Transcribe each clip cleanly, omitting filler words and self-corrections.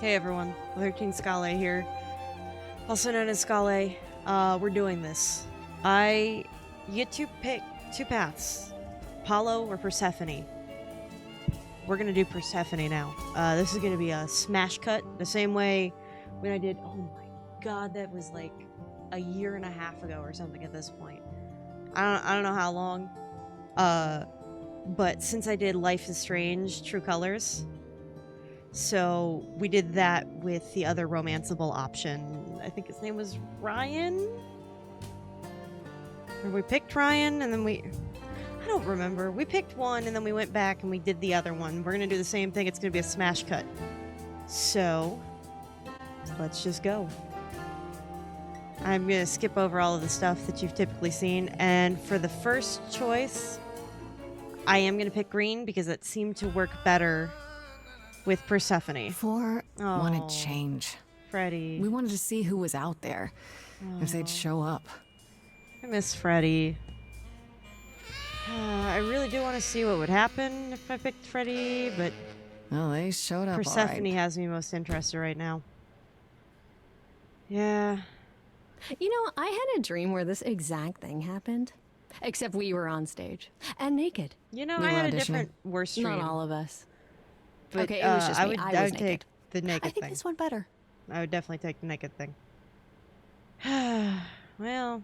Hey everyone, 13 Scale here, also known as Scale. We're doing this. You get to pick two paths, Apollo or Persephone. We're gonna do Persephone now. This is gonna be a smash cut, the same way when I did, oh my god, that was like a year and a half ago or something at this point. I don't know how long, but since I did Life is Strange, True Colors, so we did that with the other romanceable option. I think his name was Ryan? Or we picked Ryan and then I don't remember. We picked one and then we went back and we did the other one. We're gonna do the same thing. It's gonna be a smash cut. So, let's just go. I'm gonna skip over all of the stuff that you've typically seen. And for the first choice, I am gonna pick green because it seemed to work better with Persephone. Wanted change. Freddy. We wanted to see who was out there, if they'd show up. I miss Freddy. I really do want to see what would happen if I picked Freddy, but Well, they showed up Persephone all right. has me most interested right now. Yeah. You know, I had a dream where this exact thing happened. Except we were on stage. And naked. You know, You I were had a auditioning? different worse dream. Not all of us. But, Okay, it was just I me. would, I was would naked. take the naked I think thing. this one better. I would definitely take the naked thing. Well,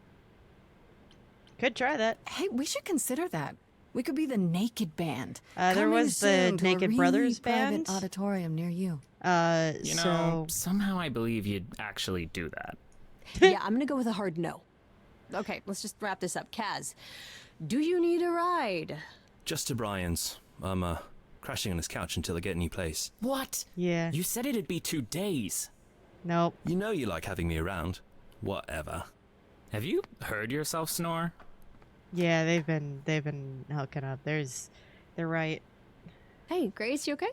could try that. Hey, we should consider that. We could be the Naked Band. There Coming was the soon to a Naked really Brothers private band. auditorium near you. You know, So somehow I believe you'd actually do that. Yeah, I'm gonna go with a hard no. Okay, let's just wrap this up. Kaz, do you need a ride? Just to Brian's. I'm crashing on his couch until I get a new place. What? yeah, You said it'd be 2 days. nope. You know you like having me around. Whatever. Have you heard yourself snore? Yeah, they've been hooking up. They're right. Hey, Grace, you okay?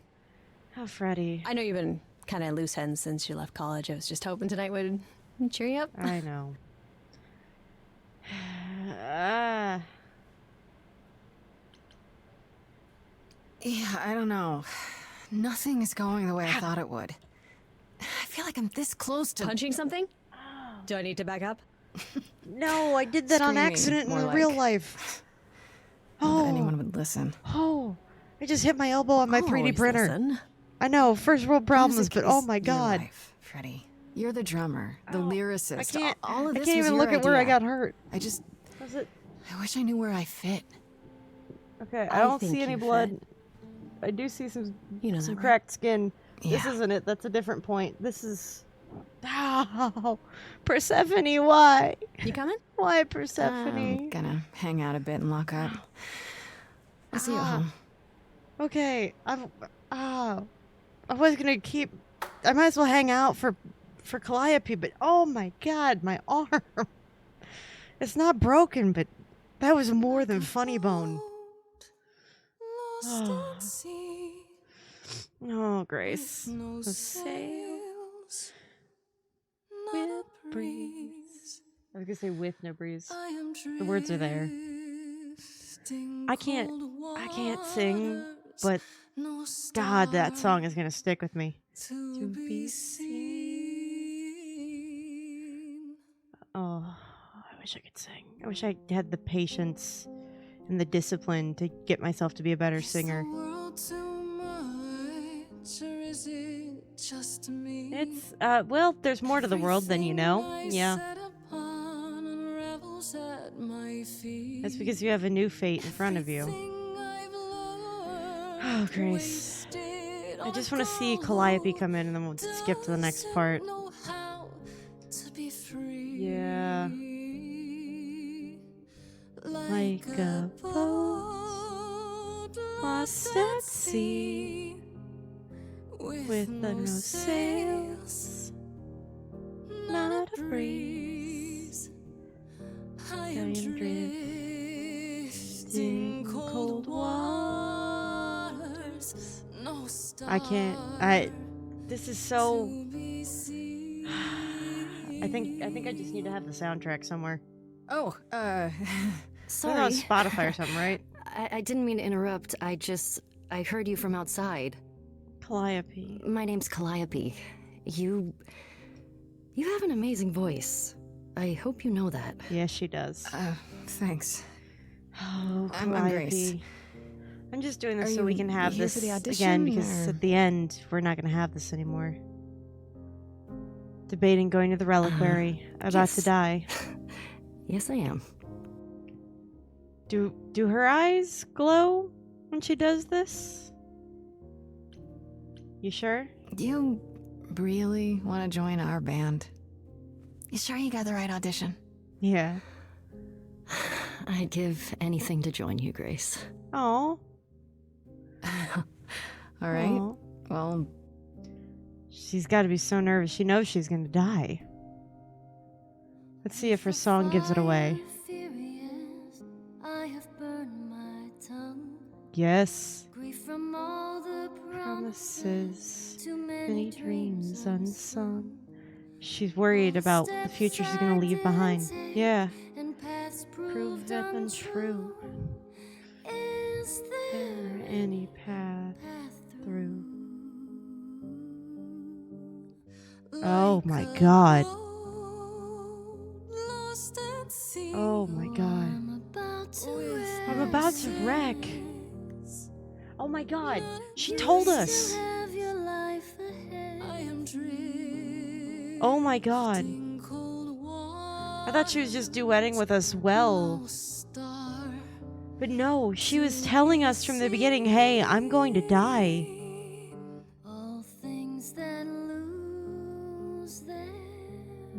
Oh, Freddy. I know you've been kind of loose ends since you left college. I was just hoping tonight would cheer you up. I know. Ah. Yeah, I don't know. Nothing is going the way I thought it would. I feel like I'm this close to Punching something? Do I need to back up? No, I did that on Screaming, accident in more real like. life. Not that Oh, anyone would listen. oh! I just hit my elbow on my 3D Always printer. listen. I know, first world problems, Music but oh is my your god. life, Freddie. You're the drummer, the Ow. lyricist. I can't. All of I this can't was even your look at where I idea. got hurt. I Was it? wish I knew where I fit. Okay, I I don't think see any you blood. fit. I do see some You know that, right? cracked skin. This Yeah. isn't it. That's a different point. This is. Oh, Persephone, why? You coming? Why I'm Persephone? gonna hang out a bit and lock up. I'll see you at home. Okay, I was gonna keep. I might as well hang out for Calliope, but oh my god, my arm. It's not broken, but that was more than funny bone. Oh, oh Grace. The sails with breeze. I was gonna say with no breeze. The words are there. I can't sing, but God, that song is gonna stick with me. To be seen. Oh, I wish I could sing. I wish I had the patience and the discipline to get myself to be a better singer. It's, well, there's more to the world than you know. Yeah. That's because you have a new fate in front of you. Oh, Grace. I just want to see Calliope come in and then we'll skip to the next part. Yeah. Like a boat lost at sea with no sails, not a breeze. I am drifting cold waters. I can't. This is so. I think I just need to have the soundtrack somewhere. Oh, It's on Spotify or something, right? I didn't mean to interrupt. I heard you from outside. Calliope. My name's Calliope. You have an amazing voice. I hope you know that. Yes, she does. Thanks. Oh, I'm Calliope. Grace. I'm just doing this Are so we you can have here this for the again, audition, because or- at the end, we're not going to have this anymore. Debating going to the reliquary. About to yes. die. Yes, I am. Do her eyes glow when she does this? You sure? Do you really want to join our band? You sure you got the right audition? Yeah. I'd give anything to join you, Grace. Oh. All right. Well, She's got to be so nervous. She knows she's going to die. Let's see if her song gives it away. Yes. Promises, too many dreams unsung. She's worried about the future she's going to leave behind. Yeah. Prove it untrue. Is there any path through? Oh my god. Oh my god. I'm about to wreck. Oh my god. She told us. Oh my god. I thought she was just duetting with us well. But no, she was telling us from the beginning, hey, I'm going to die.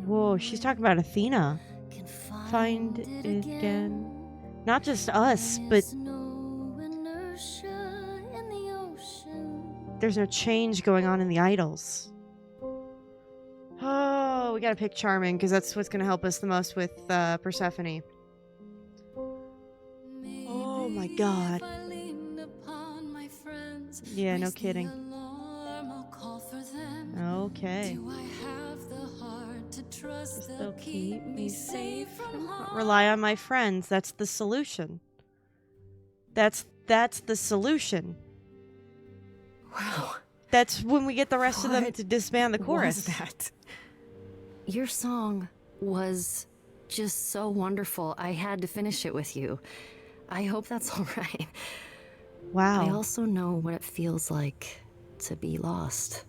Whoa, she's talking about Athena. Find it again. Not just us, but there's no change going on in the idols. Oh, we gotta pick Charming, because that's what's gonna help us the most with Persephone. Oh my god. Yeah, no kidding. Okay. They'll keep me safe from harm. Rely on my friends. That's the solution. That's the solution. wow. That's when we get the rest of them What to disband the chorus. Was that? Your song was just so wonderful. I had to finish it with you. I hope that's all right. Wow. I also know what it feels like to be lost.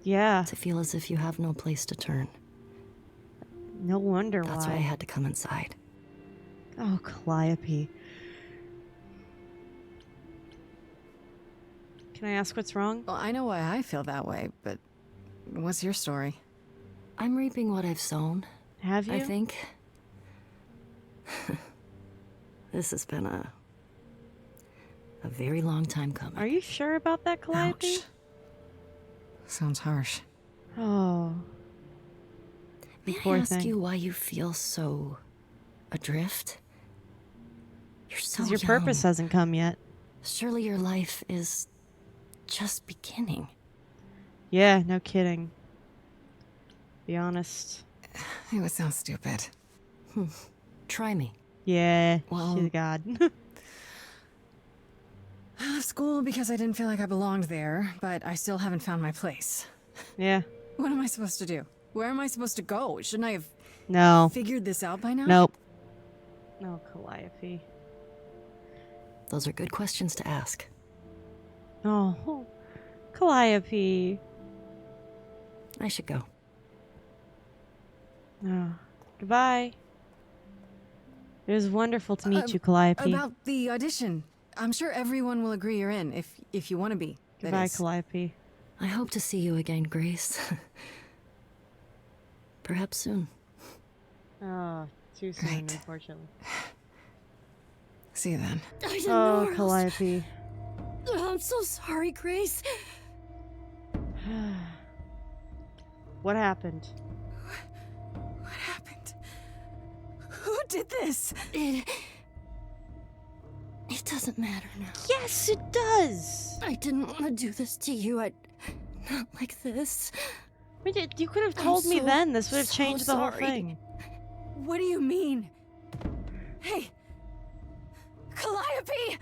Yeah. To feel as if you have no place to turn. No wonder That's why. why I had to come inside. Oh, Calliope. Can I ask what's wrong? Well, I know why I feel that way, but what's your story? I'm reaping what I've sown, Have you? I think. This has been a very long time coming. Are you sure about that, Calliope? Ouch. Sounds harsh. Oh. May Poor I ask thing. you why you feel so adrift? You're so Because your young. purpose hasn't come yet. Surely your life is just beginning. Yeah, no kidding. Be honest. It would sound stupid. Try me. Yeah, Well- she's a god. I left school because I didn't feel like I belonged there, but I still haven't found my place. Yeah. What am I supposed to do? Where am I supposed to go? Shouldn't I have No. figured this out by now? Nope. No, Calliope. Those are good questions to ask. Oh, Calliope. I should go. Oh, goodbye. It was wonderful to meet you, Calliope. About the audition. I'm sure everyone will agree you're in, if you want to be. that Goodbye, is. Calliope. I hope to see you again, Grace. Perhaps soon. Oh, too soon, Great. unfortunately. See you then. I didn't Oh, Calliope. I'm so sorry, Grace. What happened? What happened? Who did this? It doesn't matter now. Yes, it does! I didn't want to do this to you. Not like this. You could have told me so- then. This would have so changed the whole sorry. thing. What do you mean? Hey! Calliope!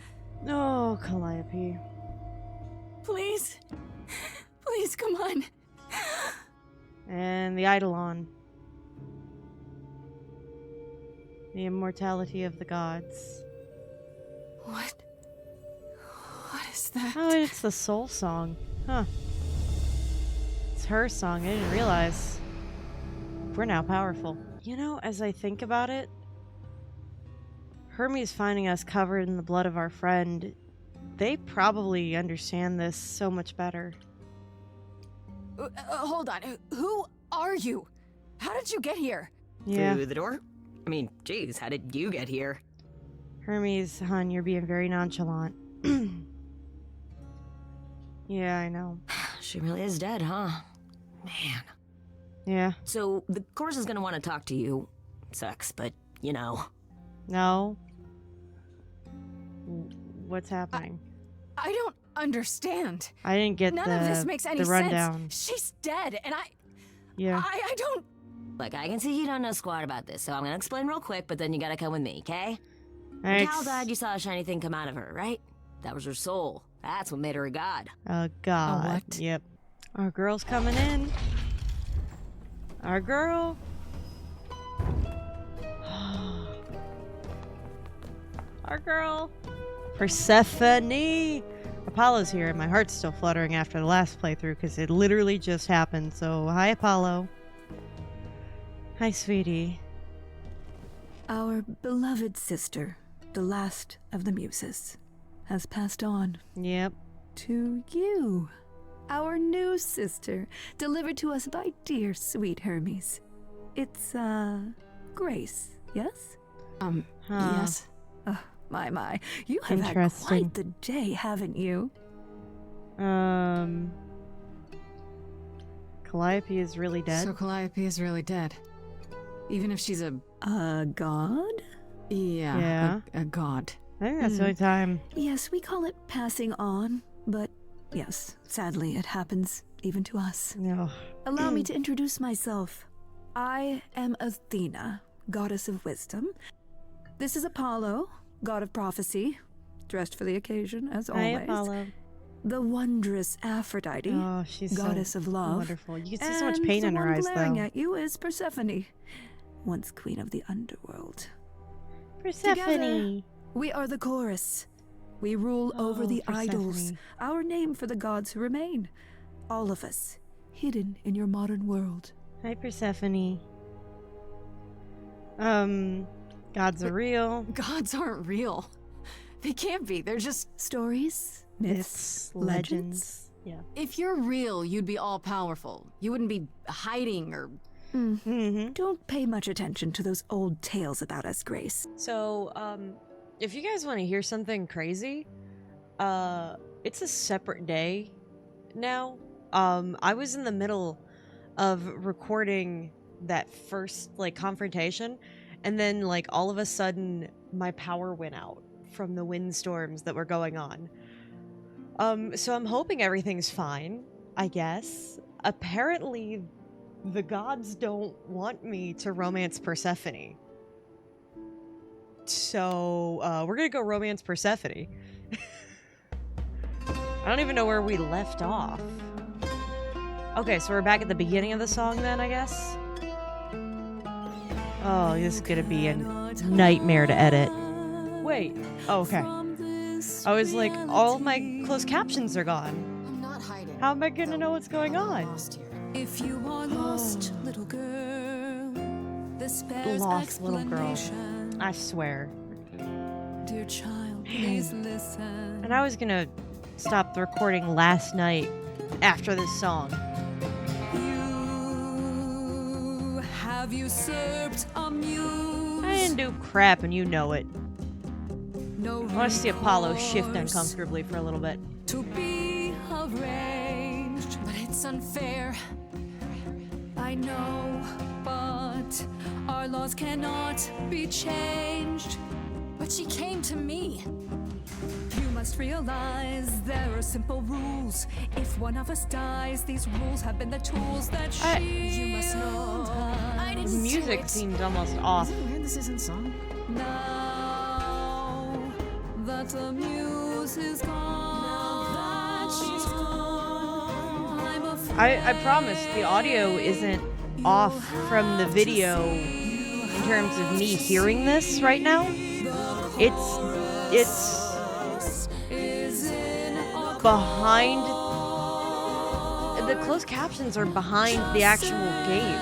Oh, Calliope. Please? Please, come on. And the Eidolon. The immortality of the gods. What is that? Oh, it's the soul song. Huh. It's her song. I didn't realize. We're now powerful. You know, as I think about it, Hermes finding us covered in the blood of our friend, they probably understand this so much better. Hold on. Who are you? How did you get here? Yeah. Through the door? I mean, geez, how did you get here? Hermes, hon, you're being very nonchalant. Yeah, I know. She really is dead, huh? Man. Yeah. So, the course is gonna want to talk to you. Sucks, but, you know. No. What's happening? I don't understand. I didn't get None of this makes any the rundown. sense. She's dead, and Yeah. I don't. Look, I can see you don't know squat about this, so I'm gonna explain real quick, but then you gotta come with me, okay? When Thanks. Cal died, you saw a shiny thing come out of her, right? That was her soul. That's what made her a god. Oh God. what? Yep. Our girl's coming in. Our girl. Our girl. Persephone. Apollo's here, and my heart's still fluttering after the last playthrough because it literally just happened. So, hi, Apollo. Hi, sweetie. Our beloved sister, the last of the muses, has passed on Yep. to you. Our new sister, delivered to us by dear sweet Hermes. It's, Grace, yes? Huh. Yes. My. You have had Interesting. quite the day, haven't you? Calliope is really dead. So Calliope is really dead. Even if she's a A god? Yeah. a god. I think that's the only time. Yes, we call it passing on, but yes, sadly it happens even to us. No. Allow me to introduce myself. I am Athena, goddess of wisdom. This is Apollo, god of prophecy, dressed for the occasion, as Hi, always. Apollo. The wondrous Aphrodite, Oh, she's goddess so of love. wonderful. You can see so much and pain the in her one eyes, glaring though. at you is Persephone, once queen of the Underworld. Persephone. We are the chorus. We rule over the idols, Persephone. our name for the gods who remain. All of us, hidden in your modern world. Hi, Persephone. Gods are real. Gods aren't real. They can't be. They're just. Stories, myths, Myths, legends. Yeah. If you're real, you'd be all powerful. You wouldn't be hiding or. Mm-hmm. Don't pay much attention to those old tales about us, Grace. So, if you guys want to hear something crazy, it's a separate day now. I was in the middle of recording that first, like, confrontation, and then, like, all of a sudden, my power went out from the windstorms that were going on. So I'm hoping everything's fine, I guess. Apparently, the gods don't want me to romance Persephone. So, we're gonna go romance Persephone. I don't even know where we left off. Okay, so we're back at the beginning of the song then, I guess? Oh, this is gonna be a nightmare to edit. Wait. Oh, okay. I was like, all my closed captions are gone. I'm not hiding. How am I gonna know what's going on? Lost here. If you are lost, little girl, this bears Lost little girl. explanation. I swear. Dear child, please listen. And I was gonna stop the recording last night after this song. You have usurped a muse. I didn't do crap and you know it. No I want to see Apollo shift recourse uncomfortably for a little bit. to be arranged. But it's unfair. I know, but our laws cannot be changed. But she came to me. You must realize there are simple rules. If one of us dies, these rules have been the tools that You must know. I The didn't do music it. seems almost off. Is it weird this isn't song? Now that the muse is gone, I promise the audio isn't off from the video in terms of me hearing this right now. It's behind. The closed captions are behind the actual game.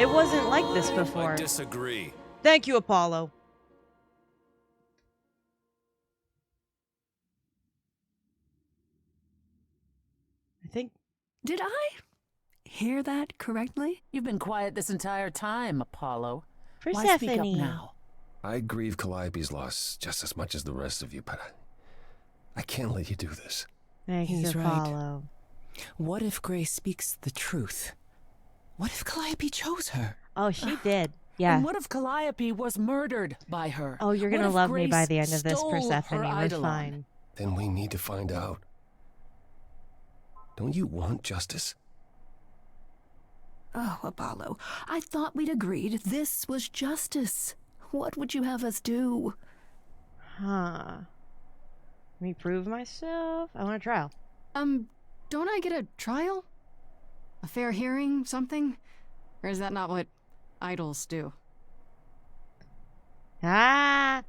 It wasn't like this before. I disagree. Thank you, Apollo. I think Did I hear that correctly? You've been quiet this entire time, Apollo. Why speak up Persephone. now? I grieve Calliope's loss just as much as the rest of you, but I can't let you do this. Thanks, He's right. Apollo. What if Grace speaks the truth? What if Calliope chose her? Oh, she did. Yeah. And what if Calliope was murdered by her? Oh, you're What gonna if love me by Grace the end of this, stole Persephone. her We're Eidolon? fine. Then we need to find out. Don't you want justice? Oh, Apollo, I thought we'd agreed this was justice. What would you have us do? Huh. Let me prove myself. I want a trial. Don't I get a trial? A fair hearing, something? Or is that not what idols do? Ah!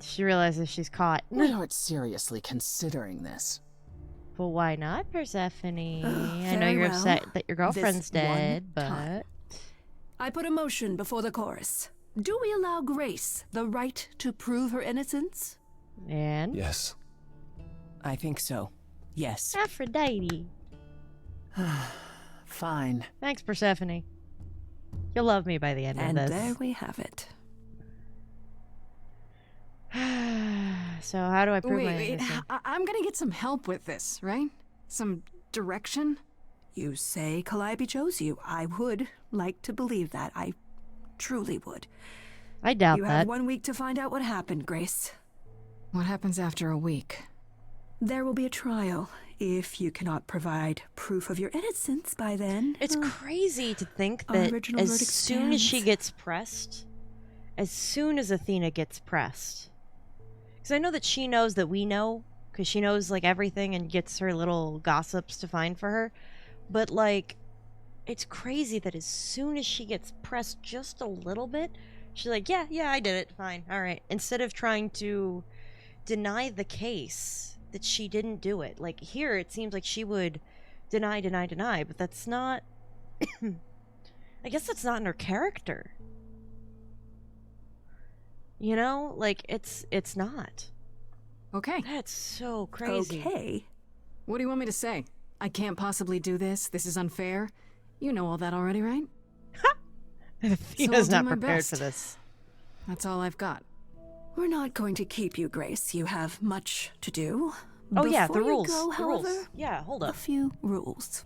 She realizes she's caught. We aren't seriously considering this. Well, why not, Persephone? I know very you're well. upset that your girlfriend's This one dead, time. but... I put a motion before the chorus. Do we allow Grace the right to prove her innocence? And? Yes. I think so. Yes. Aphrodite. Fine. Thanks, Persephone. You'll love me by the end And of there this. we have it. So how do I prove my Wait, innocence? I'm gonna get some help with this, right? Some direction? You say Calliope chose you. I would like to believe that. I truly would. I doubt You that. have 1 week to find out what happened, Grace. What happens after a week? There will be a trial. If you cannot provide proof of your innocence by then... It's crazy to think Our that original as verdict soon as she stands. gets pressed, as soon as Athena gets pressed, because I know that she knows that we know, because she knows like everything and gets her little gossips to find for her, but like, it's crazy that as soon as she gets pressed just a little bit, she's like, yeah, I did it, fine, all right, instead of trying to deny the case that she didn't do it. Like here, it seems like she would deny, but that's not. I guess that's not in her character. You know, like it's not. Okay. That's so crazy. Okay. What do you want me to say? I can't possibly do this. This is unfair. You know all that already, right? Athena's So I'll not do my prepared best. for this. That's all I've got. We're not going to keep you, Grace. You have much to do. Oh yeah, Before the you rules. go, The rules. however, Yeah, hold a up. few rules.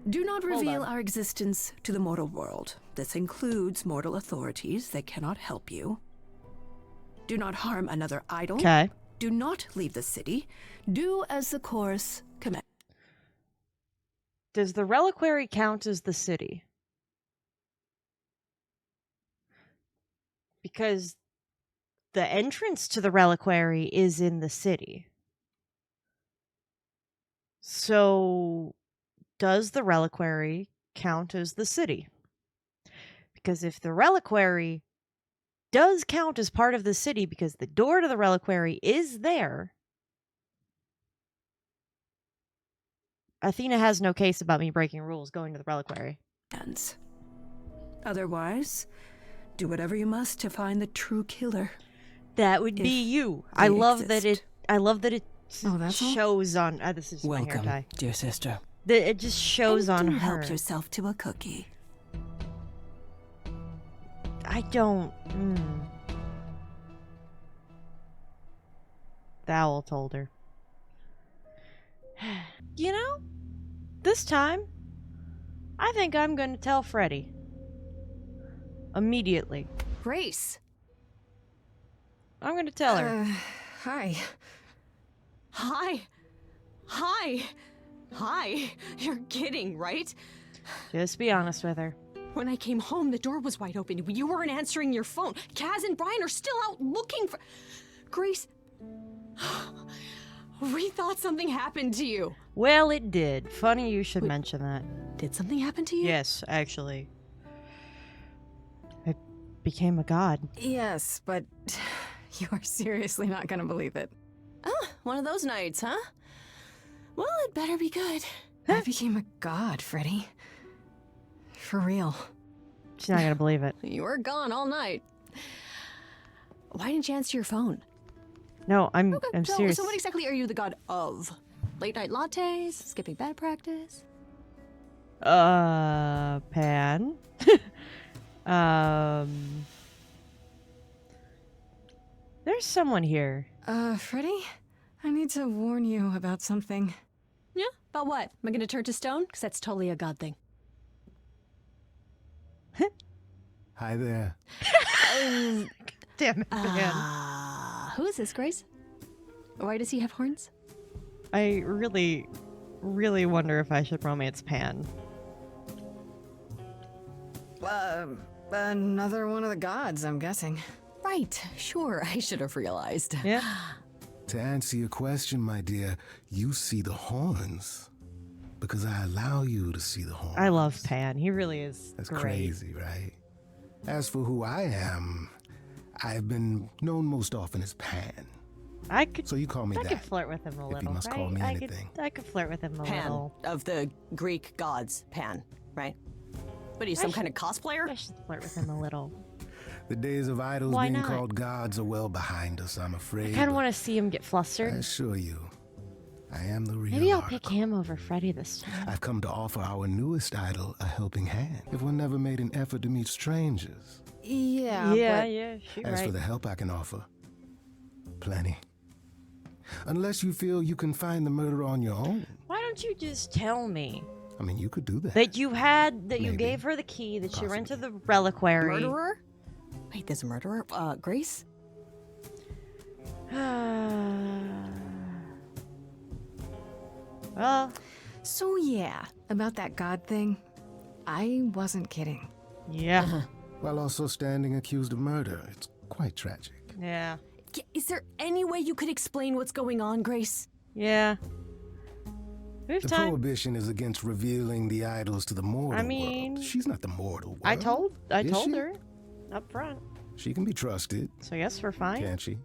Do not Hold reveal on. our existence to the mortal world. This includes mortal authorities that cannot help you. Do not harm another idol. Okay. Do not leave the city. Do as the chorus commands. Does the reliquary count as the city? Because the entrance to the reliquary is in the city. So, does the reliquary count as the city? Because if the reliquary does count as part of the city because the door to the reliquary is there, Athena has no case about me breaking rules going to the reliquary. Otherwise, do whatever you must to find the true killer. That would be If you. they I love that exist. it Oh, that's all? shows on. This is my hair Welcome, tie. dear sister. That it just shows And on do her. help yourself to a cookie. I don't. The owl told her. You know, this time, I think I'm going to tell Freddy. Immediately. Grace. I'm going to tell her. Hi. Hi. Hi. Hi. You're kidding, right? Just be honest with her. When I came home, the door was wide open. You weren't answering your phone. Kaz and Brian are still out looking for... Grace, We thought something happened to you. Well, it did. Funny you should mention that. Did something happen to you? Yes, actually. I became a god. Yes, but you are seriously not gonna believe it. Oh, one of those nights, huh? Well, it better be good. I became a god, Freddy. For real. She's not gonna believe it. You were gone all night. Why didn't you answer your phone? No, I'm So serious. what exactly are you the god of? Late night lattes? Skipping bed practice? Pan. There's someone here. Freddy? I need to warn you about something. Yeah? About what? Am I gonna turn to stone? Because that's totally a god thing. Hi there. Damn it, Pan. Who is this, Grace? Why does he have horns? I really, really wonder if I should romance Pan. Another one of the gods, I'm guessing. Right, sure, I should have realized. Yeah. To answer your question, my dear, you see the horns because I allow you to see the horns. I love Pan. He really is That's great. crazy, right? As for who I am, I've been known most often as Pan. I could. So you call me I that. could flirt with him a little. If you must right? call me I anything. I could flirt with him a Pan, little. of the Greek gods, Pan, right? What are you, some kind of cosplayer? I should flirt with him a little. The days of idols Why being not? called gods are well behind us, I'm afraid. I kind of but want to see him get I flustered. assure you, I am the real Maybe I'll article. pick him over Freddy this time. I've come to offer our newest idol a helping hand. If one never made an effort to meet strangers. Yeah, Yeah, she's As for right. the help I can offer, plenty. Unless you feel you can find the murderer on your own. Why don't you just tell me I mean, you could do that. that you Maybe. gave her the key, that she ran to the reliquary? Murderer? Wait, there's a murderer? Grace? Well, So yeah, about that god thing, I wasn't kidding. yeah, While also standing accused of murder. It's quite tragic. yeah, Is there any way you could explain what's going on, Grace? yeah. We have The time. prohibition is against revealing the idols to the mortal I mean, world. She's not the mortal world. I told Is she? her up front. She can be trusted, So yes, we're fine. can't she?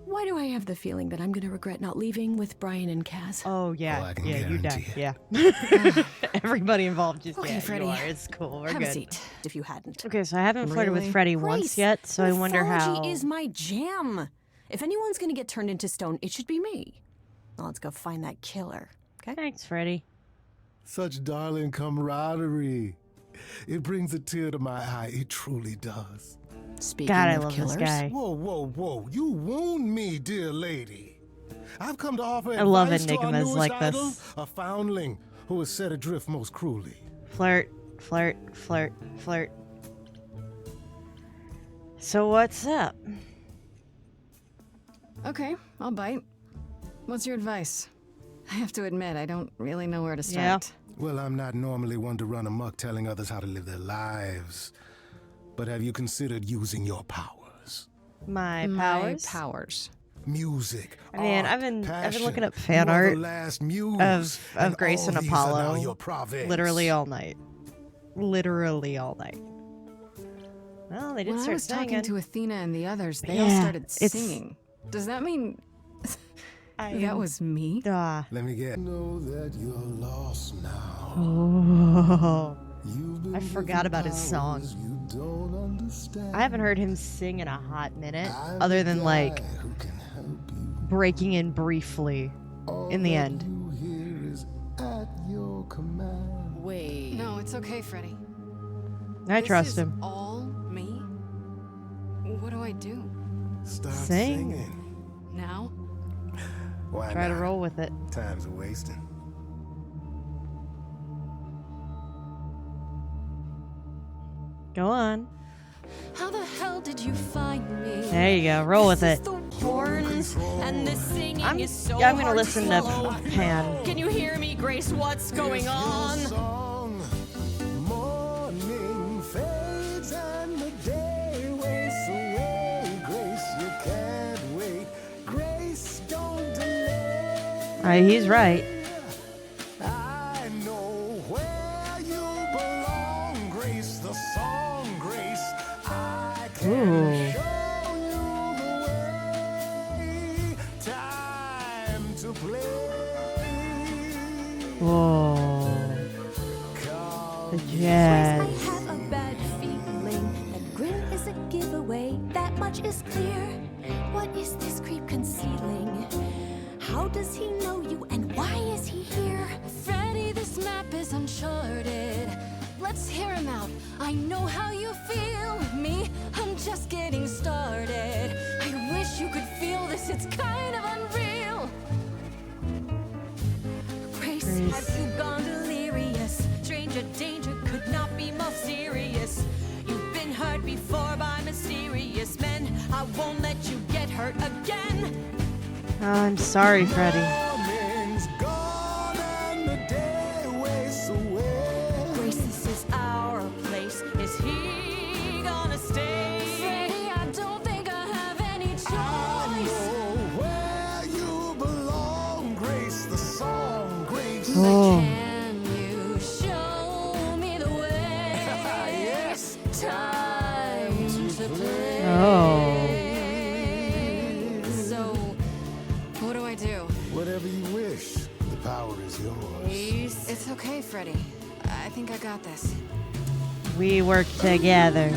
Why do I have the feeling that I'm gonna regret not leaving with Brian and Kaz? Oh yeah, Oh, I can yeah, you die. guarantee Yeah. Everybody involved just Okay, yeah, Freddy. you are. It's cool. We're have good. a seat, if you hadn't. Okay, so I haven't flirted with Really? Freddy once Grace, yet, so I wonder how. mythology is my jam. If anyone's gonna get turned into stone, it should be me. Now let's go find that killer. Okay? Thanks, Freddy. Such darling camaraderie. It brings a tear to my eye. It truly does. Speaking God, I of love killers, this guy. Whoa, whoa, whoa. You wound me, dear lady. I've come to offer I love advice to our enigmas newest like idol, this. a foundling who was set adrift most cruelly. Flirt, flirt, flirt, flirt. So what's up? Okay, I'll bite. What's your advice? I have to admit, I don't really know where to Yeah. start. Well, I'm not normally one to run amok telling others how to live their lives. But have you considered using your powers? My My powers? powers. Music, Man, art, I've been passion. looking up fan You are the art last muse, of and Grace all and these are now Apollo your province. literally all night. Literally all night. Well, they did When I start was talking singing. to Athena and the others, they all Yeah, started it's- singing. Does that mean I that was me? Let me get. Know that you're lost now. Oh. You've been I forgot about his song. powers you don't understand. I haven't heard him sing in a hot minute, I'm other the than like guy who can help you. breaking in briefly in the All end. that you hear is at your command. wait. No, it's okay, Freddy. I This trust is him. all me? What do I do? Start Sing. singing. Now? Why Try to not? roll with it. Time's a wasting. Go on. How the hell did you find me? There you go. Roll with This it. is the horns, and the singing I'm is so gonna hard listen to to follow. Pan. Can you hear me, Grace? What's going on? Song. Morning fades and the day wastes away. Grace, you can't wait. Grace, don't He's right. I know where you belong, Grace, the song, Grace. I can Ooh. show you the way. Time to play. Whoa. The I jazz. have a bad feeling that grin is a giveaway. That much is clear. What is this creep concealing? How does he know you and why is he here? Freddy, this map is uncharted. Let's hear him out. I know how you feel. Me, I'm just getting started. I wish you could feel this. It's kind of unreal. Grace, Grace. have you gone delirious? Stranger danger could not be more serious. You've been hurt before by mysterious men. I won't let you get hurt again. I'm sorry, Freddy. Morning's gone and the day wastes away. Grace, this is our place. Is he gonna stay? Freddy, I don't think I have any choice. I know where you belong, Grace, the song, Grace. Oh. Can you show me the way? Yes. Time to play. Oh. So, what do I do? Whatever you wish, the power is yours. It's okay, Freddy. I think I got this. We work together.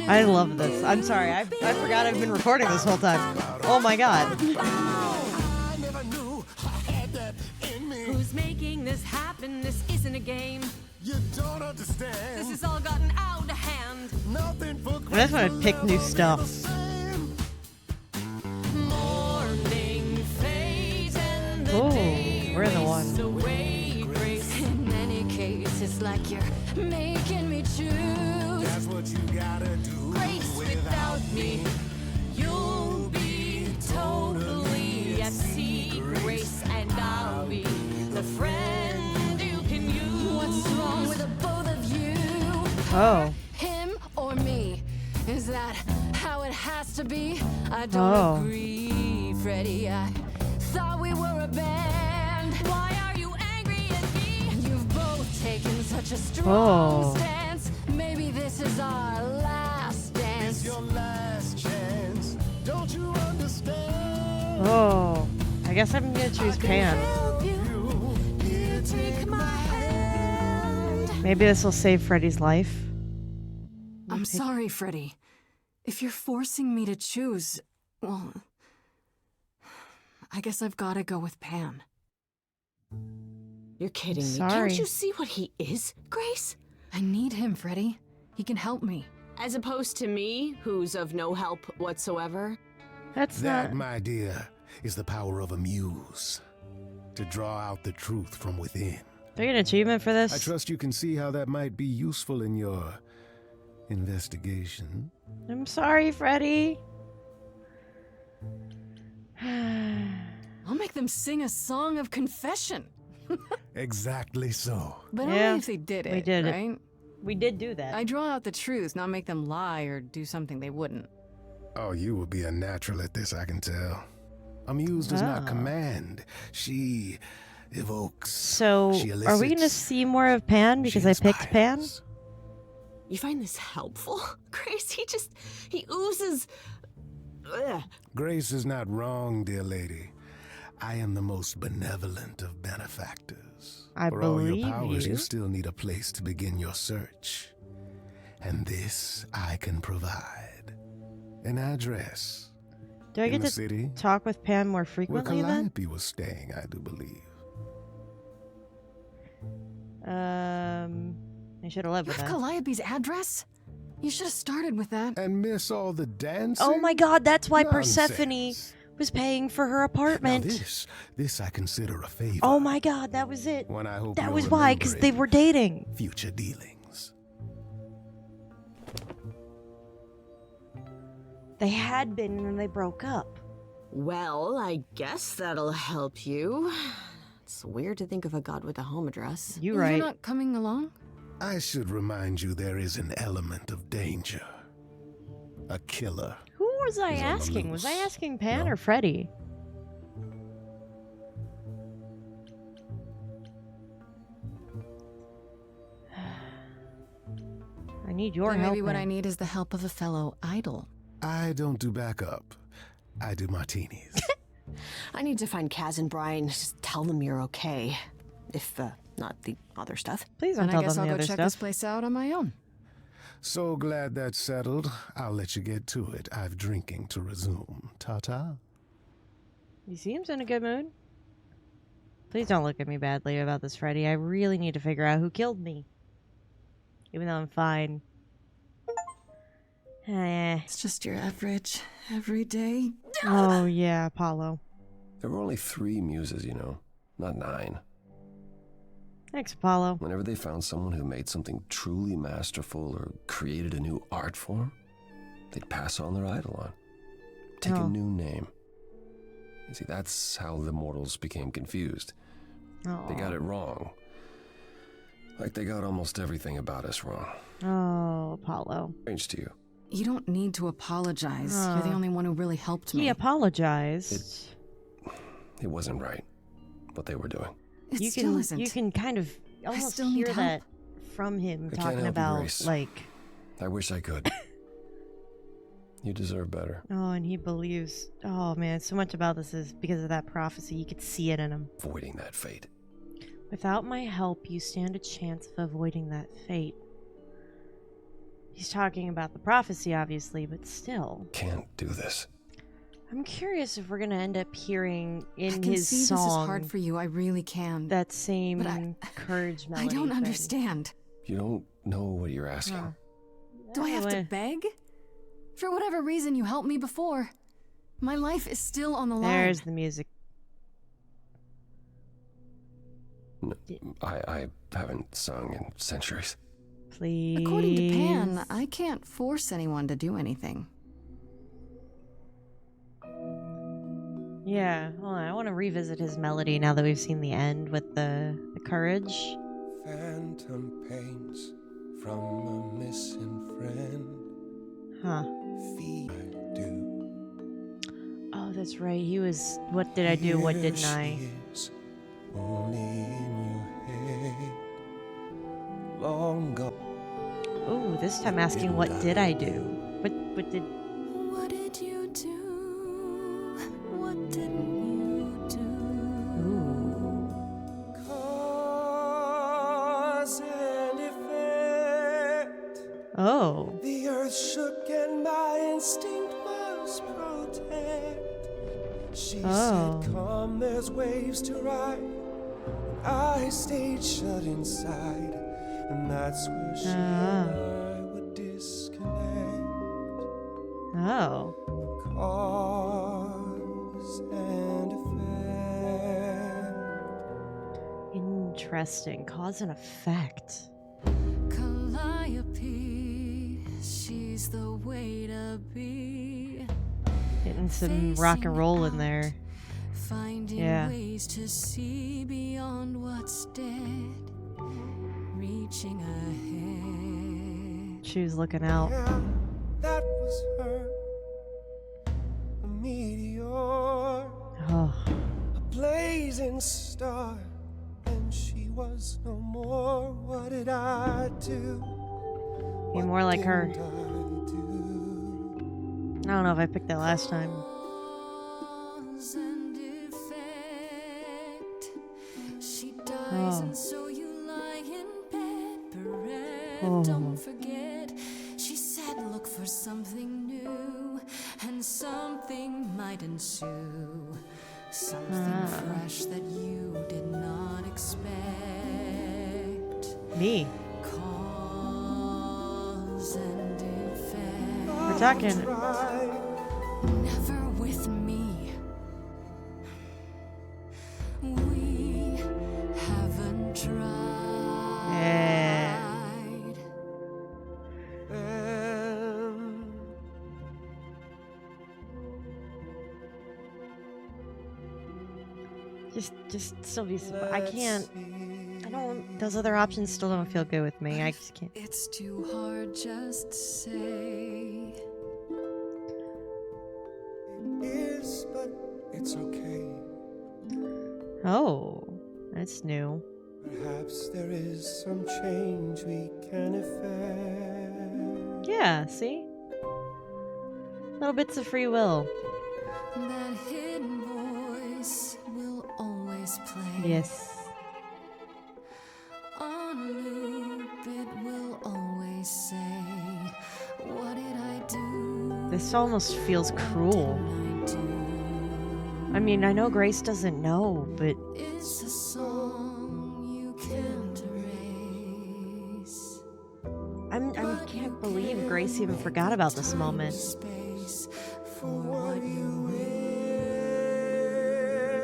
I love this. I'm sorry. I forgot I've been recording this whole time. Oh my god. I never knew I had that in me. Who's making this happen? This isn't a game. You don't understand. This has all gotten out of hand. Nothing for I just want to pick new stuff. Morning fades and the Ooh, day we're the wastes one. away, Grace. In any case, it's like you're making me choose. That's what you gotta do. Grace, without me, you'll be totally at sea, Grace, and I'll be the friend you can use. What's wrong with the both of you? Oh. Him or me? Is that how it has to be? I don't Oh. agree, Freddy. I thought we were a band. Why are you angry at me? You've both taken such a strong Oh. stance. Maybe this is our last dance. It's your last chance. Don't you understand? Oh. I guess I'm gonna choose Pan. Help you. Here, take my hand. Maybe this will save Freddy's life. I'm sorry, Freddy. If you're forcing me to choose, well, I guess I've got to go with Pan. You're kidding me. Sorry. Can't you see what he is, Grace? I need him, Freddy. He can help me. As opposed to me, who's of no help whatsoever. That's That, not. my dear, is the power of a muse. To draw out the truth from within. Do I get an achievement for this? I trust you can see how that might be useful in your investigation. I'm sorry, Freddy. I'll make them sing a song of confession. Exactly so. But Yeah, only if they did it, we did it. right? We did do that. I draw out the truth, not make them lie or do something they wouldn't. Oh, you will be a natural at this, I can tell. A muse does not Oh. command. She evokes. So, She are we going to elicits. see more of Pan because She I picked Pan? inspires. You find this helpful? Grace, he oozes. Ugh. Grace is not wrong, dear lady. I am the most benevolent of benefactors. I For all believe your powers, you. you still need a place to begin your search. And this I can provide. An address. Do I in get the to city talk with Pan more where frequently then? Calliope was staying, I do believe. I should have led You with have that. Calliope's address? You should have started with that. And miss all the dancing? Oh my god, that's why Persephone Nonsense. was paying for her Now apartment. this I consider a favor. Oh my god, that was it. One I hope That you'll was why, because remember they in were dating. future dealings. They had been and then they broke up. Well, I guess that'll help you. It's weird to think of a god with a home address. You You're right. not coming along? I should remind you there is an element of danger. A killer. Who was I is on the asking? Was I loose. asking Pan No? or Freddy? I need your Then help. maybe what I then. need is the help of a fellow idol. I don't do backup. I do martinis. I need to find Kaz and Brian. Just tell them you're okay. If, not the other stuff. Please don't And tell I guess them I'll the go other check stuff. this place out on my own. So glad that's settled. I'll let you get to it. I've drinking to resume. Ta-ta. He seems in a good mood. Please don't look at me badly about this, Freddy. I really need to figure out who killed me. Even though I'm fine. It's just your average, everyday. Oh, yeah, Apollo. There were only 3 muses, you know, not 9. Thanks, Apollo. Whenever they found someone who made something truly masterful or created a new art form, they'd pass on their idol on. Take a new name. You see, that's how the mortals became confused. They got it wrong. Like they got almost everything about us wrong. Oh, Apollo. Strange to you. You don't need to apologize. You're the only one who really helped me. He apologized. It wasn't right, what they were doing. It still isn't. You can kind of almost still need hear help. that from him I can't talking help you, about, Grace. like... I wish I could. You deserve better. Oh, and he believes... Oh, man, so much about this is because of that prophecy. You could see it in him. Avoiding that fate. Without my help, you stand a chance of avoiding that fate. He's talking about the prophecy, obviously, but still. Can't do this. I'm curious if we're going to end up hearing in I can his see song... this is hard for you. I really can. That same But courage melody. I don't thing. understand. You don't know what you're asking. Huh. Do I have to Anyway. beg? For whatever reason, you helped me before. My life is still on the line. There's the music. No, I haven't sung in centuries. Please. According to Pan, I can't force anyone to do anything. Yeah, hold on. I want to revisit his melody now that we've seen the end with the courage. Phantom pains from a missing friend. Huh. I do. Oh, that's right. He was. What did I do? What didn't I? Only in your head. Long gone. Ooh, this time asking what did I do? What did? What did you do? What didn't you do? Ooh. Cause and effect. Oh. The earth shook and my instinct was protect. She said, come, there's waves to ride. I stayed shut inside, and that's where she and I would disconnect. Oh. Cause and effect. Interesting. Cause and effect. Calliope, she's the way to be. Getting some rock and roll in there. Finding ways to see beyond what's dead. Reaching ahead. She was looking out. Yeah, that was her. A meteor. Oh. A blazing star. And she was no more. What did I do? Be more like her. Didn't I do? I don't know if I picked that last time. Cause and effect. She dies, and so you lie in bed, bereft. Don't forget, she said, look for something new, and something might ensue. Something fresh that you did not expect. Me. Cause and effect. We're talking. Never with me. We haven't tried. Yeah. Just still be. I can't. I don't. Those other options still don't feel good with me. I just can't. It's too hard, just say. is, but it's okay. Oh, that's new. Perhaps there is some change we can effect. Yeah, see? Little bits of free will. That hidden voice will always play. Yes. On loop, it will always say, what did I do? This almost feels cruel. I mean, I know Grace doesn't know, but... It's a song you can't erase. I can't believe Grace even forgot about this moment. Space for what you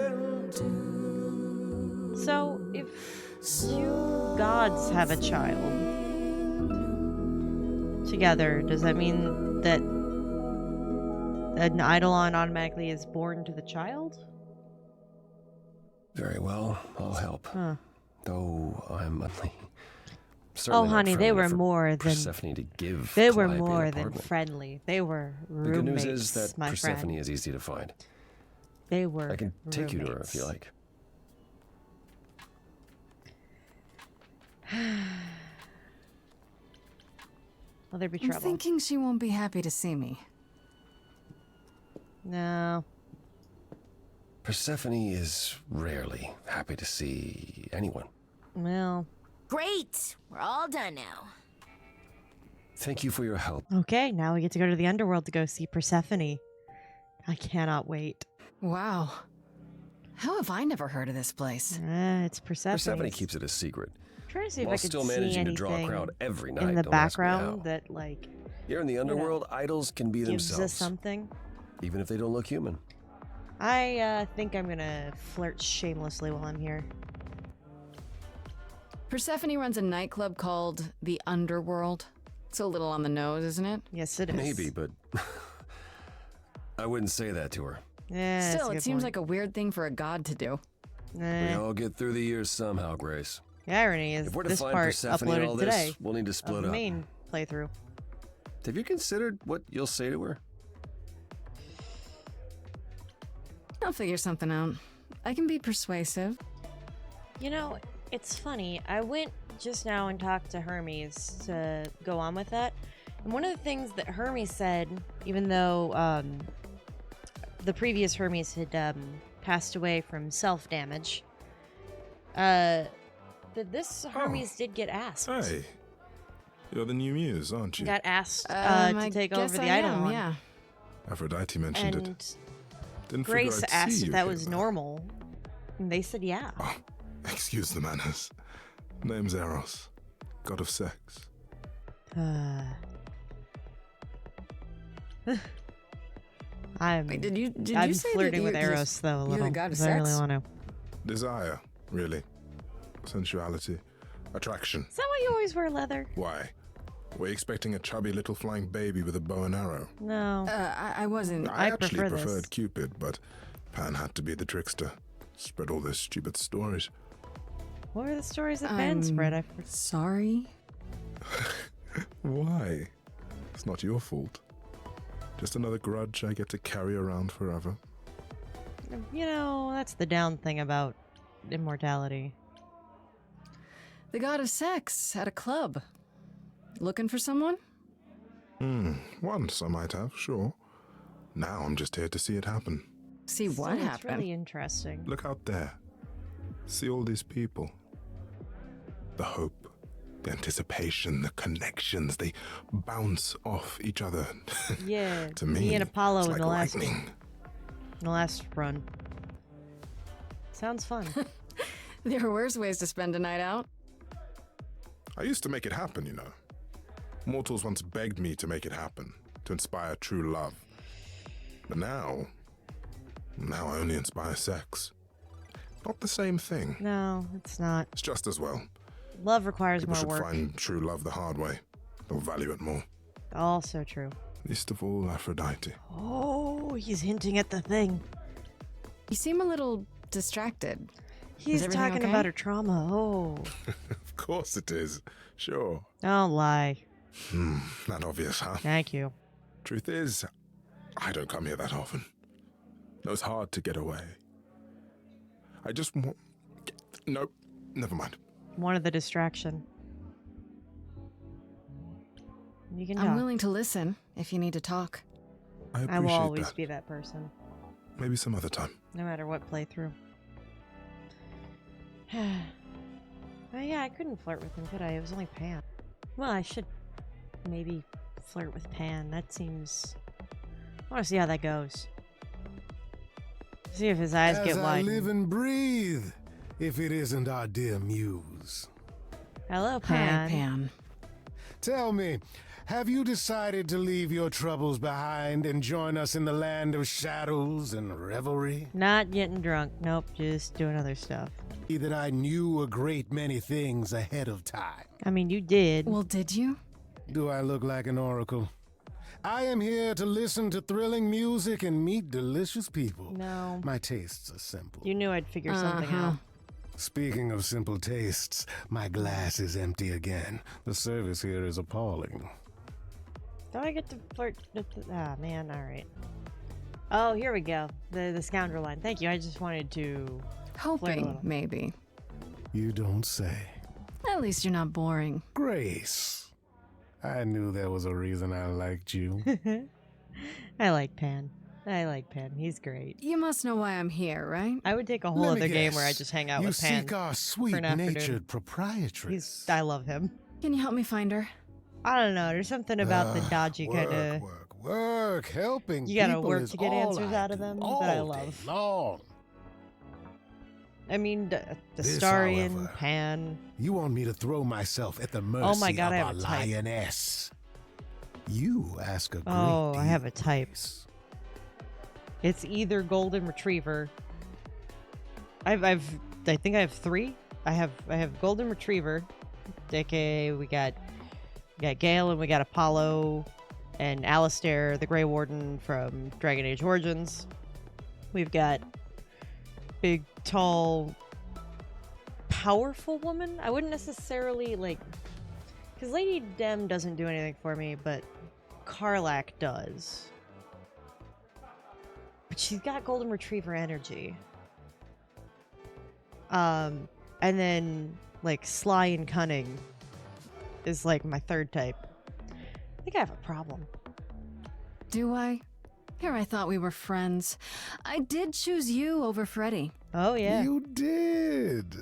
will do. So, if two gods have a child together, does that mean that an Eidolon automatically is born to the child? Very well, I'll help. Huh. Though I'm certainly Oh, not honey, they friendly were for more than Persephone to give they were Calliope an more than apartment. friendly. They were The roommates, good news is that my Persephone friend. is easy to find. They were. I can take you to her roommates. if you like. Will there be I'm trouble? thinking she won't be happy to see me. No. Persephone is rarely happy to see anyone. Well. Great! We're all done now. Thank you for your help. Okay, now we get to go to the Underworld to go see Persephone. I cannot wait. Wow. How have I never heard of this place? It's Persephone. Persephone keeps it a secret. Trying to see if while I could still see managing to anything draw a crowd every night. in the Don't ask me background how. that, like, Here in the Underworld, idols can be gives us themselves, something. even if they don't look human. I think I'm gonna flirt shamelessly while I'm here. Persephone runs a nightclub called the Underworld. It's a little on the nose, isn't it? Yes, it is. Maybe, but I wouldn't say that to her. Yeah, Still, it seems like a weird thing for a god to do. We all get through the years somehow, Grace. The irony is If we're to this find part Persephone in all uploaded this, today we'll need to of split the up. main playthrough. Have you considered what you'll say to her? I'll figure something out. I can be persuasive. You know, it's funny. I went just now and talked to Hermes to go on with that. And one of the things that Hermes said, even though the previous Hermes had passed away from self-damage, that this Hermes did get asked. Hey, you're the new muse, aren't you? Got asked to I take guess over the I Eidolon. am, yeah. Aphrodite mentioned And it. Didn't Grace figure I'd asked see if you that here, was though. normal. And they said yeah. Oh, excuse the manners. Name's Eros, god of sex. I'm Wait, did you I'm say that flirting you- with you're- Eros though a you're little. the god of 'cause I really sex? want to. Desire, really. Sensuality. Attraction. Is that why you always wear leather? Why? Were you expecting a chubby little flying baby with a bow and arrow? No. I wasn't. I actually prefer preferred this. Cupid, but Pan had to be the trickster. Spread all those stupid stories. What were the stories that Ben spread? I Sorry. Why? It's not your fault. Just another grudge I get to carry around forever. You know, that's the down thing about immortality. The god of sex at a club. Looking for someone? Once I might have, sure. Now I'm just here to see it happen. See what It's happened? really interesting. Look out there. See all these people. The hope, the anticipation, the connections, they bounce off each other. Yeah, To me, me and Apollo it's in like the last lightning. run. Sounds fun. There are worse ways to spend a night out. I used to make it happen, you know. Mortals once begged me to make it happen, to inspire true love. But now I only inspire sex. Not the same thing. No, it's not. It's just as well. Love requires People more should work. find true love the hard way. They'll value it more. Also true. Least of all, Aphrodite. Oh, he's hinting at the thing. You seem a little distracted. He's everything talking okay? about her trauma. Oh, Of course it is. Sure. don't lie. Not obvious, huh? Thank you. Truth is, I don't come here that often. knows hard to get away. I just want... Nope, never mind. Wanted the distraction. You can talk. I'm willing to listen if you need to talk. I appreciate I will always that. be that person. Maybe some other time. No matter what playthrough. Oh yeah, I couldn't flirt with him, could I? It was only Pan. Well, I should maybe flirt with Pan. That seems... I want to see how that goes. See if his eyes get As I wide. live and breathe, if it isn't our dear muse. Hello, Pan. Hi, Pan. Tell me, have you decided to leave your troubles behind and join us in the land of shadows and revelry? Not getting drunk. Nope, just doing other stuff. That I knew a great many things ahead of time. I mean, you did. Well, did you? Do I look like an oracle? I am here to listen to thrilling music and meet delicious people. No. My tastes are simple. You knew I'd figure something out. Speaking of simple tastes, my glass is empty again. The service here is appalling. Don't I get to flirt with ah, man, alright. Oh, here we go. The scoundrel line. Thank you, I just wanted to... Hoping, maybe. You don't say. At least you're not boring. Grace. I knew there was a reason I liked you. I like Pan. I like Pan. He's great. You must know why I'm here, right? I would take a whole other game where I just hang out with Pan. You seek our sweet-natured proprietress. I love him. Can you help me find her? I don't know. There's something about the dodgy kind of... Work, helping You gotta people work is to get all answers I out of do them all that I day love. long. I mean, the This, Starian, however, Pan. You want me to throw myself at the mercy Oh my God, of I have our a type. lioness. You ask a great Oh, I deal. have a type. It's either Golden Retriever. I think I have 3. I have Golden Retriever. aka we got Gale and we got Apollo and Alistair, the Grey Warden from Dragon Age Origins. We've got big, tall, powerful woman. I wouldn't necessarily like, because Lady Dem doesn't do anything for me, but Karlak does. But she's got Golden Retriever energy. And then like Sly and Cunning is like my third type. I think I have a problem. Do I? Here I thought we were friends. I did choose you over Freddy. Oh, yeah. You did.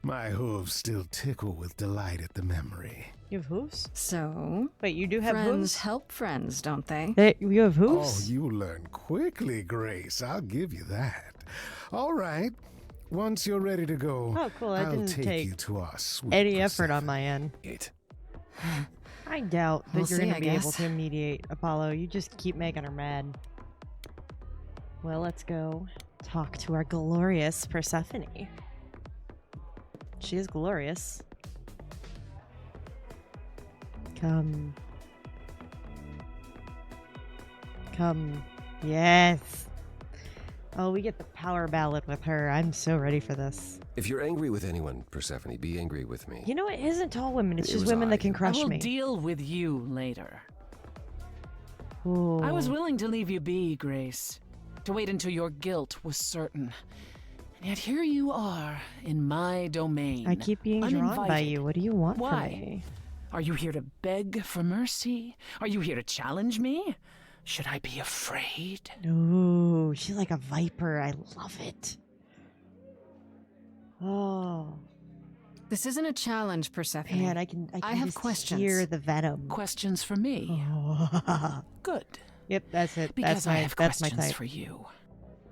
My hooves still tickle with delight at the memory. You have hooves? So? Wait, you do have friends hooves? help friends, don't they? You have hooves? Oh, you learn quickly, Grace. I'll give you that. All right. Once you're ready to go, Oh, cool. I I'll didn't take take you to our sweet any effort on my end. It. I doubt that We'll you're see, going I to be able guess. to mediate Apollo. You just keep making her mad. Well, let's go talk to our glorious Persephone. She is glorious. Come. Come. Yes. Oh, we get the power ballad with her. I'm so ready for this. If you're angry with anyone, Persephone, be angry with me. You know, it isn't all women. It's It just was women I. that can crush I will me. deal with you later. Ooh. I was willing to leave you be, Grace. To wait until your guilt was certain. And yet here you are, in my domain. I keep being drawn by uninvited. you. What do you want Why? from me? Are you here to beg for mercy? Are you here to challenge me? Should I be afraid? Ooh, she's like a viper. I love it. Oh. This isn't a challenge, Persephone. Man, I can have just questions. hear the venom. Questions for me? Oh. Good. Yep, that's it. Because that's my, I have that's my questions type. for you.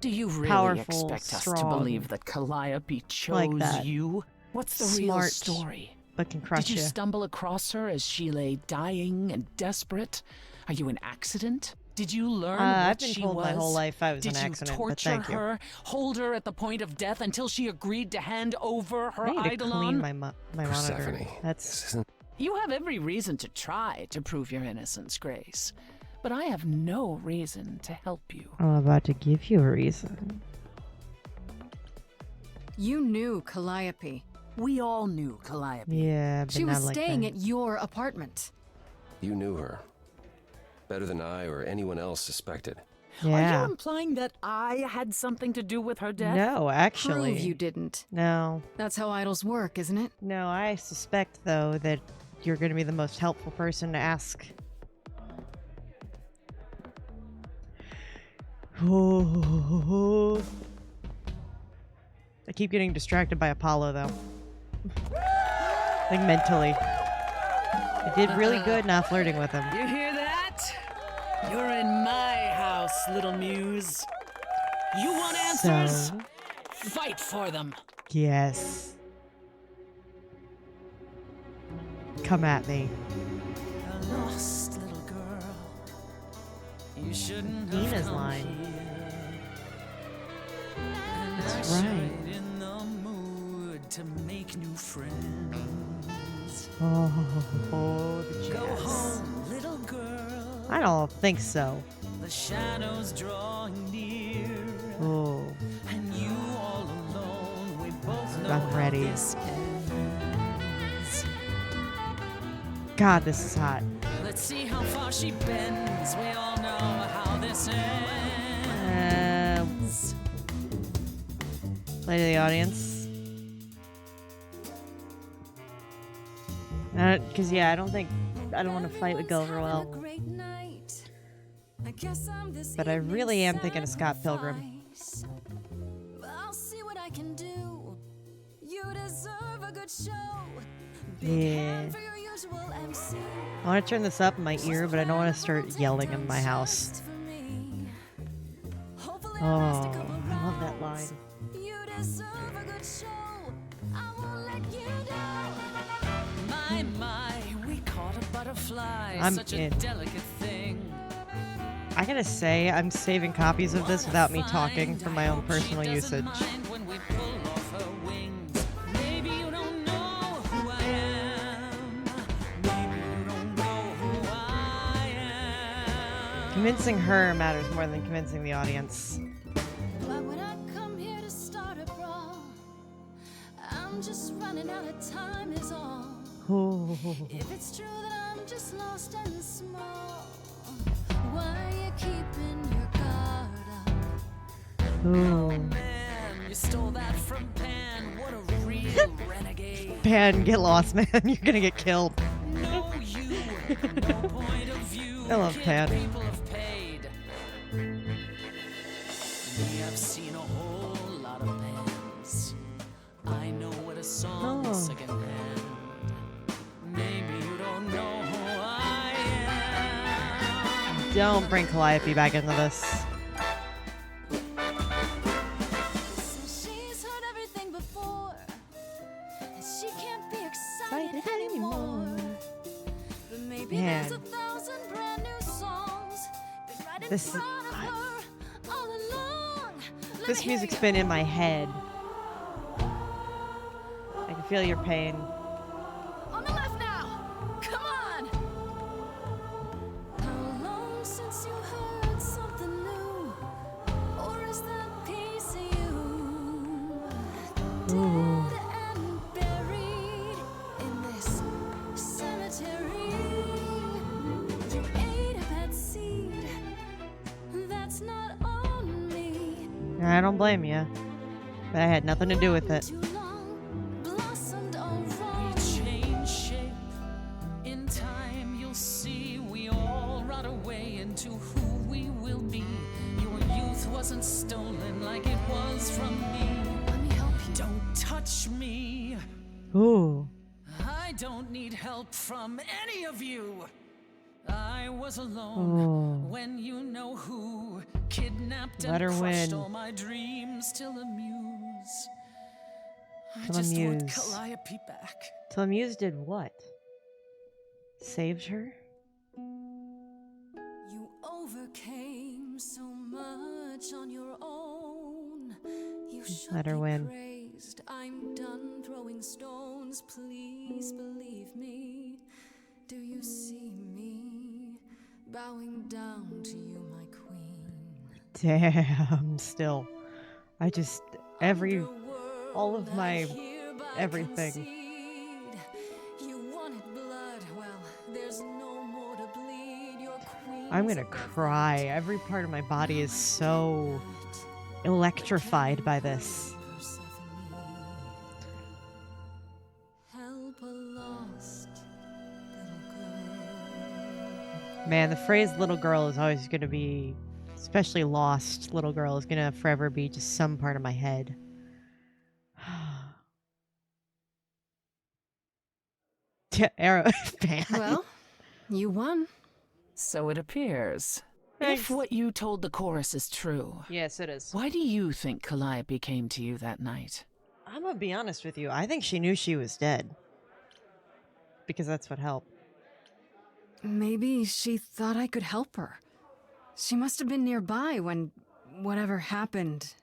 Do you really Powerful, expect us to strong, believe that Calliope chose like that. you? What's the real Smart, story? but can crush Did you you. stumble across her as she lay dying and desperate? Are you an accident? Did you learn what I've been she told was? my whole life I was Did an accident, you but torture thank you. her, hold her at the point of death until she agreed to hand over her I need to eidolon? clean my my Persephone, monitor. That's You have every reason to try to prove your innocence, Grace. But I have no reason to help you. I'm about to give you a reason. You knew Calliope. We all knew Calliope. Yeah, but She not was like staying that. at your apartment. You knew her. Better than I or anyone else suspected. Are Yeah. you implying that I had something to do with her death? No, actually. Prove you didn't. No. That's how idols work, isn't it? No, I suspect, though, that you're going to be the most helpful person to ask. I keep getting distracted by Apollo, though. Like, mentally. I did really good not flirting with him. You hear that? You're in my house, little muse. You want answers? So? Fight for them. Yes. Come at me. A lost little girl. You shouldn't Nina's have come line. here. That's And right. I'm in the mood to make new friends. Oh, the Go jazz. home, little girl. I don't think so. The shadows drawing near. Oh, And you all alone. We both know I'm ready. how this ends. God, this is hot. Let's see how far she bends. We all know how this ends. Play to the audience. Because, yeah, I don't want to fight with Gulliver well. But I really am thinking of Scott Pilgrim. I'll see what I can do. You deserve a good show. Yeah. For your usual MC. I want to turn this up in my ear, but I don't want to start yelling in my house. Oh, I love that line. You deserve a good show. I won't let you down. My, we caught a butterfly. I'm Such in. a delicate thing. I gotta say, I'm saving copies of this without me talking for my own personal usage. When we pull off her wings. Maybe you don't know who I am. Maybe you don't know who I am. Convincing her matters more than convincing the audience. Why would I come here to start a brawl? I'm just running out of time is all. Ooh. If it's true that I'm just lost and small, why are you keeping your guard up? Ooh. Man, you stole that from Pan. What a real renegade. Pan, get lost, man. You're gonna get killed. No, you. No point of view. I love Kid, Pan. People have paid. We have seen a whole lot of Pans. I know what a song is second hand. Maybe you don't know who I am. Don't bring Calliope back into this. She's heard everything before, and she can't be excited anymore. But maybe Man. there's 1,000 brand new songs been right in This- front of her all along. Let This me hear music's ya. been in my head. I can feel your pain. On the left now. Come on. How long since you heard something new? Or is that piece of you Ooh. dead and buried in this cemetery? You ate a bad seed. That's not on me. I don't blame you. But I had nothing to do with it. Too long blossomed all wrong. We change shape. In time, you'll see we all rot away into who we will be. Your youth wasn't stolen like it was from me. Let me help you. Don't touch me. Ooh. I don't need help from any of you. I was alone when you know who kidnapped Let her and crushed win. all my dreams till the muse. I Till the just want muse. Calliope back. Till the muse did what? Saved her? You overcame so much on your own. You should Let her be win. praised. I'm done throwing stones. Please believe me. Do you see me bowing down to you, my queen? Damn, still. I just, all of my everything. You wanted blood, well, there's no more to bleed. Your queen I'm gonna cry. Every part of my body is so electrified by this. Help a lost Man, the phrase little girl is always gonna be, especially lost little girl, is gonna forever be just some part of my head. Arrow fan. Well, you won. So it appears. Thanks. If what you told the chorus is true, Yes, it is. why do you think Calliope came to you that night? I'm gonna be honest with you. I think she knew she was dead. Because that's what helped. Maybe she thought I could help her. She must have been nearby when whatever happened.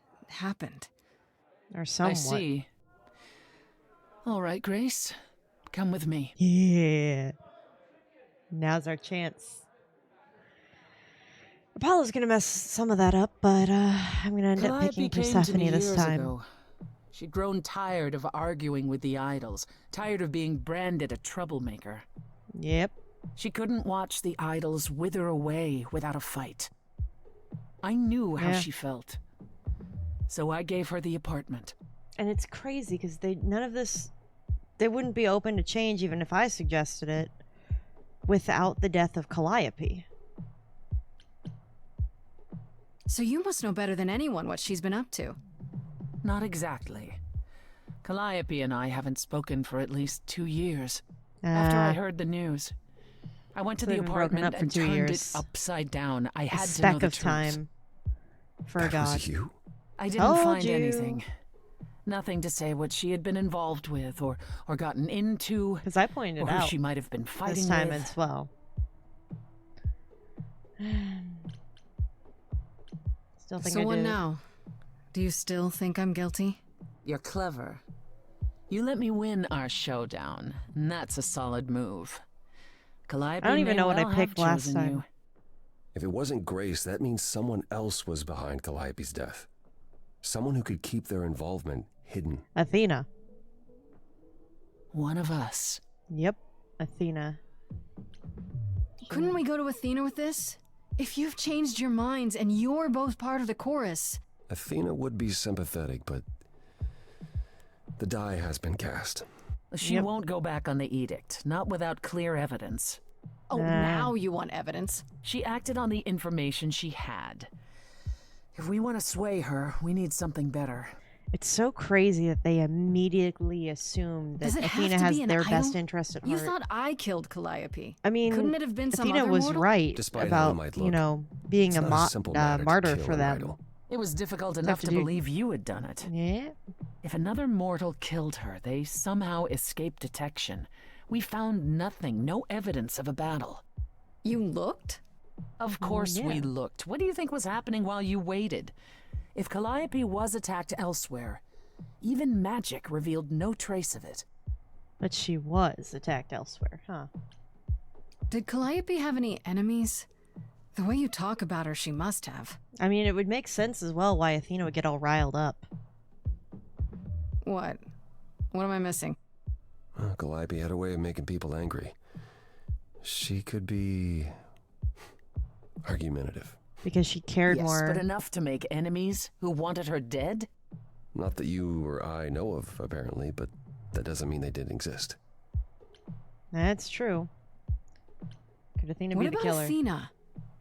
Or somewhat. I see. All right, Grace. Come with me. Yeah. Now's our chance. Apollo's gonna mess some of that up, but I'm gonna end up picking Persephone this time. Ago. She'd grown tired of arguing with the idols, tired of being branded a troublemaker. Yep. She couldn't watch the idols wither away without a fight. I knew how she felt. So I gave her the apartment. And it's crazy because none of this, they wouldn't be open to change even if I suggested it without the death of Calliope. So you must know better than anyone what she's been up to. Not exactly. Calliope and I haven't spoken for at least 2 years. After I heard the news, I went to the apartment and turned it upside down. I had to know the truth. Time for God. Was you? I didn't find anything. Nothing to say what she had been involved with or gotten into. Because I pointed or out who she might have been fighting this time with. as well. Still think So what now? Do you still think I'm guilty? You're clever. You let me win our showdown, and that's a solid move. Calliope I don't even may know what I well picked have last chosen time. you. If it wasn't Grace, that means someone else was behind Calliope's death. Someone who could keep their involvement hidden. Athena. One of us. Yep, Athena. Couldn't we go to Athena with this? If you've changed your minds and you're both part of the chorus. Athena would be sympathetic, but the die has been cast. She won't go back on the edict, not without clear evidence. Oh, now you want evidence? She acted on the information she had. If we want to sway her, we need something better. It's so crazy that they immediately assume that Athena has their best interest at heart. You thought I killed Calliope. I mean, couldn't it have been some Athena other was mortal? right Despite about, how it might look, being it's a not a simple matter to martyr kill for an them. idol. It was difficult Have enough to to do- believe you had done it. Yeah. If another mortal killed her, they somehow escaped detection. We found nothing, no evidence of a battle. You looked? Of course we yeah. looked. What do you think was happening while you waited? If Calliope was attacked elsewhere, even magic revealed no trace of it. But she was attacked elsewhere, huh? Did Calliope have any enemies? The way you talk about her, she must have. I mean, it would make sense as well why Athena would get all riled up. What? What am I missing? Calliope had a way of making people angry. She could be argumentative. Because she cared Yes, more. but enough to make enemies who wanted her dead? Not that you or I know of, apparently, but that doesn't mean they didn't exist. That's true. Could Athena What be the about killer? Athena?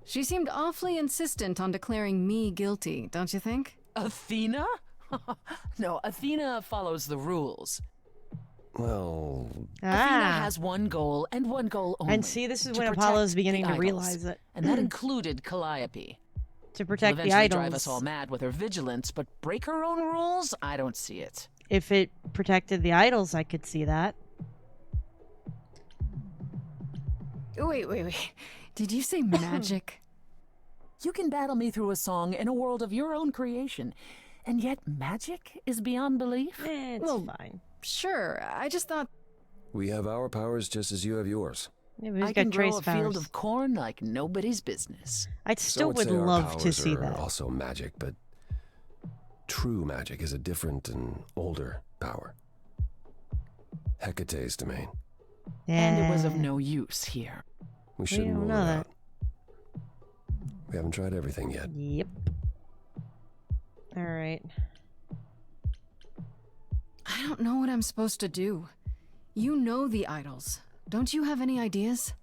She seemed awfully insistent on declaring me guilty, don't you think? Athena? No, Athena follows the rules. Well, Athena has one goal and one goal only. And see, this is to when protect Apollo's beginning the to idols. realize it. And that included Calliope. To She'll protect the eventually idols. drive us all mad with her vigilance, but break her own rules? I don't see it. If it protected the idols, I could see that. Wait. Did you say magic? You can battle me through a song in a world of your own creation, and yet magic is beyond belief? It's fine. Sure, I just thought... we have our powers just as you have yours. Yeah, but he's I got can grow trace a field powers. of corn like nobody's business. I still Some would say our love to powers see are that. also magic, but true magic is a different and older power. Hecate's domain. And it was of no use here. We shouldn't don't rule know it that. out. We haven't tried everything yet. Yep. Alright. I don't know what I'm supposed to do. You know the idols. Don't you have any ideas?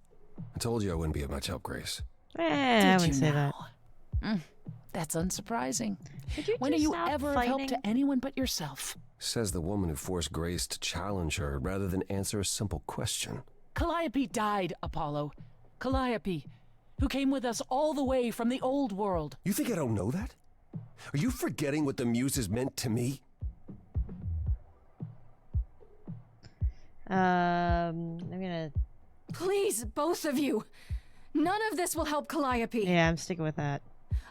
I told you I wouldn't be of much help, Grace. I wouldn't say now? that. That's unsurprising. Could you When are just you stop ever of fighting? help to anyone but yourself? Says the woman who forced Grace to challenge her rather than answer a simple question. Calliope died, Apollo. Calliope, who came with us all the way from the old world. You think I don't know that? Are you forgetting what the Muses meant to me? I'm gonna... Please, both of you. None of this will help Calliope. Yeah, I'm sticking with that.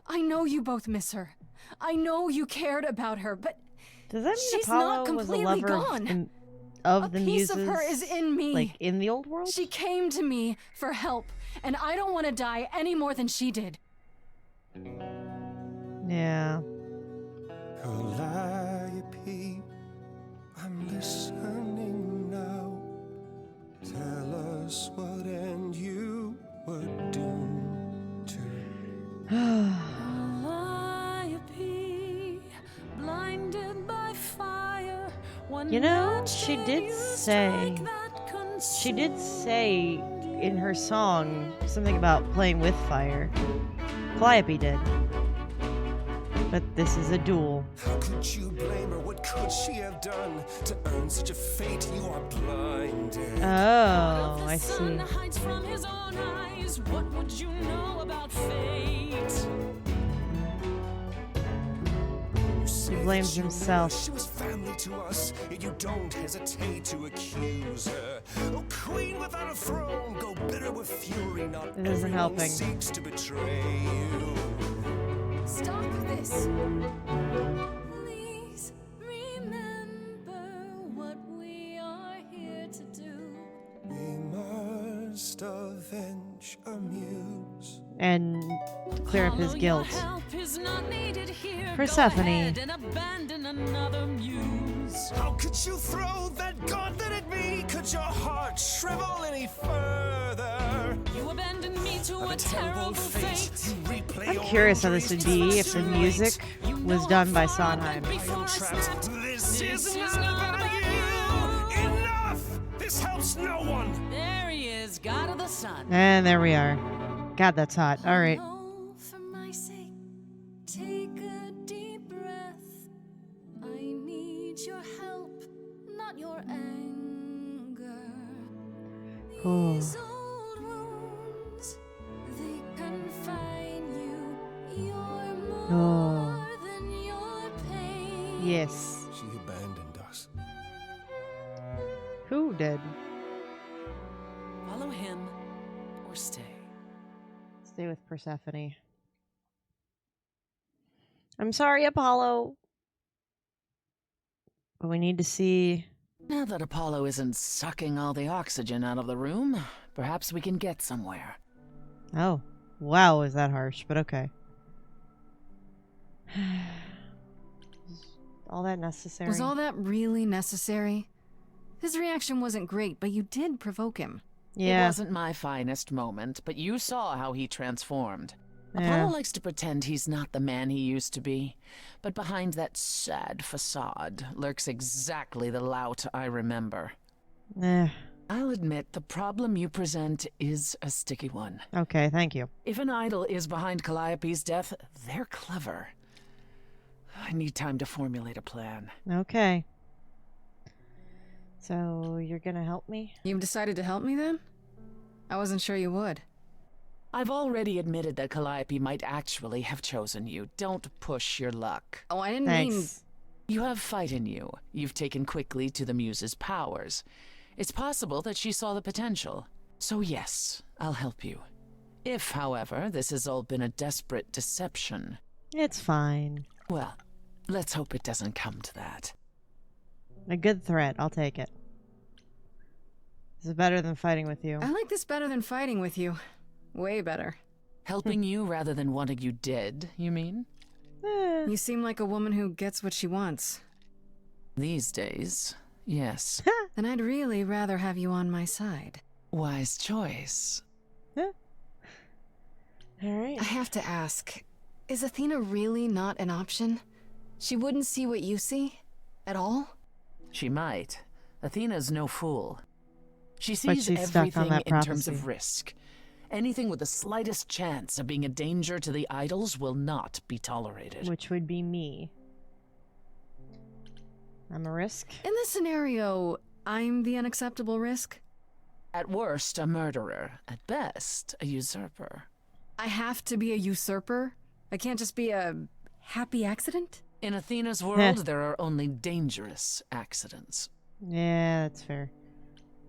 I know you both miss her. I know you cared about her, but Does that mean she's Apollo not completely was a lover gone. of the a piece Muses? of her is in me. Like, in the old world? She came to me for help, and I don't want to die any more than she did. Yeah. Calliope, I'm listening now. Tell us what end you were doomed to. Calliope, blinded by fire. You know, she did say in her song something about playing with fire. Calliope did. But this is a duel. How could you blame her? What could she have done to earn such a fate? You are blinded. Oh, I see. Sun hides from his own eyes. What would you know about fate? He blames himself. She was family to us, yet you don't hesitate to accuse her. Oh, queen without a throne, go bitter with fury. Not It isn't everyone helping. seeks to betray you. Stop this. Please remember what we are here to do. We must avenge our muse. And clear up his guilt. Help is not needed here. Persephone. Go ahead and abandon another muse. How could you throw that gauntlet at me? Could your heart shrivel any further? You abandoned me to a terrible fate. I'm curious how this would be if the music was done by Sondheim. This is not about you. Enough! This helps no one. There he is, God of the Sun. And there we are. God, that's hot. All right. For my sake, take a deep breath. I need your help, not your anger. Oh. These old wounds, they confine you. You're more than your pain. Yes. She abandoned us. Who did? Follow him or stay. Stay with Persephone. I'm sorry, Apollo. But we need to see... Now that Apollo isn't sucking all the oxygen out of the room, perhaps we can get somewhere. Oh. Wow, is that harsh, but okay. All that necessary? Was all that really necessary? His reaction wasn't great, but you did provoke him. It wasn't my finest moment, but you saw how he transformed. Yeah. Apollo likes to pretend he's not the man he used to be, but behind that sad facade lurks exactly the lout I remember. I'll admit the problem you present is a sticky one. Okay, thank you. If an idol is behind Calliope's death, they're clever. I need time to formulate a plan. Okay. So, you're gonna help me? You've decided to help me then? I wasn't sure you would. I've already admitted that Calliope might actually have chosen you. Don't push your luck. Oh, I didn't mean... You have fight in you. You've taken quickly to the Muse's powers. It's possible that she saw the potential. So yes, I'll help you. If, however, this has all been a desperate deception... It's fine. Well, let's hope it doesn't come to that. A good threat. I'll take it. This is better than fighting with you. I like this better than fighting with you. Way better. Helping you rather than wanting you dead, you mean? You seem like a woman who gets what she wants. These days, yes. Then I'd really rather have you on my side. Wise choice. Alright. I have to ask, is Athena really not an option? She wouldn't see what you see? At all? She might. Athena's no fool. She But sees she's stuck on everything that in terms prophecy. of risk. Anything with the slightest chance of being a danger to the idols will not be tolerated. Which would be me. I'm a risk. In this scenario, I'm the unacceptable risk? At worst, a murderer. At best, a usurper. I have to be a usurper? I can't just be a happy accident? In Athena's world, there are only dangerous accidents. Yeah, that's fair.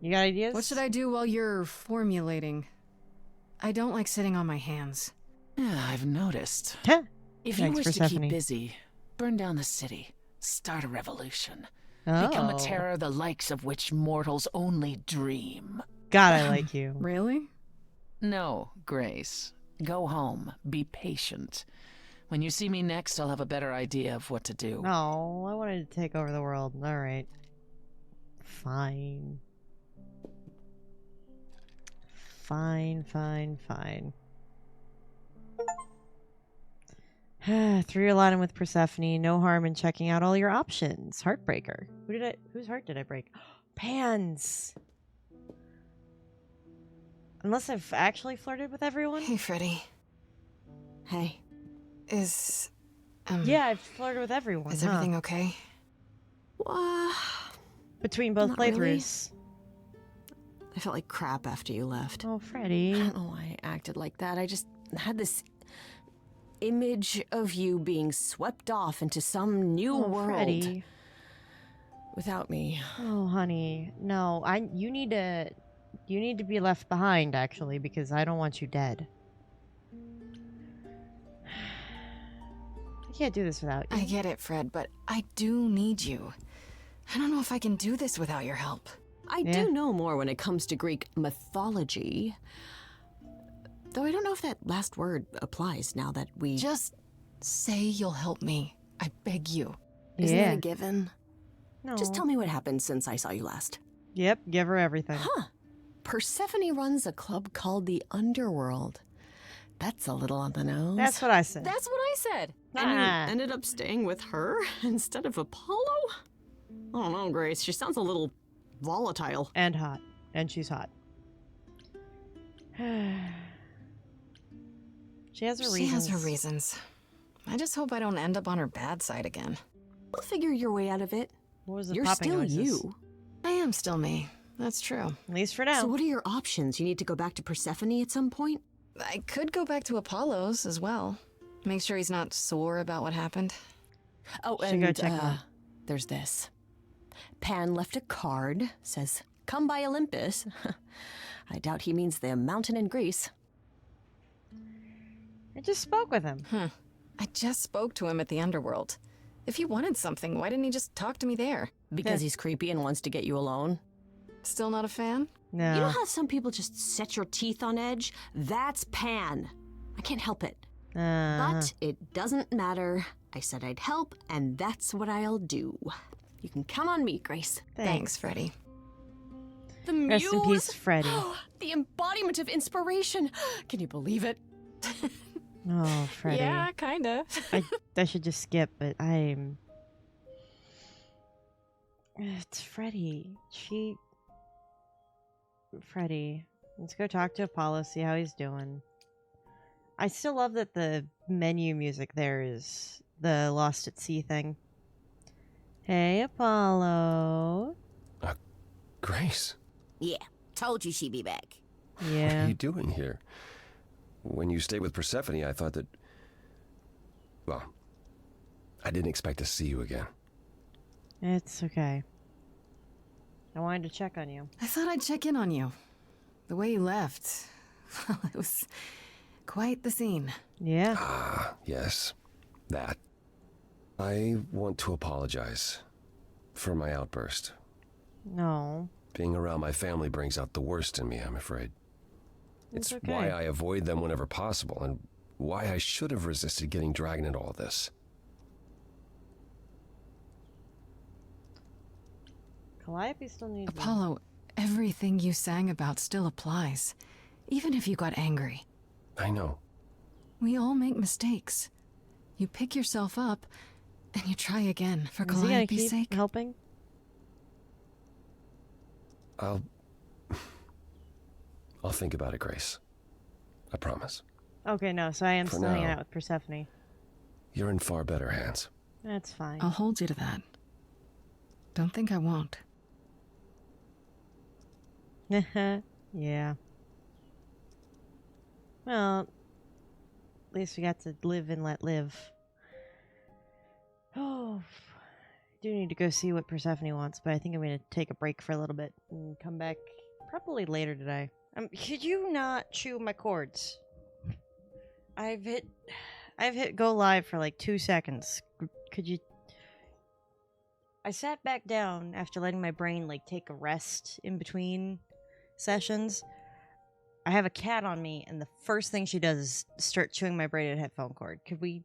You got ideas? What should I do while you're formulating? I don't like sitting on my hands. Yeah, I've noticed. If you Thanks, wish Persephone. to keep busy, burn down the city, start a revolution, become a Oh. terror the likes of which mortals only dream. God, I like you. Really? No, Grace. Go home. Be patient. When you see me next, I'll have a better idea of what to do. No, I wanted to take over the world. Alright. Fine. Fine. Through aligning with Persephone, no harm in checking out all your options. Heartbreaker. Whose heart did I break? Pan's. Unless I've actually flirted with everyone. Hey, Freddy. Hey. Yeah, I've flirted with everyone. Is everything okay? Between both Not really. playthroughs. I felt like crap after you left. Oh, Freddy. I don't know why I acted like that. I just had this image of you being swept off into some new world. Freddy. Without me. Oh, honey. No, you need to be left behind, actually, because I don't want you dead. I can't do this without you. I get it, Fred, but I do need you. I don't know if I can do this without your help. I do know more when it comes to Greek mythology. Though I don't know if that last word applies now that we... Just say you'll help me. I beg you. Isn't that a given? No. Just tell me what happened since I saw you last. Yep, give her everything. Huh. Persephone runs a club called the Underworld. That's a little on the nose. That's what I said. That's what I said. And you ended up staying with her instead of Apollo? I don't know, Grace. She sounds a little volatile. And hot. And she's hot. She has her reasons. She has her reasons. I just hope I don't end up on her bad side again. You'll figure your way out of it. What was the You're popping still noises? you. I am still me. That's true. At least for now. So what are your options? You need to go back to Persephone at some point? I could go back to Apollo's as well. Make sure he's not sore about what happened. Oh, Should and go check him out. there's this. Pan left a card, says, "Come by Olympus." I doubt he means the mountain in Greece. I just spoke with him. I just spoke to him at the Underworld. If he wanted something, why didn't he just talk to me there? Because he's creepy and wants to get you alone. Still not a fan? No. You know how some people just set your teeth on edge? That's Pan. I can't help it. But it doesn't matter. I said I'd help, and that's what I'll do. You can count on me, Grace. Thanks, Freddy. The muse. Rest in peace, Freddy. The embodiment of inspiration. Can you believe it? Oh, Freddy. Yeah, kinda. I should just skip, but I'm... It's Freddy. Freddy. Let's go talk to Apollo, see how he's doing. I still love that the menu music there is the Lost at Sea thing. Hey, Apollo. Grace, Yeah, told you she'd be back. what Yeah. are you doing here? When you stayed with Persephone, I thought that... Well, I didn't expect to see you again. It's okay. I wanted to check on you. I thought I'd check in on you. The way you left, well, it was quite the scene. Yeah. Ah, yes. That. I want to apologize for my outburst. No. Being around my family brings out the worst in me, I'm afraid. It's It's okay. why I avoid them whenever possible, and why I should have resisted getting dragged into all this. Calliope still needs me. Apollo, everything you sang about still applies. Even if you got angry. I know. We all make mistakes. You pick yourself up, and you try again for Is he gonna Calliope's keep sake. helping? I'll think about it, Grace. I promise. Okay, no, so I am For still hanging now. out with Persephone. You're in far better hands. That's fine. I'll hold you to that. Don't think I won't. Yeah. Well, at least we got to live and let live. Oh, I do need to go see what Persephone wants, but I think I'm going to take a break for a little bit and come back probably later today. Could you not chew my cords? I've hit go live for like 2 seconds. Could you? I sat back down after letting my brain like take a rest in between sessions. I have a cat on me, and the first thing she does is start chewing my braided headphone cord. Could we?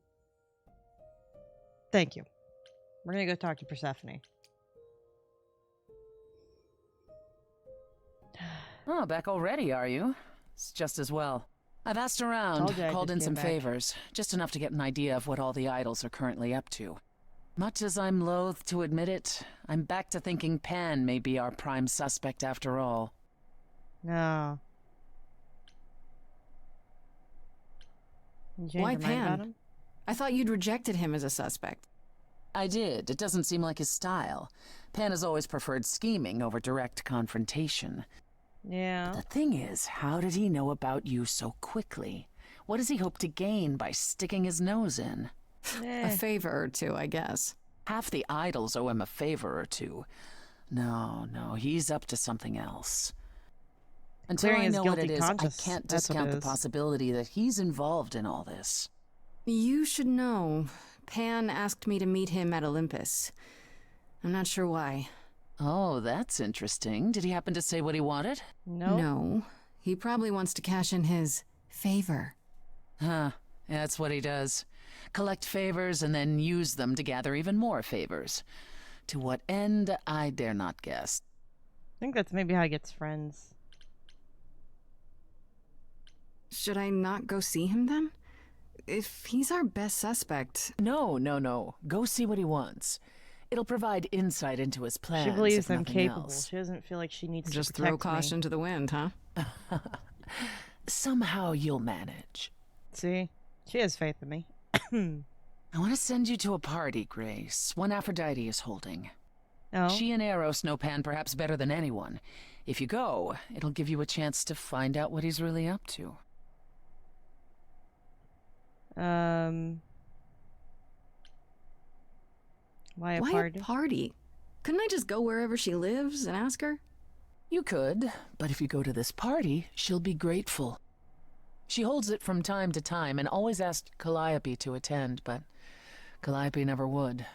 Thank you. We're gonna go talk to Persephone. Oh, back already, are you? It's just as well. I've asked around, Told you I called just in came some back. favors, just enough to get an idea of what all the idols are currently up to. Much as I'm loath to admit it, I'm back to thinking Pan may be our prime suspect after all. No. Did you Why change your mind about Pan? him? I thought you'd rejected him as a suspect. I did. It doesn't seem like his style. Pan has always preferred scheming over direct confrontation. Yeah. The thing is, how did he know about you so quickly? What does he hope to gain by sticking his nose in? A favor or two, I guess. Half the idols owe him a favor or two. No, he's up to something else. Until Clearing I his know what guilty it is, I conscience, can't that's what discount it the is. possibility that he's involved in all this. You should know. Pan asked me to meet him at Olympus. I'm not sure why. Oh, that's interesting. Did he happen to say what he wanted? No. He probably wants to cash in his favor. Huh. That's what he does. Collect favors and then use them to gather even more favors. To what end, I dare not guess. I think that's maybe how he gets friends. Should I not go see him then? If he's our best suspect... No. Go see what he wants. It'll provide insight into his plans. She believes if I'm nothing capable. else. She doesn't feel like she needs Just to throw protect caution me. to the wind, huh? Somehow you'll manage. See? She has faith in me. I want to send you to a party, Grace. One Aphrodite is holding. Oh? She and Eros know Pan perhaps better than anyone. If you go, it'll give you a chance to find out what he's really up to. Why a Why party? a party? Couldn't I just go wherever she lives and ask her? You could, but if you go to this party, she'll be grateful. She holds it from time to time and always asked Calliope to attend, but Calliope never would.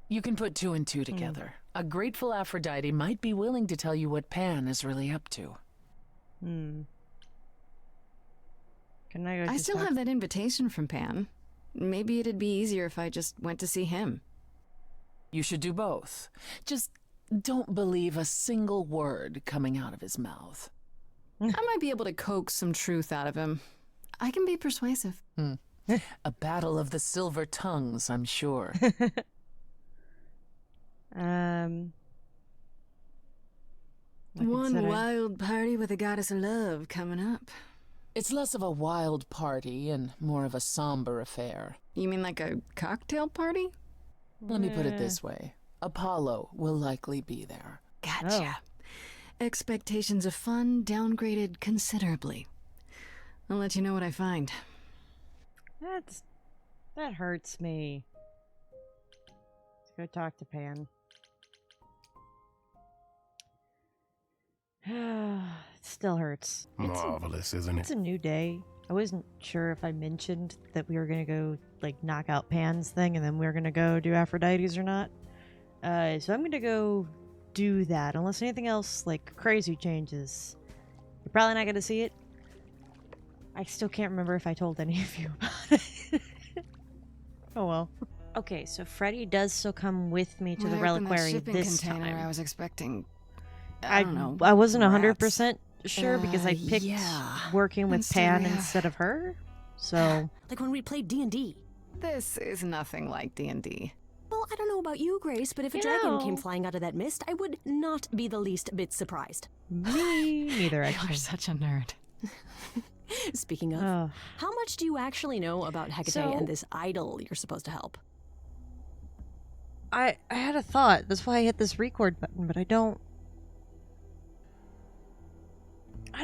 You can put two and two together. A grateful Aphrodite might be willing to tell you what Pan is really up to. Can I go I just still talk- have that invitation from Pan. Maybe it'd be easier if I just went to see him. You should do both. Just don't believe a single word coming out of his mouth. I might be able to coax some truth out of him. I can be persuasive. A battle of the silver tongues, I'm sure. One wild party with a goddess of love coming up. It's less of a wild party and more of a somber affair. You mean like a cocktail party? Let me put it this way. Apollo will likely be there. Gotcha. Expectations of fun downgraded considerably. I'll let you know what I find. That hurts me. Let's go talk to Pan. It still hurts. Marvelous, isn't It's it? a new day. I wasn't sure if I mentioned that we were gonna go like knock out Pan's thing and then we were gonna go do Aphrodite's or not. So I'm gonna go do that unless anything else like crazy changes. You're probably not gonna see it. I still can't remember if I told any of you about it. Oh well. Okay, so Freddy does still come with me to the What happened to that reliquary shipping this container time. I was expecting. I don't know. I wasn't rats. 100% sure because I picked yeah. working with And Pan Styria. instead of her. So, like when we played D&D. This is nothing like D&D. Well, I don't know about you, Grace, but if a dragon came flying out of that mist, I would not be the least bit surprised. Me neither, actually. You're such a nerd. Speaking of, how much do you actually know about Hecate and this idol you're supposed to help? I had a thought. That's why I hit this record button, but I don't... I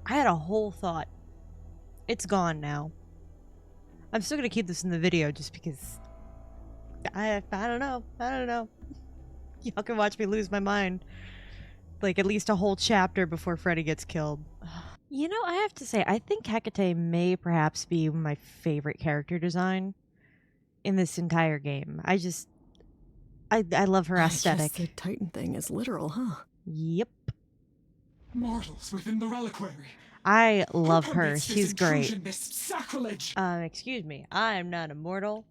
had a whole thought. It's gone now. I'm still gonna keep this in the video just because... I don't know. Y'all can watch me lose my mind. Like, at least a whole chapter before Freddy gets killed. You know, I have to say, I think Hecate may perhaps be my favorite character design in this entire game. I love her aesthetic. The Titan thing is literal, huh? Yep. Mortals within the reliquary. I love her. Permits this She's great. intrusion, this sacrilege. Excuse me. I am not immortal.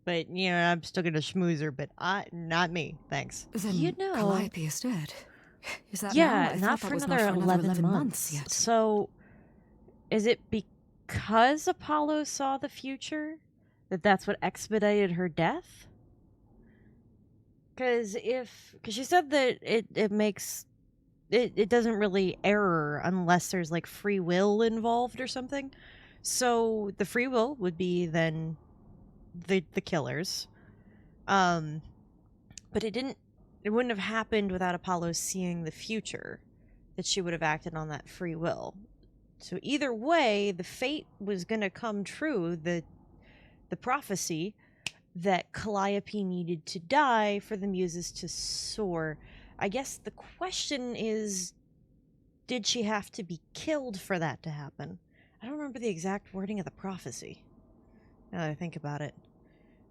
But, you know, I'm still gonna schmooze her, but not me. Thanks. Then you know, Calliope is dead. Is that yeah, now? not for another 11 months yet. So, is it because Apollo saw the future that's what expedited her death? Because she said that it doesn't really error unless there's like free will involved or something. So the free will would be then the killers. But it wouldn't have happened without Apollo seeing the future, that she would have acted on that free will. So either way, the fate was going to come true, the prophecy that Calliope needed to die for the muses to soar. I guess the question is, did she have to be killed for that to happen? I don't remember the exact wording of the prophecy, now that I think about it.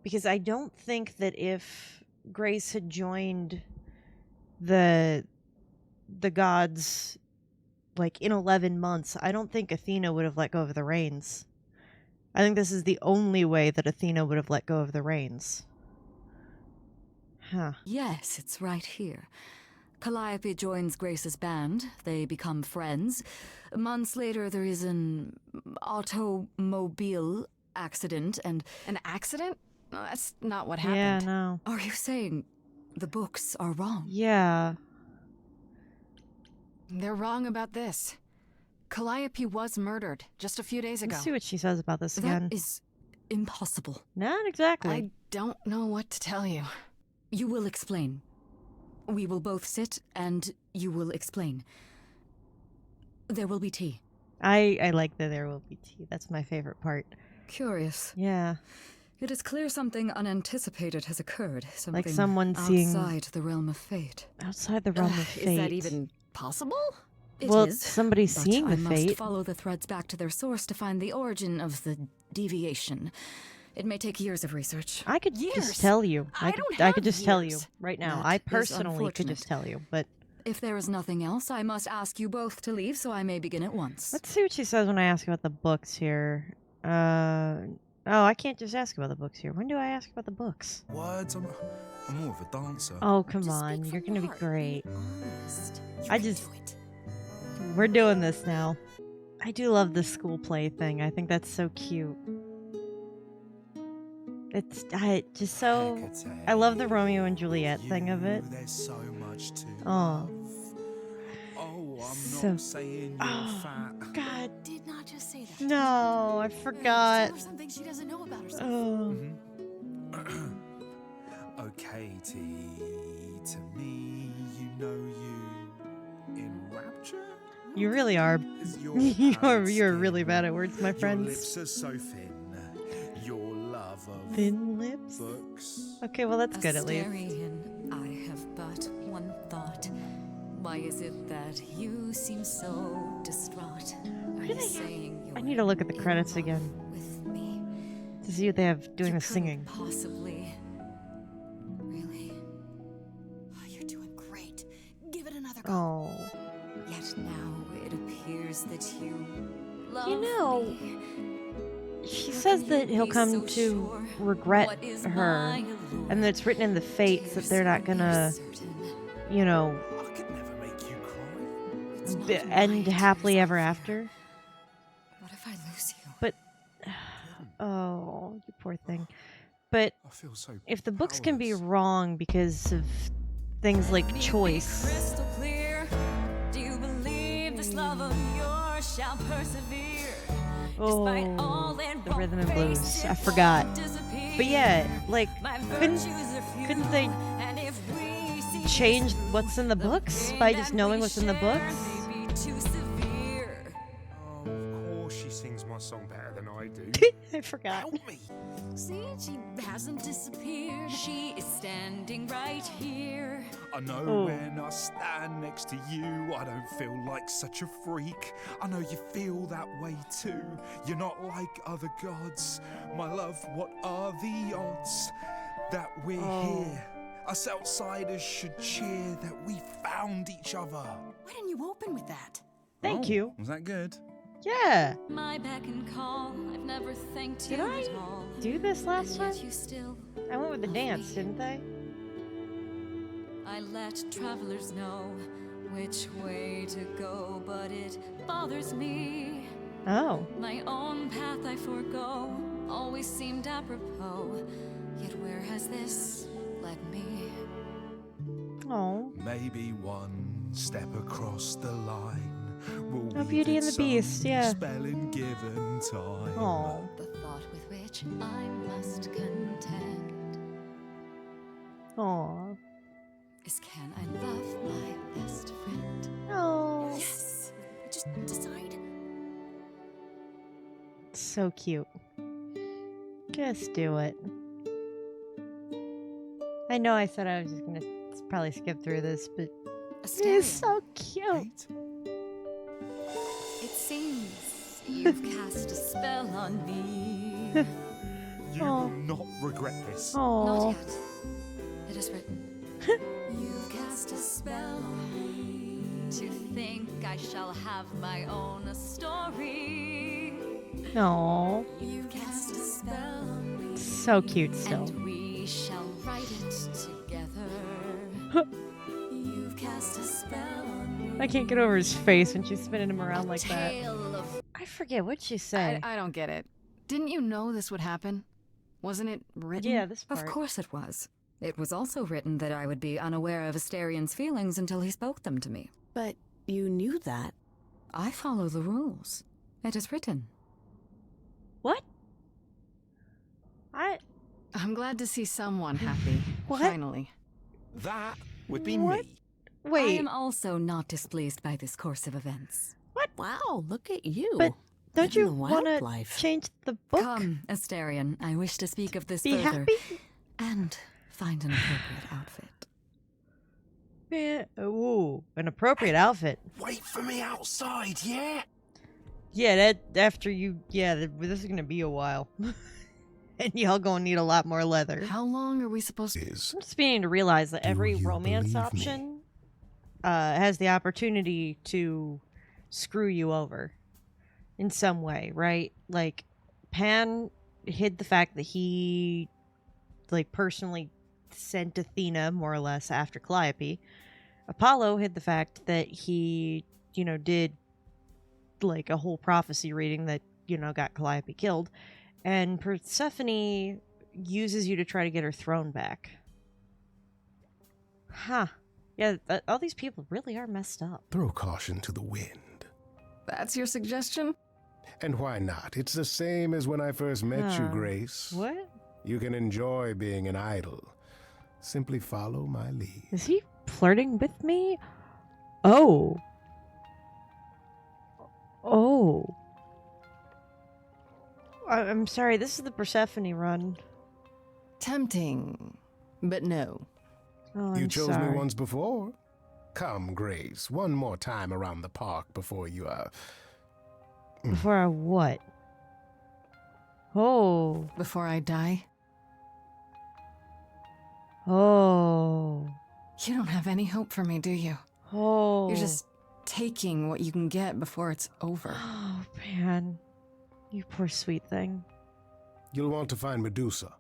Because I don't think that if Grace had joined the gods like in 11 months, I don't think Athena would have let go of the reins. I think this is the only way that Athena would have let go of the reins. Huh. Yes, it's right here. Calliope joins Grace's band. They become friends. Months later, there is an automobile accident and... An accident? No, that's not what happened. Yeah, no. Are you saying the books are wrong? Yeah. They're wrong about this. Calliope was murdered just a few days ago. Let's see what she says about this again. That is impossible. Not exactly. I don't know what to tell you. You will explain. We will both sit and you will explain. There will be tea. I like that there will be tea. That's my favorite part. Curious. Yeah. It is clear something unanticipated has occurred. Something like someone seeing... outside the realm of fate. Outside the realm of fate. Is that even possible? It well, is, somebody seeing the I fate. must follow the threads back to their source to find the origin of the deviation. It may take years of research. I could just tell you. I could just tell you right now. I personally could just tell you, but... If there is nothing else, I must ask you both to leave so I may begin at once. Let's see what she says when I ask about the books here. Oh, I can't just ask about the books here. When do I ask about the books? Words? I'm more of a dancer. Oh, come on. You're gonna be great. We're doing this now. I do love the school play thing. I think that's so cute. I love the Romeo and Juliet thing of it. There's so much to oh. Oh, I'm not saying you're fat. God. Did not just say that. No, I forgot. Tell her something she doesn't know about herself. Oh. Okay, T, to me, you know you in rapture? You really are. You're really bad at words, my friends. Your lips are so thin. Your love of thin lips. Books. Okay, well that's good at least. Astarion, I have but one thought. Why is it that you seem so distraught? Are you saying I need to look at the credits again with me? to see what they have doing the singing. Possibly. Really? Oh, you're doing great. Give it another go. Oh. Yet now it appears that you love You know, me. she says that he'll come to regret her, and that it's written in the fates that they're not gonna, you know, I could never make you end happily ever after. What if I lose you? But oh, you poor thing. But if the books can be wrong because of things like choice. Crystal clear. Do you believe this love of yours shall persevere? Oh, the rhythm and blues. I forgot. But yeah, like, couldn't they change what's in the books by just knowing what's in the books? Of course she sings my song better than I do. I forgot. Help me. See, she hasn't disappeared. She is standing right here. I know when I stand next to you, I don't feel like such a freak. I know you feel that way too. You're not like other gods. My love, what are the odds that we're here? Us outsiders should cheer that we found each other. Why didn't you open with that? Thank you. Was that good? Yeah. My beck and call, I've never thanked you Did I at all. do this last time? You still I went with the dance, didn't I? I let travelers know which way to go, but it bothers me. Oh. My own path I forego always seemed apropos. Yet where has this led me? Oh. Maybe one step across the line. Oh, Beauty and the Beast, yeah. Spelling given time. Oh. The thought with which I must contend Aw. is, can I love my best friend? Oh. Yes. Just decide. So cute. Just do it. I know I said I was just gonna probably skip through this, but it's so cute. It seems you've cast a spell on me. You will not regret this. Not yet. It is written. You've cast a spell on me. To think I shall have my own story. No. You've cast a spell on me. So cute still. And we shall write it together. You've cast a spell on me. I can't get over his face when she's spinning him around like that. Tale of I forget what she said. I don't get it. Didn't you know this would happen? Wasn't it written? Yeah, this part. Of course it was. It was also written that I would be unaware of Asterian's feelings until he spoke them to me. But you knew that. I follow the rules. It is written. What? I'm glad to see someone happy. What? Finally. That would be What? me. Wait. I am also not displeased by this course of events. What? Wow, look at you. But don't you Living the want to wildlife. change the book? Come, Asterian, I wish to speak of this Be further. happy? And find an appropriate outfit. Yeah. Ooh, an appropriate outfit. Wait for me outside, yeah? Yeah, that after you. Yeah, this is gonna be a while. And y'all gonna need a lot more leather. How long are we supposed to... I'm just beginning to realize that every romance option has the opportunity to screw you over in some way, right? Like, Pan hid the fact that he, like, personally sent Athena, more or less, after Calliope. Apollo hid the fact that he, did, like, a whole prophecy reading that, got Calliope killed. And Persephone uses you to try to get her throne back. Huh. Yeah, all these people really are messed up. Throw caution to the wind. That's your suggestion? And why not? It's the same as when I first met you, Grace. What? You can enjoy being an idol. Simply follow my lead. Is he flirting with me? Oh. Oh. I'm sorry, this is the Persephone run. Tempting, but no. Oh, You I'm chose sorry. me once before. Come, Grace, one more time around the park before you, Before I what? Oh. Before I die? Oh. You don't have any hope for me, do you? Oh. You're just taking what you can get before it's over. Oh, man. You poor sweet thing. You'll want to find Medusa,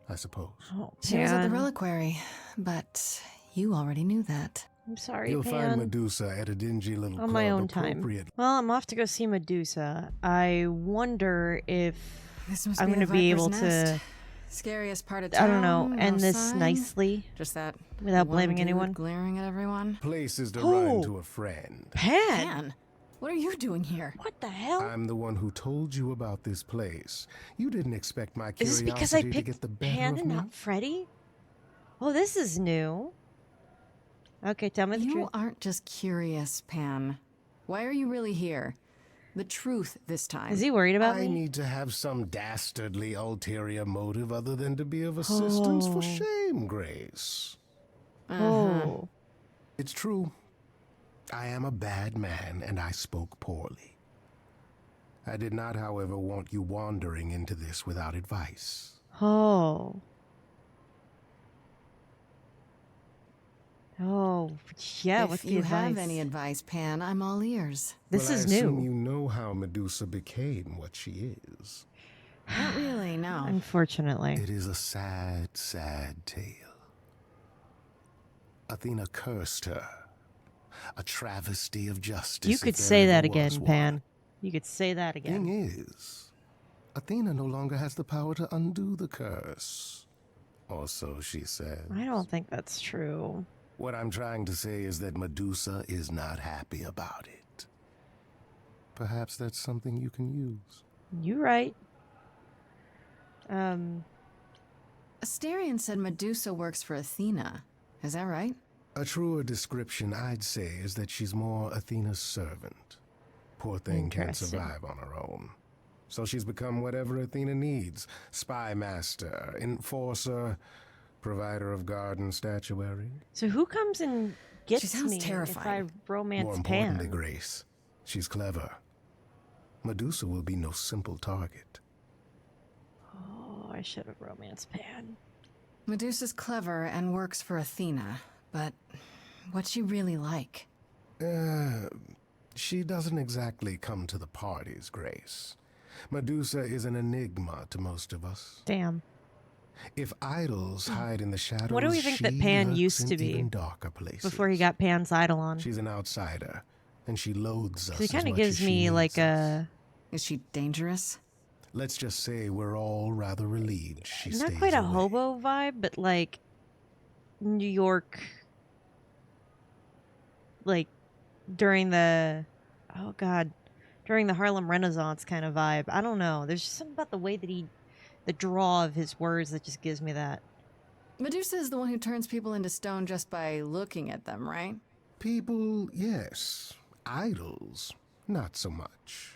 I suppose. Oh, She was at the man. reliquary, but you already knew that. I'm sorry, You'll Pan. find Medusa at a dingy little On club my own time. Well, I'm off to go see Medusa. I wonder if I'm going to be able to... Scariest part of town. I don't know, end no this sign. nicely. Just that without one blaming dude anyone. glaring at everyone. Places to Oh. run to a friend. Pan! What are you doing here? What the hell? I'm the one who told you about this place. You didn't expect my Is curiosity this because I to picked get the better Pan of and me? not Freddy? Oh, this is new. Okay, tell me the truth. You aren't just curious, Pan. Why are you really here? The truth this time. Is he worried about I me? need to have some dastardly ulterior motive other than to be of assistance. For shame, Grace. Oh. It's true. I am a bad man, and I spoke poorly. I did not, however, want you wandering into this without advice. Oh. Oh, yeah, what's If the you advice? have any advice, Pan, I'm all ears. This Well, is I assume new. you know how Medusa became what she is. Not really, no. Unfortunately. It is a sad, sad tale. Athena cursed her. A travesty of justice. You could if there say that ever was again, one. Pan. You could say that again. Thing is, Athena no longer has the power to undo the curse. Or so she says. I don't think that's true. What I'm trying to say is that Medusa is not happy about it. Perhaps that's something you can use. You right. Asterion said Medusa works for Athena. Is that right? A truer description, I'd say, is that she's more Athena's servant. Poor thing can't Interesting. survive on her own. So she's become whatever Athena needs. Spy master, enforcer, provider of garden statuary. So who comes and gets She sounds me terrifying. if I romance More importantly, Pan? Grace, she's clever. Medusa will be no simple target. Oh, I should have romanced Pan. Medusa's clever and works for Athena, but what's she really like? She doesn't exactly come to the parties, Grace. Medusa is an enigma to most of us. Damn. If idols hide in the shadows, What do we think that she Pan lurks used in to be even darker places. before he got Pan's idol on? She's an outsider, and she loathes us. He kind as of much gives as she me needs like us. a... Is she dangerous? Let's just say we're all rather relieved she Not stays quite a away. hobo vibe, but like New York, like during the, oh God, during the Harlem Renaissance kind of vibe. I don't know. There's just something about the way that the draw of his words that just gives me that. Medusa is the one who turns people into stone just by looking at them, right? People, yes. Idols, not so much.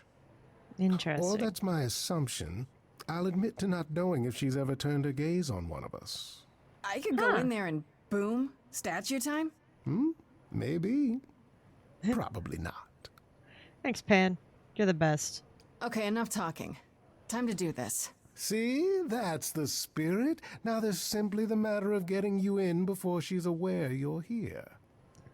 Interesting. Or that's my assumption. I'll admit to not knowing if she's ever turned her gaze on one of us. I could go in there and boom, statue time? Maybe. Probably not. Thanks, Pan. You're the best. Okay, enough talking. Time to do this. See, that's the spirit. Now there's simply the matter of getting you in before she's aware you're here.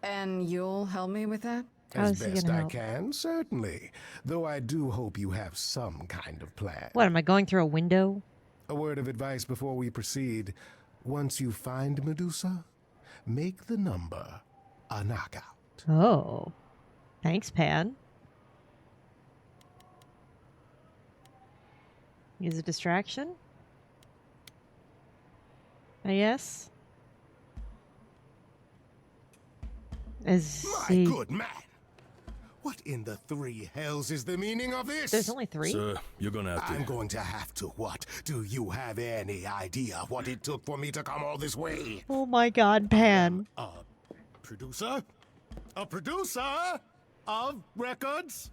And you'll help me with that? As best I can, certainly. Though I do hope you have some kind of plan. What, am I going through a window? A word of advice before we proceed. Once you find Medusa, make the number a knockout. Oh. Thanks, Pan. Use a distraction? Yes. My good man! What in the three hells is the meaning of this? There's only three? Sir, you're gonna have to... I'm going to have to what? Do you have any idea what it took for me to come all this way? Oh my God, Pan. Producer? A producer of records?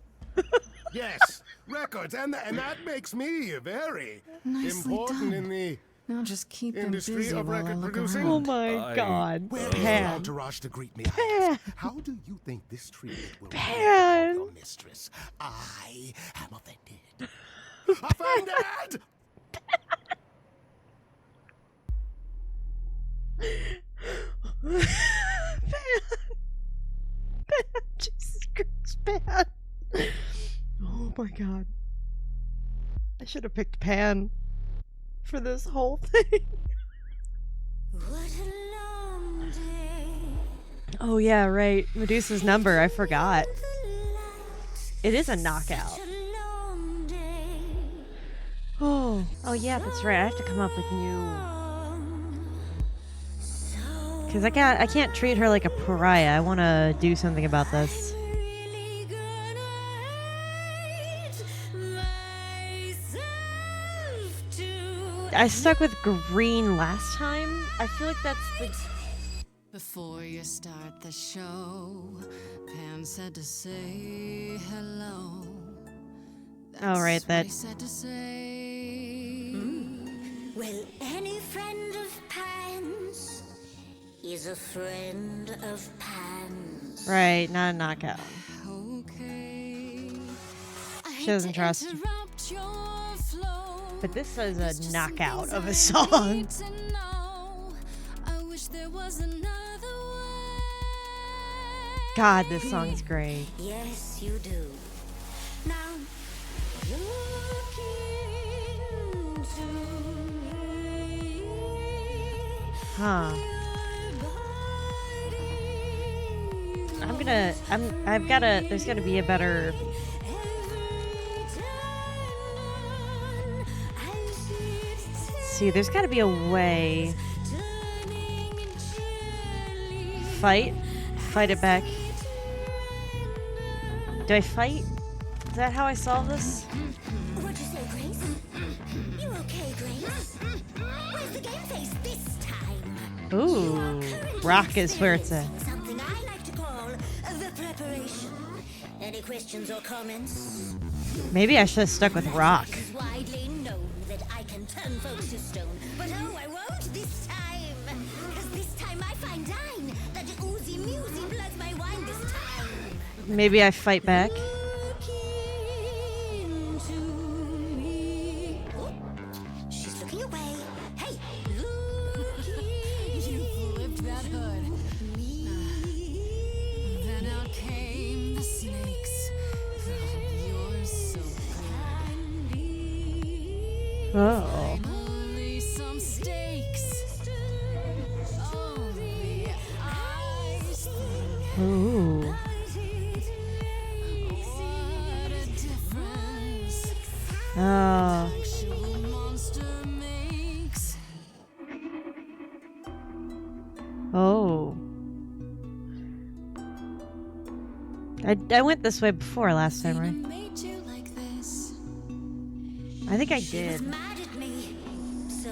Yes, records, and that makes me very Nicely important done. in the Now just keep them industry busy of while I record look producing. around. Oh my God, Where is your Pan. entourage to greet me? Pan. How do you think this treatment will Pan. your mistress? I am offended. Offended! Pan. Jesus Christ, Pan. Oh my God. I should have picked Pan for this whole thing. Oh yeah, right. Medusa's number, I forgot. It is a knockout. Oh yeah, that's right. I have to come up with new. Cause I can't treat her like a pariah. I want to do something about this. I stuck with green last time. I feel like that's the. Before you start the show, Pan said to say hello. Oh right, that. He said to say. Well, any friend of Pan's is a friend of Pan's. Right, not a knockout. Okay. She doesn't trust. But this is a knockout of a song. I wish there was another way. God, this song's great. Yes, you do. Now, look into me. Huh. There's gotta be a better. See, there's gotta be a way. Fight it back. Do I fight? Is that how I solve this? What'd you say, Grace? You okay, Grace? Where's the game face this time? Ooh, rock is where it's at. Something I like to call the preparation. Any questions or comments? Maybe I should have stuck with rock. It's widely known that I can turn folks to stone, but oh, I won't this time. 'Cause this time I find dine that oozy musy bloods my wine this time. Maybe I fight back. She's looking away. Hey, You flipped that hood. Then out came the snakes. You're so good. Oh. Only some stakes. Only ice thing. Ooh. What a difference. Oh. Actual monster makes. Oh. I went this way before last time, right? Made you like this. I think I she was did. mad at me. So,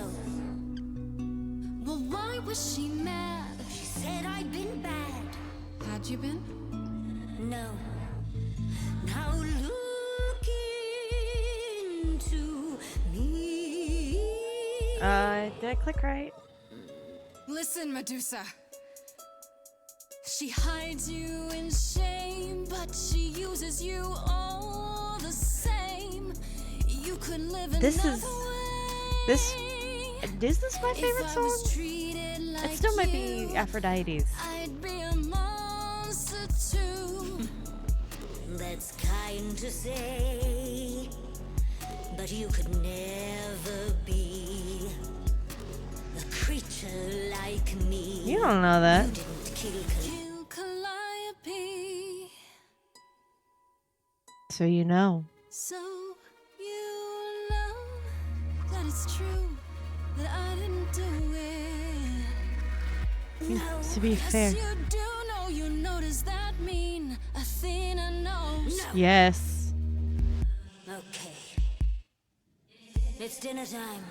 Well, why was she mad? she said I'd been bad. Had you been? No. Now look into me. Did I click right? Listen, Medusa. She hides you in shame, but she uses you all the same. You could live This another is way. Is this my favorite If I was song? treated like It still might you, be Aphrodite's. I'd be a monster too. That's kind to say, but you could never be a creature like me. You don't know that. You didn't kill Calliope. So you know. So you know that it's true that I didn't do it. To be fair. Yes, you do know. You know, does that mean Athena knows? Yes. Okay. It's dinner time.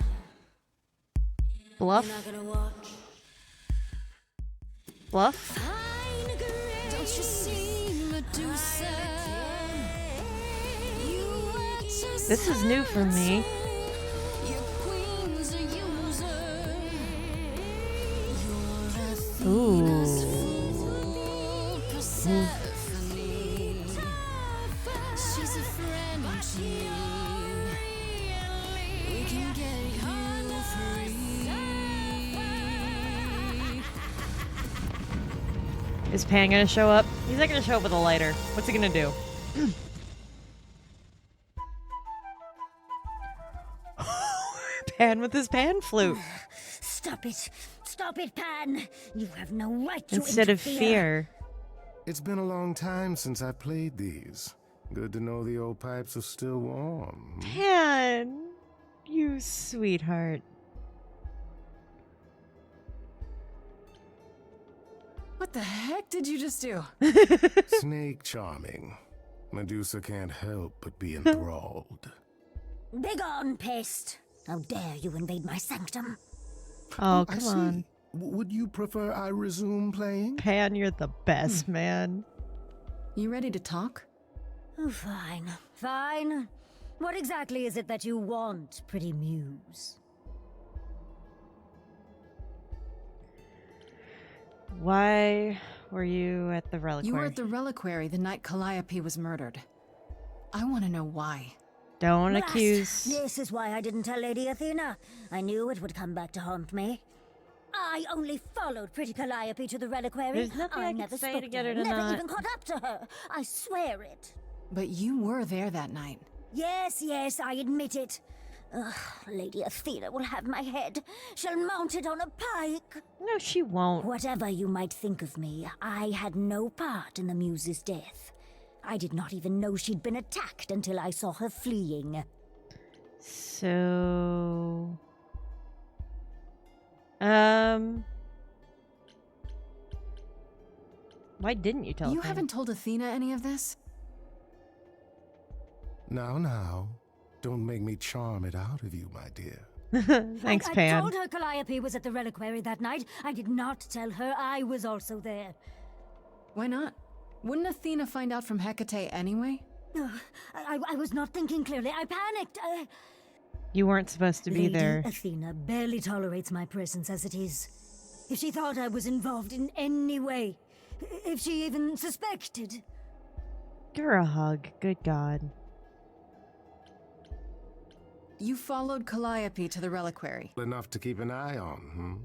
Bluff? You're not gonna watch. Bluff? Don't you see, Medusa? You are just This is new for me. your queen's a user. You're Athena's Ooh. fool, Persephone. She's a friend to me. We can get you free. Is Pan gonna show up? He's not gonna show up with a lighter. What's he gonna do? Pan with his pan flute. Stop it. Stop it, Pan! You have no right to Instead of interfere. fear. It's been a long time since I played these. Good to know the old pipes are still warm. Pan, you sweetheart. What the heck did you just do? Snake charming. Medusa can't help but be enthralled. Begone, pest! How dare you invade my sanctum? Oh, I come see. on. Would you prefer I resume playing? Pan, you're the best, man. You ready to talk? Oh, fine. Fine. What exactly is it that you want, pretty muse? Why were you at the reliquary? You were at the reliquary the night Calliope was murdered. I want to know why. Don't Blast. accuse. This is why I didn't tell Lady Athena. I knew it would come back to haunt me. I only followed pretty Calliope to the reliquary. There's nothing I never could say spoke to get her her, to never not. even caught up to her. I swear it. But you were there that night. Yes, yes, I admit it. Ugh, Lady Athena will have my head. She'll mount it on a pike. No, she won't. Whatever you might think of me, I had no part in the muse's death. I did not even know she'd been attacked until I saw her fleeing. So... Why didn't you tell You Athena? haven't told Athena any of this? Now. Don't make me charm it out of you, my dear. Thanks, I Pan. told her Calliope was at the reliquary that night. I did not tell her I was also there. Why not? Wouldn't Athena find out from Hecate anyway? I was not thinking clearly. I panicked. You weren't supposed to be Lady there. Athena barely tolerates my presence as it is. If she thought I was involved in any way, if she even suspected. Give her a hug. Good God. You followed Calliope to the reliquary. Enough to keep an eye on,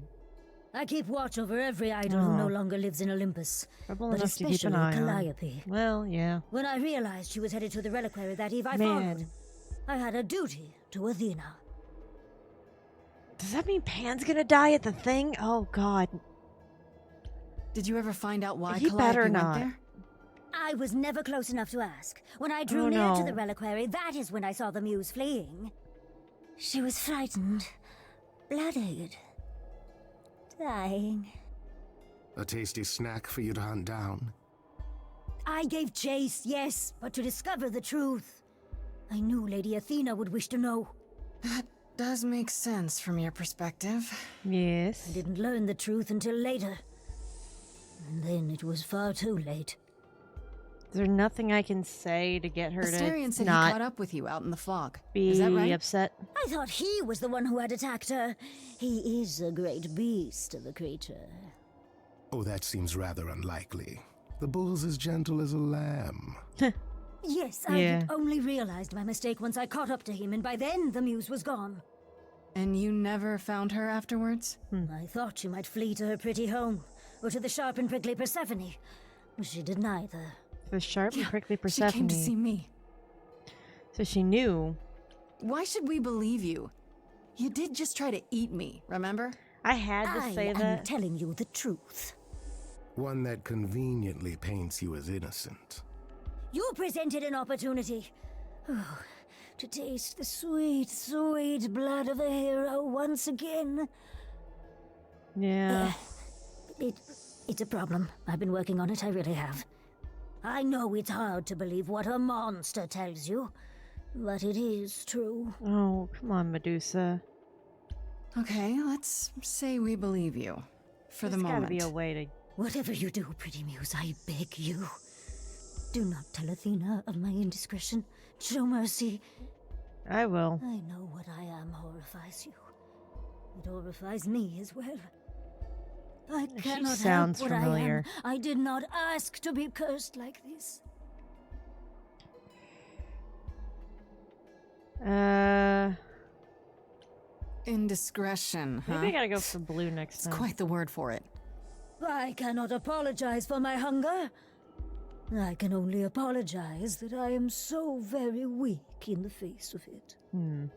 I keep watch over every idol who no longer lives in Olympus. Trouble but enough to especially keep an eye on. Calliope. Well, yeah. When I realized she was headed to the reliquary that eve, I Man. followed. I had a duty to Athena. Does that mean Pan's gonna die at the thing? Oh, God. Did you ever find out why He Calliope better went not. there? I was never close enough to ask. When I drew Oh, near to no. the reliquary, that is when I saw the muse fleeing. She was frightened, bloodied, dying. A tasty snack for you to hunt down. I gave chase, yes, but to discover the truth. I knew Lady Athena would wish to know. That does make sense from your perspective. Yes. I didn't learn the truth until later. And then it was far too late. Is there nothing I can say to get her Asterion to said he not caught up with you out in the fog. be Is that right? upset? I thought he was the one who had attacked her. He is a great beast of a creature. Oh, that seems rather unlikely. The bull's as gentle as a lamb. Yes, Yeah. I had only realized my mistake once I caught up to him, and by then the muse was gone. And you never found her afterwards? I thought she might flee to her pretty home, or to the sharp and prickly Persephone. She did neither. The sharp and prickly She Persephone. came to see me. So she knew. Why should we believe you? You did just try to eat me, remember? I had to say I am that. telling you the truth. One that conveniently paints you as innocent. You presented an opportunity. To taste the sweet, sweet blood of a hero once again. Yeah. It's a problem. I've been working on it, I really have. I know it's hard to believe what a monster tells you, but it is true. Oh, come on, Medusa. Okay, let's say we believe you. For the There's moment. gotta be a way to... Whatever you do, pretty muse, I beg you. Do not tell Athena of my indiscretion. Show mercy. I will. I know what I am horrifies you. It horrifies me as well. I She cannot sounds help what familiar. I am. I did not ask to be cursed like this. Indiscretion, huh? Maybe I gotta go for blue next time. It's quite the word for it. I cannot apologize for my hunger. I can only apologize that I am so very weak in the face of it.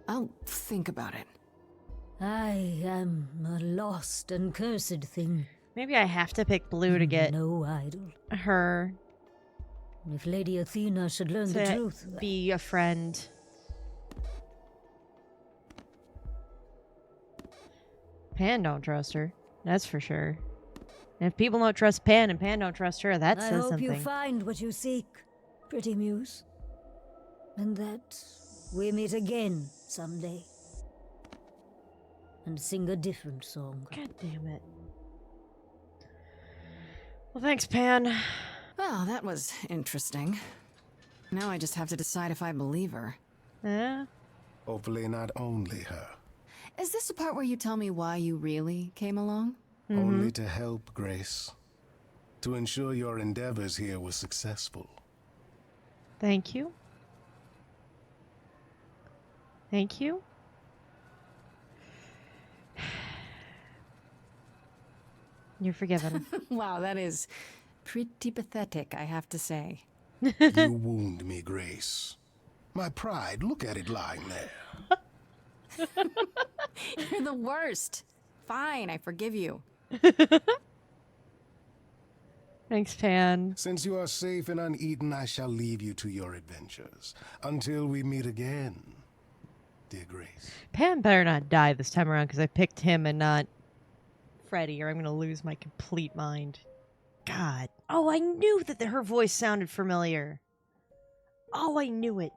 I'll think about it. I am a lost and cursed thing. Maybe I have to pick blue to get no idol. her. If Lady Athena should learn the truth, be a friend. Pan don't trust her. That's for sure. And if people don't trust Pan and Pan don't trust her, that says something. I hope you find what you seek, pretty muse. And that we meet again someday. And sing a different song. God damn it. Well, thanks, Pan. Well, that was interesting. Now I just have to decide if I believe her. Yeah? Hopefully not only her. Is this the part where you tell me why you really came along? Only to help, Grace. To ensure your endeavors here were successful. Thank you. Thank you. You're forgiven. Wow, that is pretty pathetic, I have to say. You wound me, Grace. My pride, look at it lying there. You're the worst. Fine, I forgive you. Thanks, Pan. Since you are safe and uneaten, I shall leave you to your adventures. Until we meet again, dear Grace. Pan better not die this time around because I picked him and not Freddy, or I'm going to lose my complete mind. God. Oh, I knew that her voice sounded familiar. Oh, I knew it.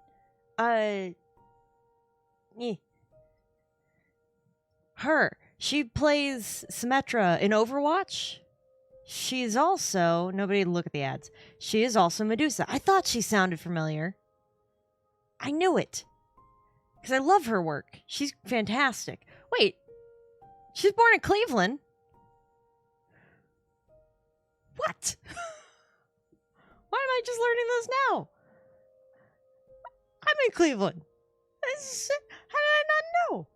Her. She plays Symmetra in Overwatch. She's also... Nobody look at the ads. She is also Medusa. I thought she sounded familiar. I knew it. Because I love her work. She's fantastic. Wait. She's born in Cleveland. What? Why am I just learning this now? I'm in Cleveland. How did I not know?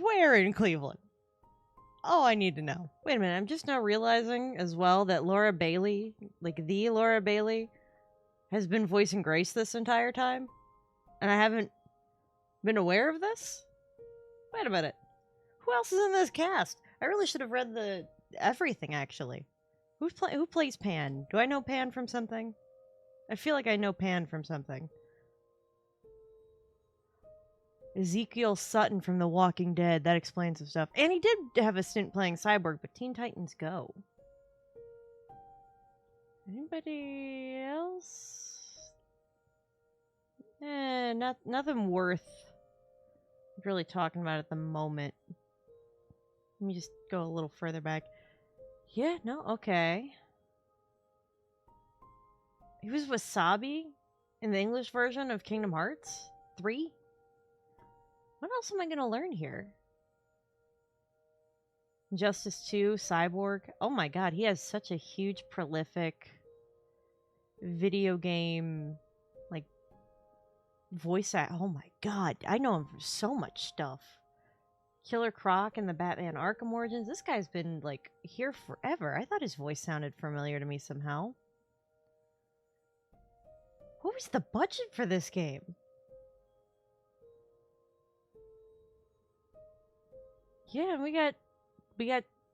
Where in Cleveland? Oh, I need to know. Wait a minute, I'm just now realizing as well that Laura Bailey, like the Laura Bailey, has been voicing Grace this entire time. And I haven't been aware of this? Wait a minute. Who else is in this cast? I really should have read the everything, actually. Who plays Pan? Do I know Pan from something? I feel like I know Pan from something. Ezekiel Sutton from The Walking Dead. That explains some stuff. And he did have a stint playing Cyborg, but Teen Titans Go. Anybody else? Nothing worth really talking about at the moment. Let me just go a little further back. Yeah, no, okay. He was Wasabi in the English version of Kingdom Hearts 3? What else am I going to learn here? Justice 2, Cyborg. Oh my god, he has such a huge, prolific video game, like, voice act. Oh my god, I know him from so much stuff. Killer Croc in the Batman Arkham Origins. This guy's been, like, here forever. I thought his voice sounded familiar to me somehow. What was the budget for this game? Yeah, we got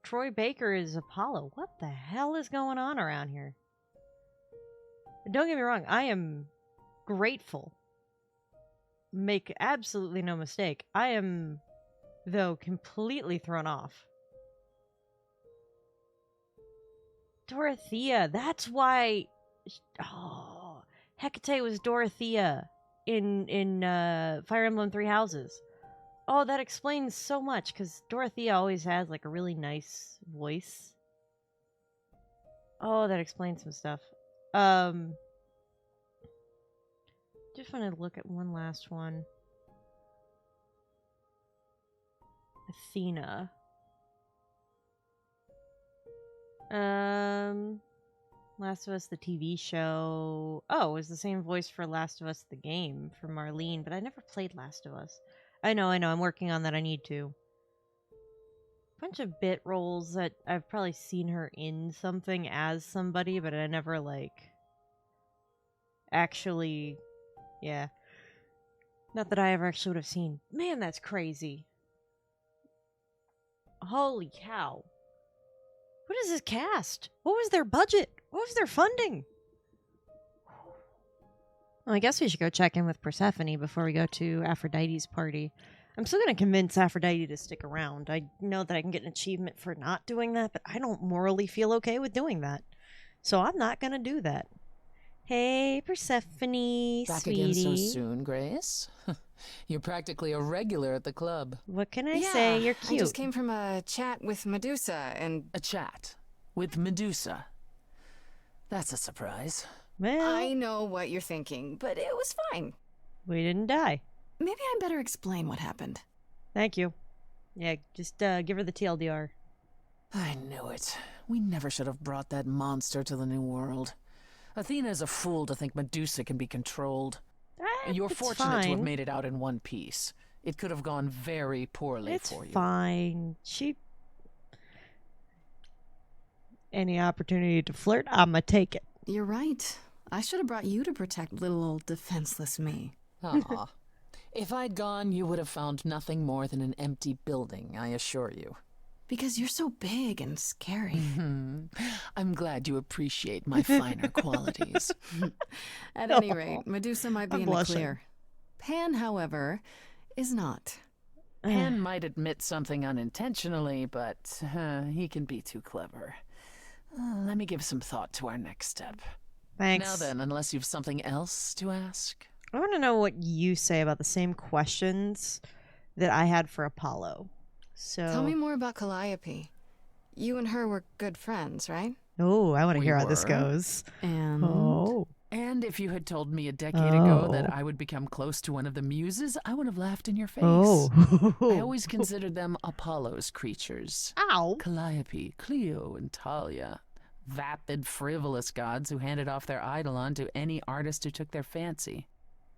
Troy Baker as Apollo. What the hell is going on around here? Don't get me wrong, I am grateful. Make absolutely no mistake. I am, though, completely thrown off. Dorothea, that's why... Oh, Hecate was Dorothea in Fire Emblem Three Houses. Oh, that explains so much, because Dorothea always has, like, a really nice voice. Oh, that explains some stuff. Just want to look at one last one. Athena. Last of Us, the TV show. Oh, it was the same voice for Last of Us, the game, for Marlene, but I never played Last of Us. I know, I'm working on that, I need to. Bunch of bit roles that I've probably seen her in something as somebody, but I never, like, actually, yeah. Not that I ever actually would have seen. Man, that's crazy. Holy cow. What is this cast? What was their budget? What was their funding? Well, I guess we should go check in with Persephone before we go to Aphrodite's party. I'm still going to convince Aphrodite to stick around. I know that I can get an achievement for not doing that, but I don't morally feel okay with doing that. So I'm not going to do that. Hey, Persephone, Back sweetie. again so soon, Grace? You're practically a regular at the club. What can I say? You're cute. I just came from a chat with Medusa and... A chat with Medusa? That's a surprise. Well, I know what you're thinking, but it was fine. We didn't die. Maybe I better explain what happened. Thank you. Yeah, just give her the TLDR. I knew it. We never should have brought that monster to the New World. Athena is a fool to think Medusa can be controlled. You're fortunate to have made it out in one piece. It could have gone very poorly for you. It's fine. Any opportunity to flirt, I'ma take it. You're right. I should have brought you to protect little old defenseless me. Aw. If I'd gone, you would have found nothing more than an empty building, I assure you. Because you're so big and scary. I'm glad you appreciate my finer qualities. At any rate, Medusa might be in the clear. Pan, however, is not. Pan might admit something unintentionally, but he can be too clever. Let me give some thought to our next step. Thanks. Now then, unless you've something else to ask. I want to know what you say about the same questions that I had for Apollo. So Tell me more about Calliope. You and her were good friends, right? Oh, I want to hear how this goes. And if you had told me a decade ago that I would become close to one of the muses, I would have laughed in your face. I always considered them Apollo's creatures. Ow. Calliope, Cleo, and Talia. Vapid, frivolous gods who handed off their eidolon to any artist who took their fancy.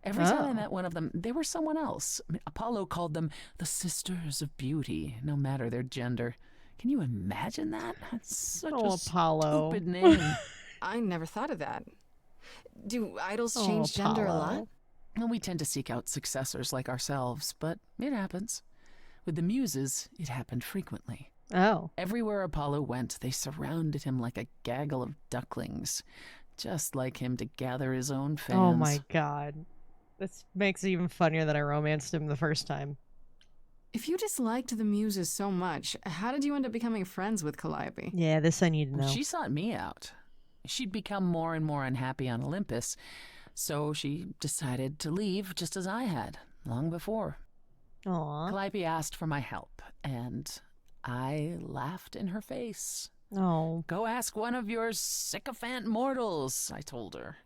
Every time I met one of them, they were someone else. I mean, Apollo called them the Sisters of Beauty, no matter their gender. Can you imagine that? That's such a Apollo. stupid name. I never thought of that. Do idols change gender a lot? Well, we tend to seek out successors like ourselves, but it happens. With the muses, it happened frequently. Oh. Everywhere Apollo went, they surrounded him like a gaggle of ducklings, just like him to gather his own fans. Oh my god. This makes it even funnier that I romanced him the first time. If you disliked the muses so much, how did you end up becoming friends with Calliope? Yeah, this I need to know. She sought me out. She'd become more and more unhappy on Olympus, so she decided to leave just as I had, long before. Aww. Calliope asked for my help, and I laughed in her face. Oh. Go ask one of your sycophant mortals, I told her.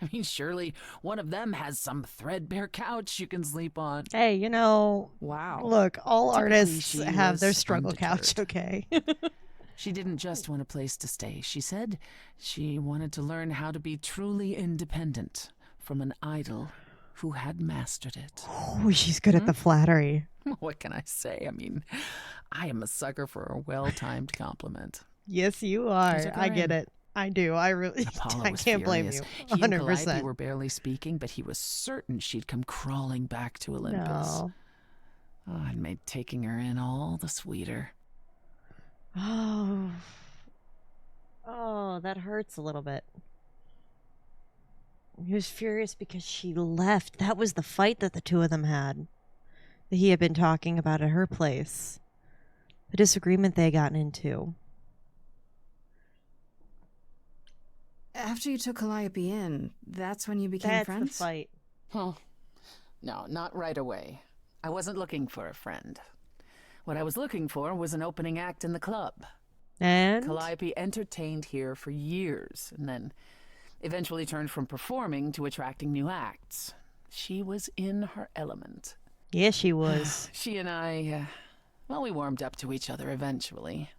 I mean, surely one of them has some threadbare couch you can sleep on. Hey, you know, wow. Look, all Typically, artists she have their was struggle undeterred. couch, okay? She didn't just want a place to stay. She said she wanted to learn how to be truly independent from an idol who had mastered it. Oh, she's good at the flattery. What can I say? I mean, I am a sucker for a well-timed compliment. Yes, you are. took her I get in. it. I do. I really Apollo I was can't blame furious. you. He and Calliope 100%. were barely speaking, but he was certain she'd come crawling back to Olympus. No. Oh, it made taking her in all the sweeter. Oh. Oh, that hurts a little bit. He was furious because she left. That was the fight that the two of them had. That he had been talking about at her place. The disagreement they had gotten into. After you took Calliope in, that's when you became friends? That's the fight. Well, no, not right away. I wasn't looking for a friend. What I was looking for was an opening act in the club. And? Calliope entertained here for years, and then eventually turned from performing to attracting new acts. She was in her element. Yeah, she was. She and I, well, we warmed up to each other eventually.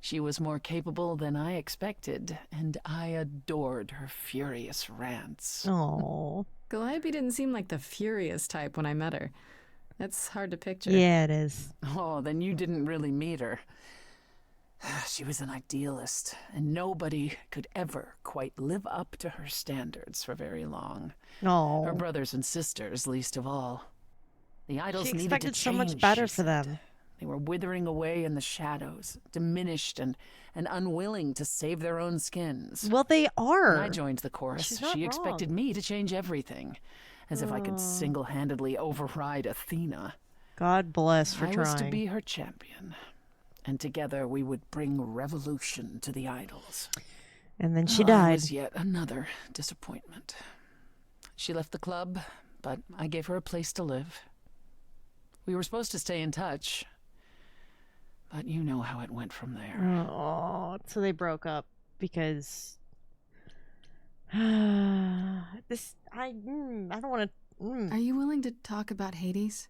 She was more capable than I expected, and I adored her furious rants. Oh. Calliope didn't seem like the furious type when I met her. That's hard to picture. Yeah, it is. Oh, then you didn't really meet her. She was an idealist, and nobody could ever quite live up to her standards for very long. No. Her brothers and sisters, least of all. The idols She needed expected to so much change, better she for said. them. They were withering away in the shadows, diminished and unwilling to save their own skins. Well, they are. When I joined the chorus, she expected me to change everything, as if I could single-handedly override Athena. God bless for trying. I was to be her champion, and together we would bring revolution to the idols. And then she died. I was yet another disappointment. She left the club, but I gave her a place to live. We were supposed to stay in touch, but you know how it went from there. Oh, so they broke up because I don't want to. Are you willing to talk about Hades?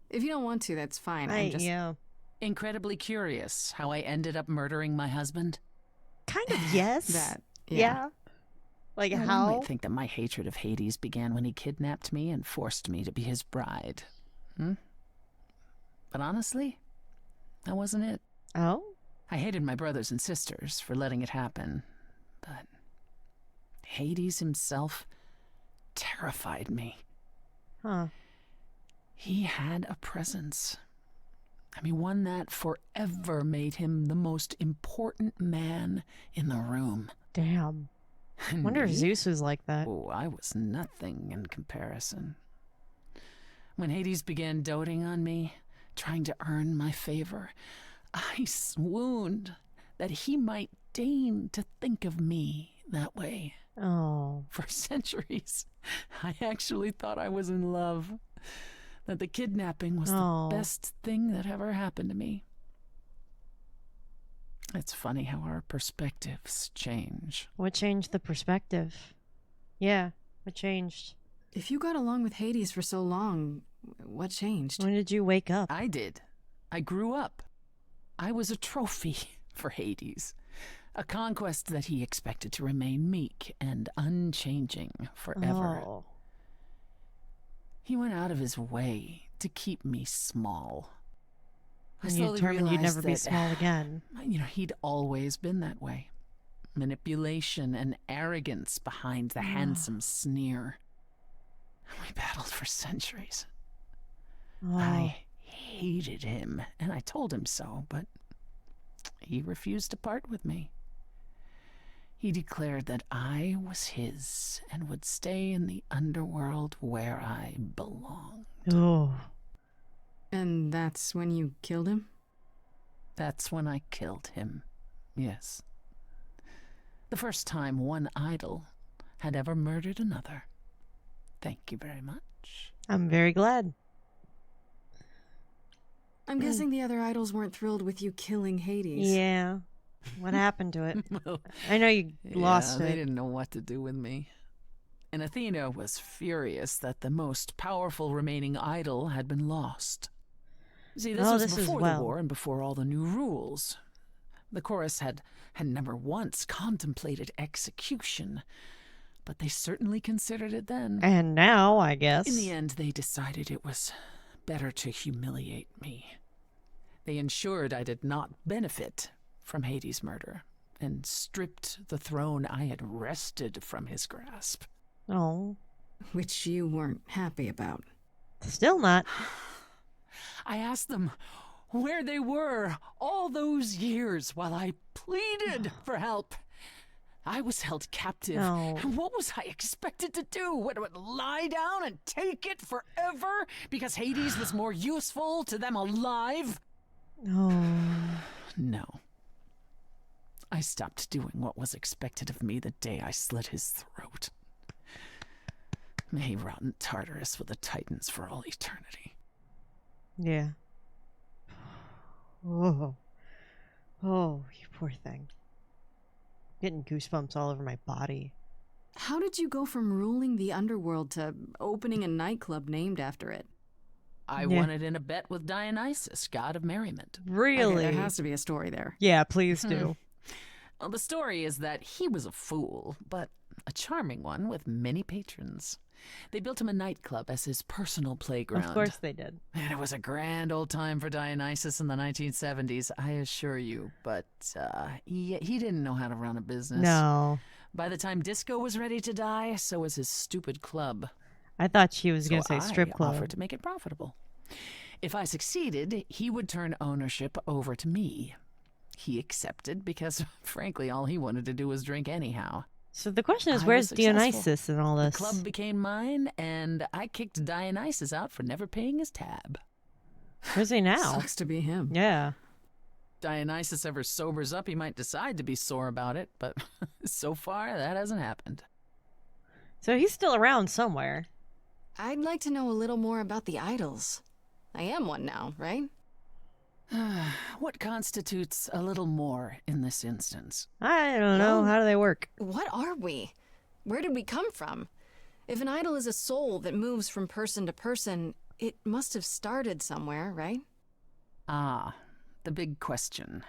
If you don't want to, that's fine. I'm just incredibly curious how I ended up murdering my husband. Kind of, yes. That, yeah. Like Well, how? You might think that my hatred of Hades began when he kidnapped me and forced me to be his bride. But honestly, that wasn't it. Oh? I hated my brothers and sisters for letting it happen, but Hades himself terrified me. Huh. He had a presence. I mean, one that forever made him the most important man in the room. Damn. I wonder if Zeus was like that. Oh, I was nothing in comparison. When Hades began doting on me, trying to earn my favor, I swooned that he might deign to think of me that way. Oh. For centuries, I actually thought I was in love, that the kidnapping was the best thing that ever happened to me. It's funny how our perspectives change. What changed the perspective? Yeah, what changed? If you got along with Hades for so long, what changed? When did you wake up? I did. I grew up. I was a trophy for Hades. A conquest that he expected to remain meek and unchanging forever. Oh. He went out of his way to keep me small. And you determined you'd never be small again. You know, he'd always been that way. Manipulation and arrogance behind the handsome sneer. We battled for centuries. Oh. I hated him, and I told him so, but he refused to part with me. He declared that I was his and would stay in the underworld where I belonged. Oh. And that's when you killed him? That's when I killed him, yes. The first time one idol had ever murdered another. Thank you very much. I'm very glad. I'm guessing the other idols weren't thrilled with you killing Hades. Yeah. What happened to it? Well, I know you lost it. They didn't know what to do with me. And Athena was furious that the most powerful remaining idol had been lost. See, this was before the war and before all the new rules. The chorus had never once contemplated execution, but they certainly considered it then. And now, I guess. In the end, they decided it was better to humiliate me. They ensured I did not benefit from Hades' murder and stripped the throne I had wrested from his grasp. Oh. Which you weren't happy about. Still not. I asked them where they were all those years while I pleaded for help. I was held captive. No. And what was I expected to do? What, lie down and take it forever because Hades was more useful to them alive? No. I stopped doing what was expected of me the day I slit his throat. May he rot in Tartarus with the Titans for all eternity. Yeah. Oh. Oh, you poor thing. Getting goosebumps all over my body. How did you go from ruling the underworld to opening a nightclub named after it? I won it in a bet with Dionysus, god of merriment. Really? Okay, there has to be a story there. Yeah, please do. Well, the story is that he was a fool, but a charming one with many patrons. They built him a nightclub as his personal playground. Of course they did. And it was a grand old time for Dionysus in the 1970s, I assure you. But he didn't know how to run a business. No. By the time disco was ready to die, so was his stupid club. I thought she was going to say strip I club. offered to make it profitable. If I succeeded, he would turn ownership over to me. He accepted because, frankly, all he wanted to do was drink anyhow. So the question is, I where's was successful. Dionysus in all this? The club became mine, and I kicked Dionysus out for never paying his tab. Where's he now? Sucks to be him. Yeah. Dionysus ever sobers up, he might decide to be sore about it, but so far, that hasn't happened. So he's still around somewhere. I'd like to know a little more about the idols. I am one now, right? What constitutes a little more in this instance? I don't know. How do they work? What are we? Where did we come from? If an idol is a soul that moves from person to person, it must have started somewhere, right? Ah, the big question.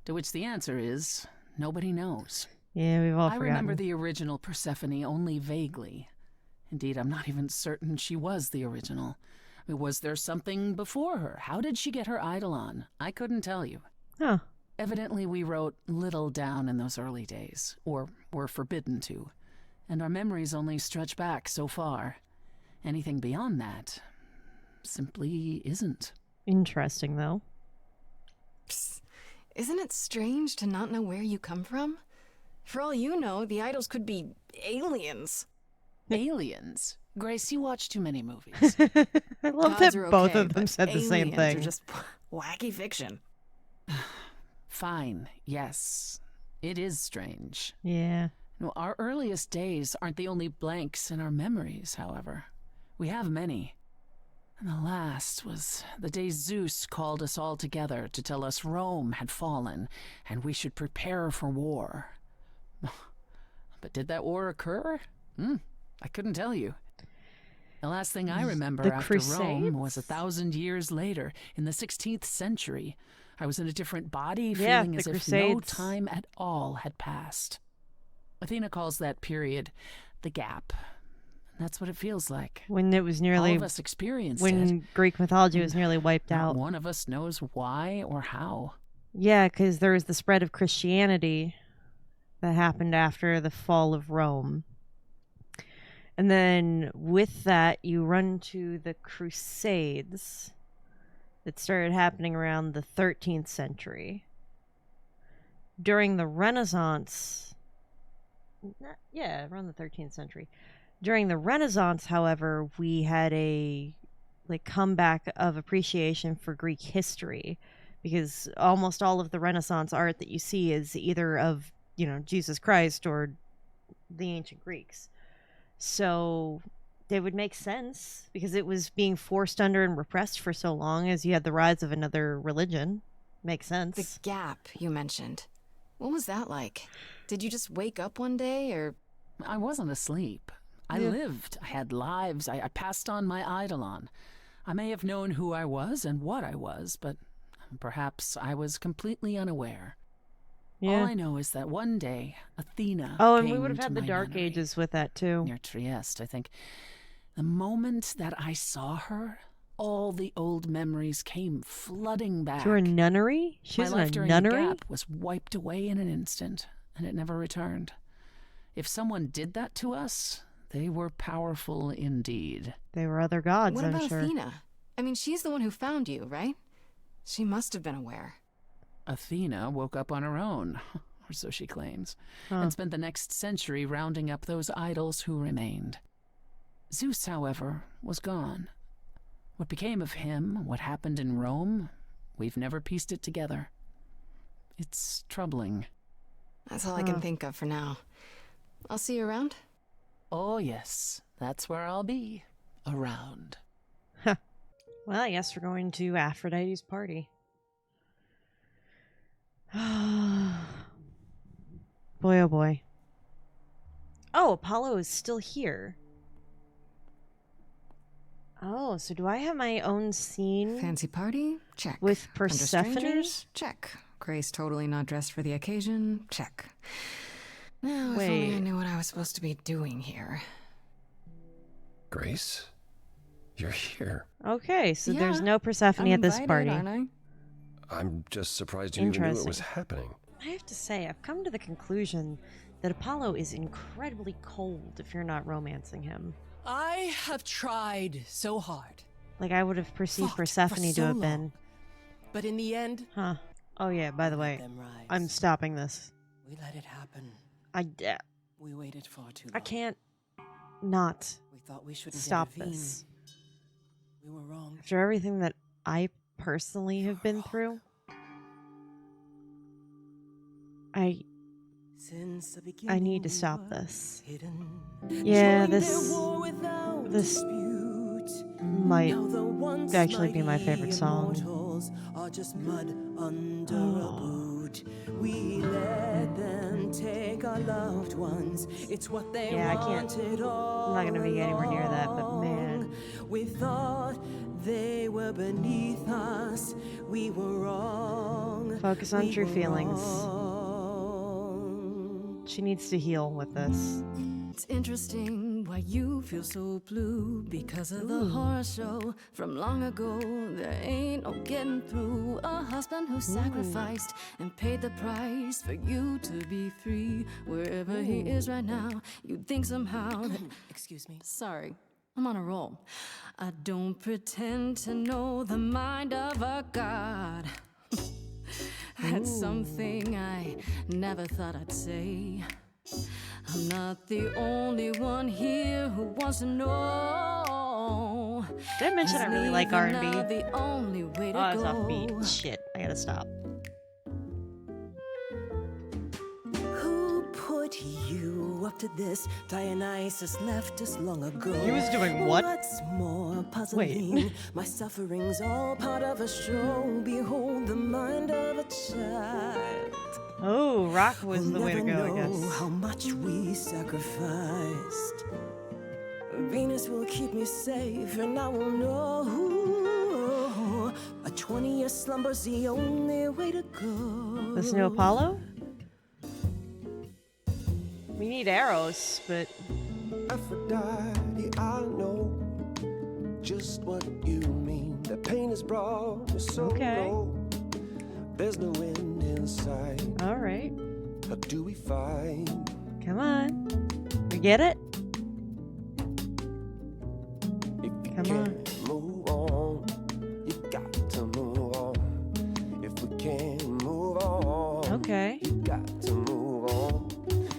To which the answer is, nobody knows. Yeah, we've all I forgotten. remember the original Persephone only vaguely. Indeed, I'm not even certain she was the original. I mean, was there something before her? How did she get her idol on? I couldn't tell you. Huh. Evidently, we wrote little down in those early days, or were forbidden to, and our memories only stretch back so far. Anything beyond that simply isn't. Interesting, though. Psst. Isn't it strange to not know where you come from? For all you know, the idols could be aliens. Aliens? Grace, you watch too many movies. I love Gods that are both okay, of them but said the same aliens thing. Are just wacky fiction. Fine, yes. It is strange. Yeah. No, our earliest days aren't the only blanks in our memories, however. We have many. And the last was the day Zeus called us all together to tell us Rome had fallen and we should prepare for war. But did that war occur? I couldn't tell you. The last thing I remember The after Crusades? Rome was 1,000 years later, in the 16th century. I was in a different body, Yeah, feeling the as if no Crusades. time at all had passed. Athena calls that period the gap. That's what it feels like. When it was nearly... All of us experienced it. when Greek mythology was nearly wiped Not out. one of us knows why or how. Yeah, because there was the spread of Christianity that happened after the fall of Rome. And then with that, you run to the Crusades that started happening around the 13th century. During the Renaissance... around the 13th century. During the Renaissance, however, we had a comeback of appreciation for Greek history, because almost all of the Renaissance art that you see is either of, Jesus Christ or the ancient Greeks. So they would make sense because it was being forced under and repressed for so long as you had the rise of another religion. Makes sense. The gap you mentioned. What was that like? Did you just wake up one day, or... I wasn't asleep. I lived. I had lives. I passed on my eidolon. I may have known who I was and what I was, but perhaps I was completely unaware. Yeah. All I know is that one day, Athena Oh, and we came would have to had the my Dark nunnery Ages with that, too. near Trieste, I think. The moment that I saw her, all the old memories came flooding back. To her nunnery? She was My life in a during nunnery? the gap was wiped away in an instant, and it never returned. If someone did that to us, they were powerful indeed. They were other gods, What I'm about sure. Athena? I mean, she's the one who found you, right? She must have been aware. Athena woke up on her own, or so she claims, Huh. and spent the next century rounding up those idols who remained. Zeus, however, was gone. What became of him, what happened in Rome, we've never pieced it together. It's troubling. That's all I can think of for now. I'll see you around. Oh, yes. That's where I'll be. Around. Well, I guess we're going to Aphrodite's party. Boy, oh boy. Oh, Apollo is still here. Oh, so do I have my own scene? Fancy party? Check. With Under Persephone? strangers? Check. Grace totally not dressed for the occasion? Check. Now, if only I Wait. knew what I was supposed to be doing here. Grace? You're here. Okay, so there's Yeah, no Persephone I'm at this invited, party. aren't I? I'm just surprised you even knew it was Interesting. happening. I have to say, I've come to the conclusion that Apollo is incredibly cold if you're not romancing him. I have tried so hard. Like, I would have perceived Fought Persephone for to so have long. been. But in the end, Huh. Oh, yeah, by the way, them rise. I'm stopping this. We let it happen. We waited far too long. I can't not We thought we shouldn't stop intervene. this. We were wrong. After everything that I personally have been through, I need to stop this. Yeah, this might actually be my favorite song. Are just mud under a boot. We let them take our loved ones. It's what they wanted all I'm not gonna be anywhere near that, but man. along. We thought they were beneath us. We were wrong. Focus on We true were feelings. She needs to heal with this. It's interesting why you feel so blue because of the horror show from long ago. There ain't no getting through a husband who sacrificed and paid the price for you to be free. Wherever he is right now, you'd think somehow that... Excuse me. Sorry, I'm on a roll. I don't pretend to know the mind of a god. That's something I never thought I'd say. I'm not the only one here who wants to know. Did I mention I really like R&B? The only way to Oh, I was go. off beat. Shit, I gotta stop. Who put you up to this? Dionysus left us long ago. He was doing what? What's more puzzling? My suffering's all part of a show. Behold the mind of a child. Oh, rock was the way to We'll go, I never know guess. how much we sacrificed. Venus will keep me safe, and I will know a 20-year slumber's the only way to go. Listen to Apollo? We need arrows, but... Aphrodite, I know just what you mean. The pain has brought me so low. There's no end in sight. All right. How do we fight? Come on. We get it? Come on. Move on. You got to move on. If we can't move on. Okay. You got to move on.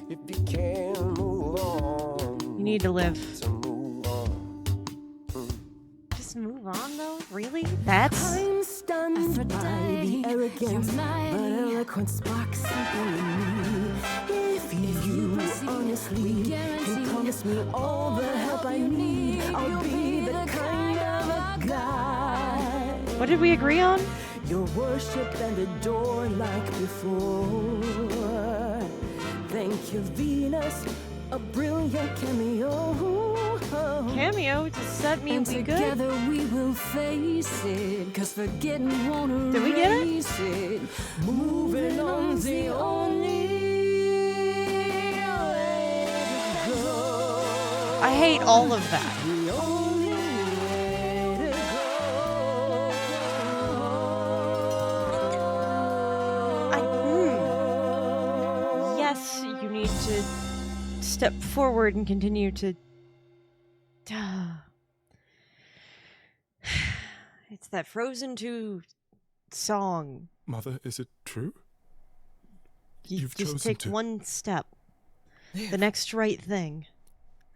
If you can't move on. You need to live. To move on. Just move on, though? Really? That's... I'm stunned by the arrogance, but eloquent sparks something in me. If you honestly can promise me all the help I need, I'll be the kind of a guy. What did we agree on? Your worship and adore like before. Thank you, Venus, a brilliant cameo. Cameo to set me And we together good? we will face it, cause forgetting won't erase Did we get it? it. Moving on's the only way to go. I hate all of that. The only way to Yes, you need to step forward and continue to... It's that Frozen 2 song. Mother, is it true? You've just chosen take to... one step. The next right thing.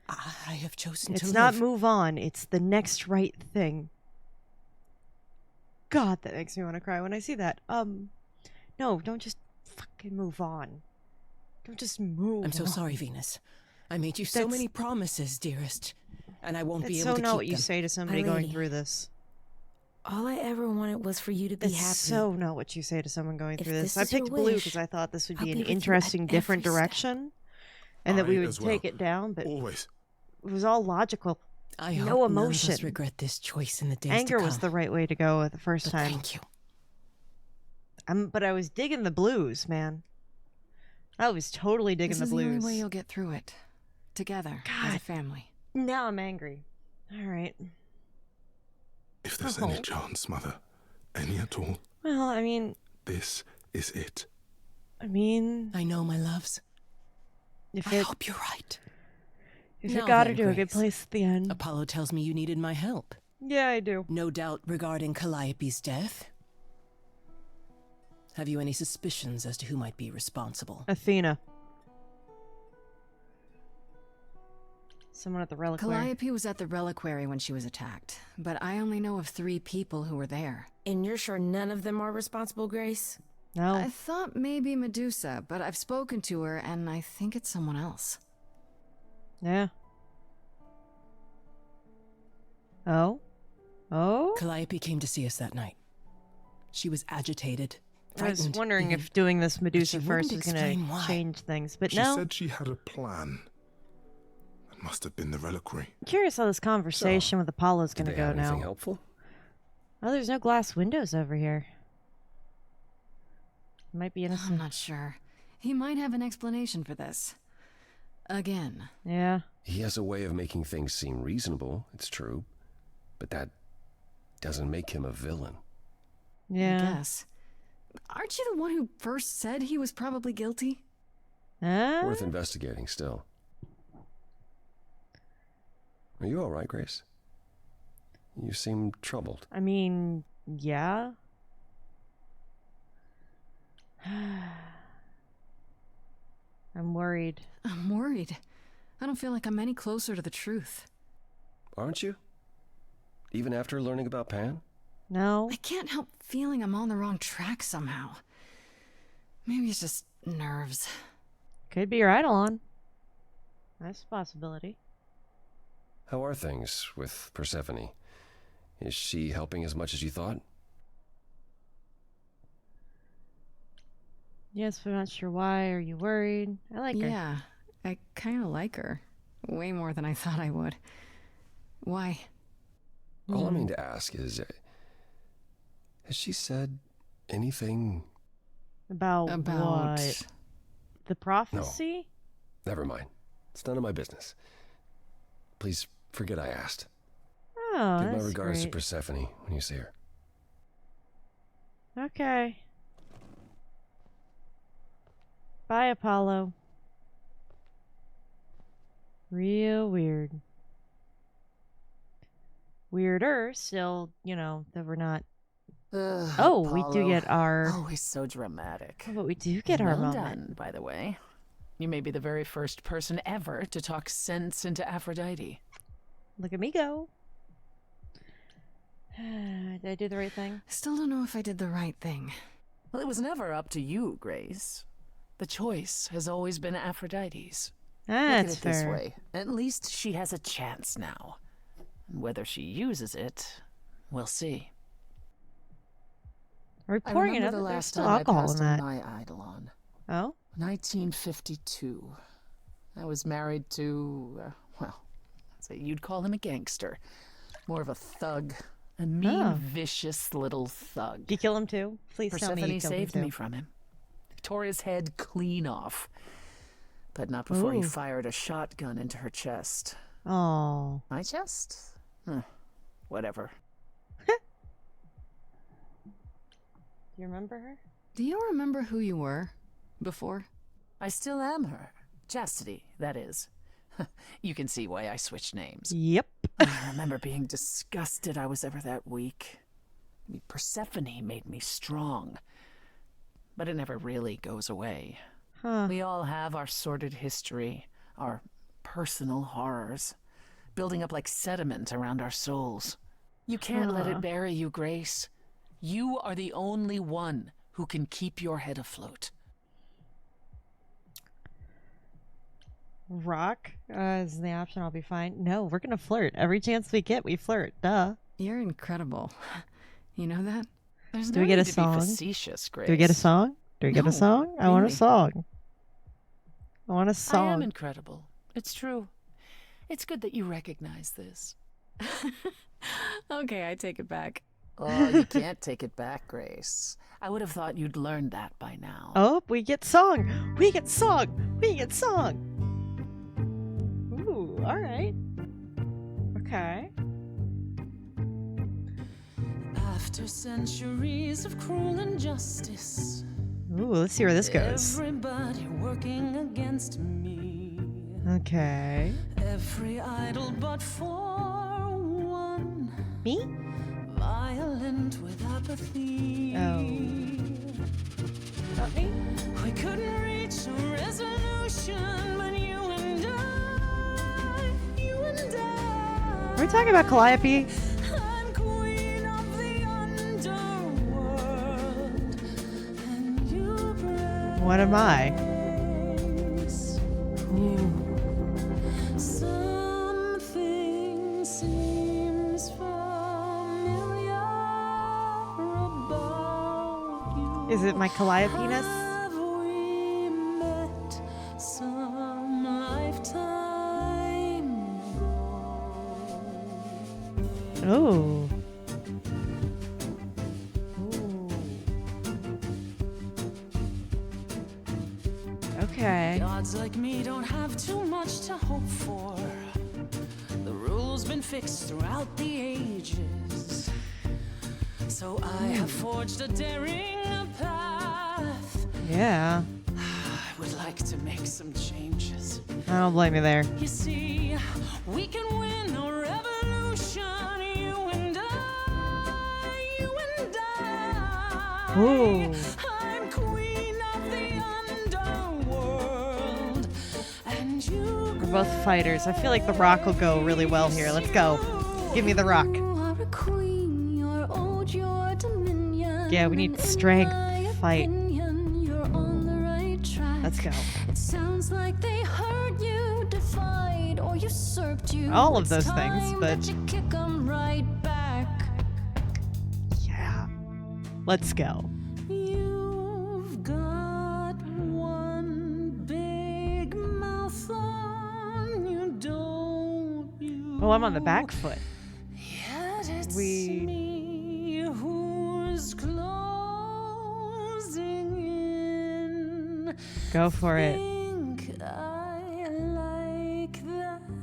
I have chosen It's to not live. move on, it's the next right thing. God, that makes me want to cry when I see that. No, don't just fucking move on. Don't just move I'm so on. sorry, Venus. I made you so That's- many promises, dearest, and I won't be That's able so to not keep what you them. say to somebody My going lady. through this. All I ever wanted was for you to be That's happy. so not what you say to someone going If through this. this I is your picked blue wish, because I thought this would I'll be be an with you at interesting, different every step. direction, and that I we would as well. take it down. But Always. it was all logical. I no hope none of emotion. us regret this choice in the days Anger to come. was the right way to go at the first But time. Thank you. But I was digging the blues, man. I was totally digging This the is blues. the only way you'll get through it. Together, as a family. Now I'm angry. All right. If there's any chance, Mother, any at all, Well, I mean, this is it. I know, my loves. If I it, hope you're right. If Now it got her then, to a good Grace. place at the end. Apollo tells me you needed my help. Yeah, I do. No doubt regarding Calliope's death? Have you any suspicions as to who might be responsible? Athena. Someone at the reliquary. Calliope was at the reliquary when she was attacked, but I only know of 3 people who were there. And you're sure none of them are responsible, Grace? No. I thought maybe Medusa, but I've spoken to her and I think it's someone else. Yeah. Oh? Oh? Calliope came to see us that night. She was agitated, I was frightened, wondering even, if doing this Medusa she first wouldn't was going explain to why. change things, but She no. said she had a plan. It must have been the reliquary. I'm curious how this conversation with Apollo's going to go now. Anything helpful? Oh, there's no glass windows over here. Might be innocent. I'm not sure. He might have an explanation for this. Again. Yeah. He has a way of making things seem reasonable, it's true. But that doesn't make him a villain. Yeah. I guess. Aren't you the one who first said he was probably guilty? Worth investigating still. Are you all right, Grace? You seem troubled. I mean, yeah. I'm worried. I'm worried. I don't feel like I'm any closer to the truth. Aren't you? Even after learning about Pan? No. I can't help feeling I'm on the wrong track somehow. Maybe it's just nerves. Could be your Eidolon. That's a possibility. How are things with Persephone? Is she helping as much as you thought? Yes, but I'm not sure why. Are you worried? I like her. Yeah, I kind of like her. Way more than I thought I would. Why? All I mean to ask is, has she said anything? About what? The prophecy? No, never mind. It's none of my business. Please forget I asked. Oh, Give my that's regards to great. Persephone when you see her. Okay. Bye, Apollo. Real weird. Weirder still, you know, that we're not. Oh, we do get our. Always so dramatic. Oh, but we do get our Well moment. done, by the way. You may be the very first person ever to talk sense into Aphrodite. Look at me go. Did I do the right thing? Still don't know if I did the right thing. Well, it was never up to you, Grace. The choice has always been Aphrodite's. That's Look at it this fair. way. At least she has a chance now. And whether she uses it, we'll see. Are we I pouring remember another? the There's last still time I alcohol passed in on that. my Eidolon. Oh? 1952. I was married to, well, I'd say you'd call him a gangster. More of a thug. A mean, Oh. vicious little thug. Did you kill him too? Please tell me Persephone you killed him saved too. me from him. He tore his head clean off. But not before he Ooh. fired a shotgun into her chest. Oh. My chest? Whatever. Do you remember her? Do you remember who you were before? I still am her. Chastity, that is. You can see why I switched names. Yep. I remember being disgusted I was ever that weak. I mean, Persephone made me strong. But it never really goes away. Huh. We all have our sordid history, our personal horrors, building up like sediment around our souls. You can't let Huh. it bury you, Grace. You are the only one who can keep your head afloat. Rock is the option. I'll be fine. No, we're gonna flirt. Every chance we get, we flirt. Duh. You're incredible. You know that? There's Do no we get need a to song? be facetious, Grace. Do we get a song? Do we get No, a song? I want a really. song. I want a I am song. incredible. It's true. It's good that you recognize this. Okay, I take it back. Oh, you can't take it back, Grace. I would have thought you'd learned that by now. Oh, we get song. We get song. We get song. Ooh, all right. Okay. After centuries of cruel injustice, Ooh, let's see where this goes. everybody working against me. Okay. Every idol but for one. Me? Violent with apathy. Oh. Not me? We couldn't reach a resolution, but you and I. Are we talking about Calliope? I'm queen of the underworld, and you What am I? Something seems familiar about you. Is it my Calliope-ness? Have we met some lifetime ago? Oh. Okay. Gods like me don't have too much to hope for. The rules been fixed throughout the ages. So I have forged a daring path. Yeah. I would like to make some changes. I don't blame you there. You see, we can win a revolution. You and I. Ooh. I'm queen of the underworld. And you. We're both fighters. I feel like the rock will go really well here. Let's go. Give me the rock. are a queen, you're old, your dominion. Yeah, we need strength. Fight. You're on the right track. Let's go. It sounds like they hurt you, defied, or usurped you. All of It's those time things, but that you kick 'em right back. yeah. Let's go. You've got one big mouth on you, don't you? Oh, I'm on the back foot. Yet it's We- me who's closing in. Go for it. Think I like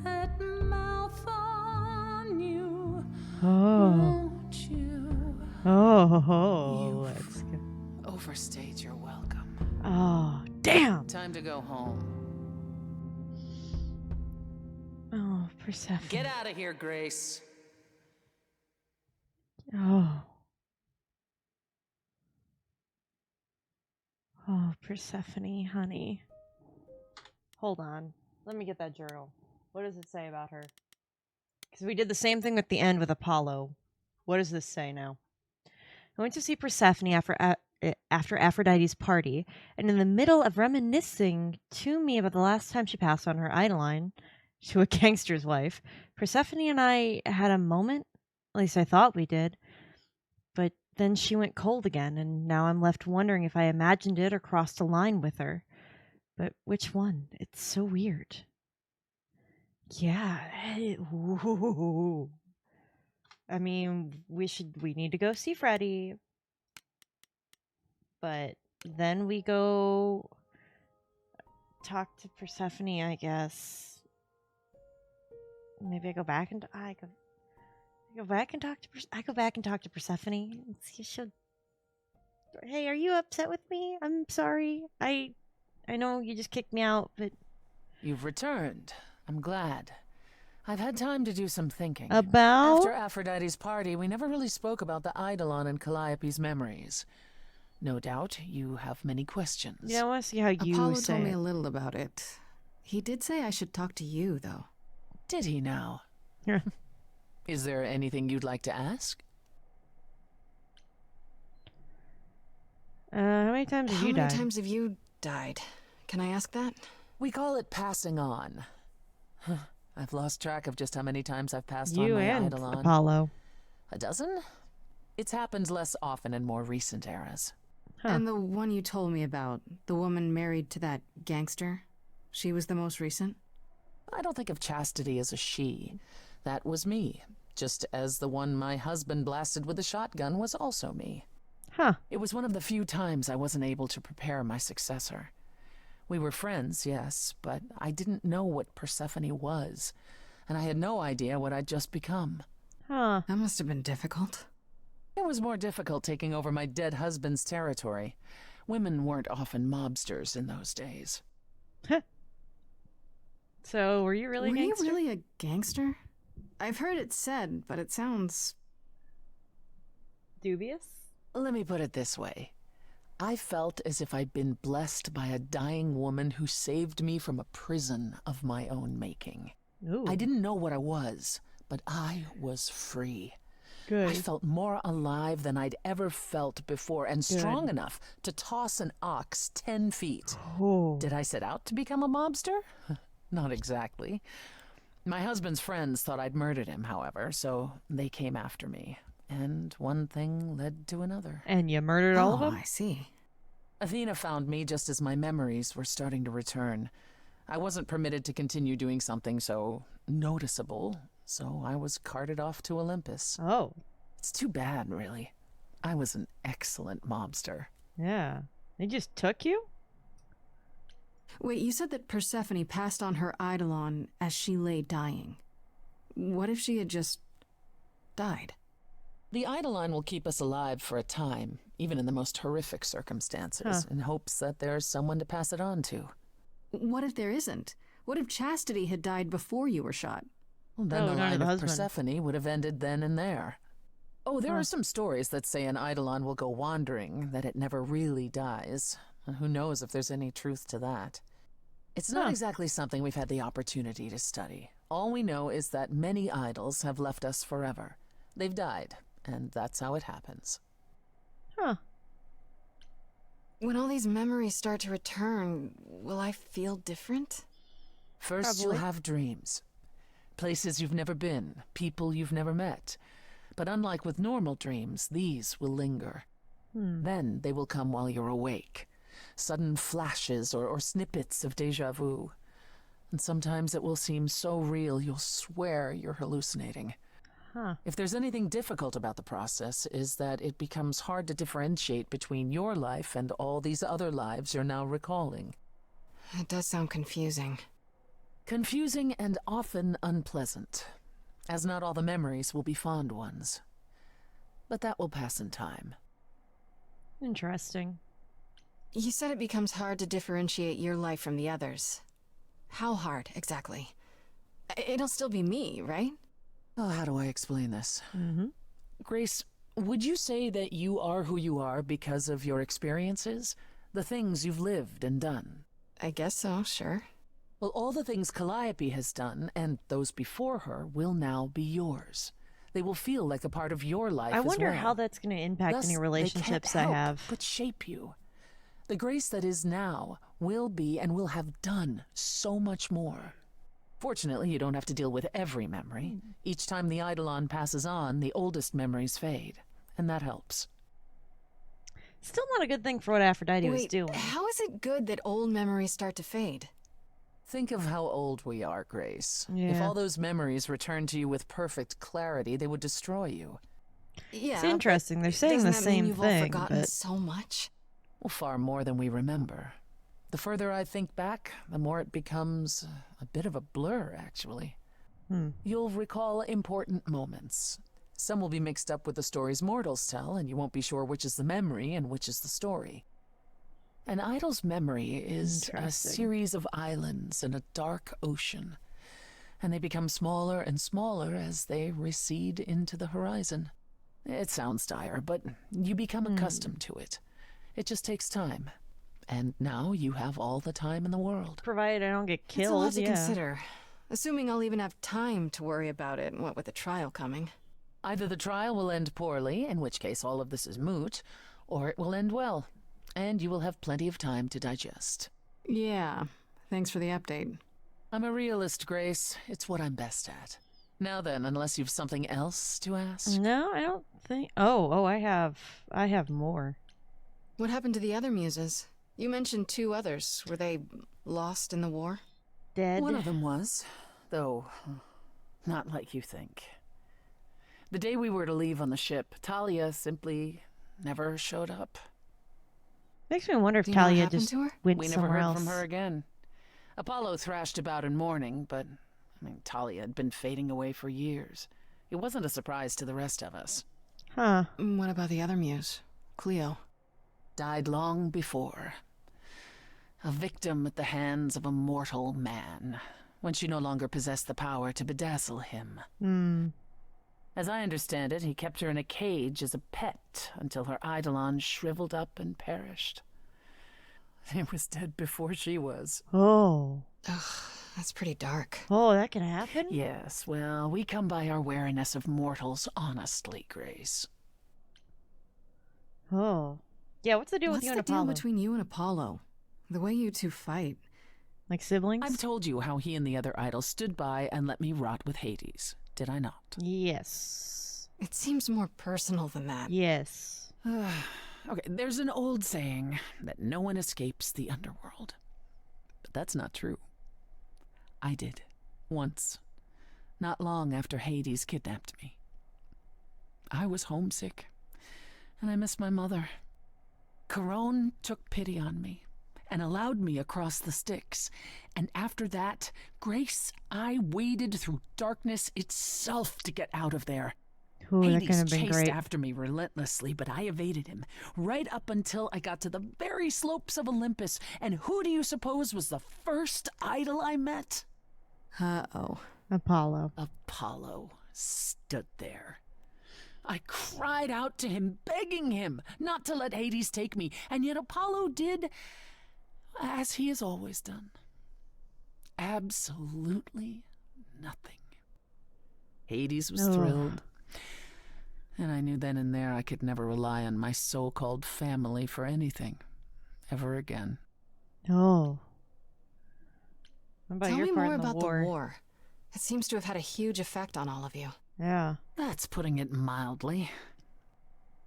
that mouth on you, Oh. won't you? Oh. Let's go. Overstayed your welcome. Oh, damn. Time to go home. Oh, Persephone. Get out of here, Grace. Oh. Oh, Persephone, honey. Hold on. Let me get that journal. What does it say about her? Because we did the same thing at the end with Apollo. What does this say now? I went to see Persephone after Aphrodite's party, and in the middle of reminiscing to me about the last time she passed on her Eidolon to a gangster's wife, Persephone and I had a moment. At least I thought we did. But then she went cold again, and now I'm left wondering if I imagined it or crossed a line with her. But which one? It's so weird. Yeah. Ooh. I mean, we need to go see Freddy. But then we go talk to Persephone, I guess. Maybe I go back and I go back and talk to Persephone and see if she'll. Hey, are you upset with me? I'm sorry. I know you just kicked me out, but You've returned. I'm glad. I've had time to do some thinking. About? After Aphrodite's party, we never really spoke about the Eidolon and Calliope's memories. No doubt you have many questions. Yeah, I want to see how you Apollo say told me it. a little about it. He did say I should talk to you, though. Did he now? Is there anything you'd like to ask? How many times have you died? How many times have you died? Can I ask that? We call it passing on. I've lost track of just how many times I've passed on You my and Eidolon. Apollo. A dozen? It's happened less often in more recent eras. And the one you told me about, the woman married to that gangster, she was the most recent? I don't think of Chastity as a she. That was me, just as the one my husband blasted with a shotgun was also me. Huh. It was one of the few times I wasn't able to prepare my successor. We were friends, yes, but I didn't know what Persephone was, and I had no idea what I'd just become. Huh. That must have been difficult. It was more difficult taking over my dead husband's territory. Women weren't often mobsters in those days. So, were you really a gangster? Were you really a gangster? I've heard it said, but it sounds dubious? Let me put it this way. I felt as if I'd been blessed by a dying woman who saved me from a prison of my own making. Ooh. I didn't know what I was, but I was free. Good. I felt more alive than I'd ever felt before, and strong enough to toss an ox 10 feet. Oh. Did I set out to become a mobster? Not exactly. My husband's friends thought I'd murdered him, however, so they came after me. And one thing led to another. And you murdered all of them? I see. Athena found me just as my memories were starting to return. I wasn't permitted to continue doing something so noticeable, so I was carted off to Olympus. Oh. It's too bad, really. I was an excellent mobster. Yeah. They just took you? Wait, you said that Persephone passed on her eidolon as she lay dying. What if she had just died? The eidolon will keep us alive for a time, even in the most horrific circumstances, in hopes that there's someone to pass it on to. What if there isn't? What if Chastity had died before you were shot? Well, then the line of Persephone would have ended then and there. Oh, there are some stories that say an eidolon will go wandering, that it never really dies. Who knows if there's any truth to that? It's not exactly something we've had the opportunity to study. All we know is that many idols have left us forever. They've died, and that's how it happens. Huh. When all these memories start to return, will I feel different? First, you'll have dreams. Places you've never been, people you've never met. But unlike with normal dreams, these will linger. Then they will come while you're awake. Sudden flashes or snippets of déjà vu. And sometimes it will seem so real you'll swear you're hallucinating. If there's anything difficult about the process, is that it becomes hard to differentiate between your life and all these other lives you're now recalling. It does sound confusing. Confusing and often unpleasant, as not all the memories will be fond ones. But that will pass in time. Interesting. You said it becomes hard to differentiate your life from the others. How hard, exactly? It'll still be me, right? Oh, how do I explain this? Grace, would you say that you are who you are because of your experiences? The things you've lived and done? I guess so, sure. Well, all the things Calliope has done, and those before her, will now be yours. They will feel like a part of your life I as wonder well. how that's going to impact Thus, any relationships they I can't have. help but shape you. The Grace that is now will be and will have done so much more. Fortunately, you don't have to deal with every memory. Each time the eidolon passes on, the oldest memories fade, and that helps. Still not a good thing for what Aphrodite was Wait, doing. how is it good that old memories start to fade? Think of how old we are, Grace. Yeah. If all those memories returned to you with perfect clarity, they would destroy you. Yeah, It's interesting. They're saying doesn't the that same mean you've all thing, forgotten but so much? Well, far more than we remember. The further I think back, the more it becomes a bit of a blur, actually. You'll recall important moments. Some will be mixed up with the stories mortals tell, and you won't be sure which is the memory and which is the story. An idol's memory is a series of islands in a dark ocean, and they become smaller and smaller as they recede into the horizon. It sounds dire, but you become accustomed to it. It just takes time. And now you have all the time in the world. provided I don't get killed, It's a lot to yeah. consider. Assuming I'll even have time to worry about it, what with the trial coming. Either the trial will end poorly, in which case all of this is moot, or it will end well, and you will have plenty of time to digest. Yeah, thanks for the update. I'm a realist, Grace. It's what I'm best at. Now then, unless you've something else to ask. No, I don't think... Oh, I have more. What happened to the other muses? You mentioned 2 others. Were they lost in the war? Dead? One of them was, though not like you think. The day we were to leave on the ship, Talia simply never showed up. Makes me wonder if Do you know what Talia happened just to her? went We never somewhere heard else. from her again. Apollo thrashed about in mourning, but Talia had been fading away for years. It wasn't a surprise to the rest of us. Huh. What about the other muse? Cleo. Died long before. A victim at the hands of a mortal man, when she no longer possessed the power to bedazzle him. As I understand it, he kept her in a cage as a pet until her eidolon shriveled up and perished. He was dead before she was. Oh. Ugh, that's pretty dark. Oh, that can happen? Yes, well, we come by our wariness of mortals honestly, Grace. Oh. Yeah, what's the deal with you and Apollo? What's the deal between you and Apollo? The way you two fight. Like siblings? I've told you how he and the other idols stood by and let me rot with Hades, did I not? Yes. It seems more personal than that. Yes. Okay, there's an old saying that no one escapes the underworld. But that's not true. I did. Once. Not long after Hades kidnapped me. I was homesick, and I missed my mother. Charon took pity on me and allowed me across the Styx. And after that, Grace, I waded through darkness itself to get out of there. Ooh, Hades chased after me relentlessly, but I evaded him, right up until I got to the very slopes of Olympus. And who do you suppose was the first idol I met? Uh-oh. Apollo. Apollo stood there. I cried out to him, begging him not to let Hades take me, and yet Apollo did as he has always done. Absolutely nothing. Hades was thrilled. And I knew then and there I could never rely on my so-called family for anything, ever again. Oh. What about Tell your me part more in about the war. It seems to have had a huge effect on all of you. Yeah. That's putting it mildly.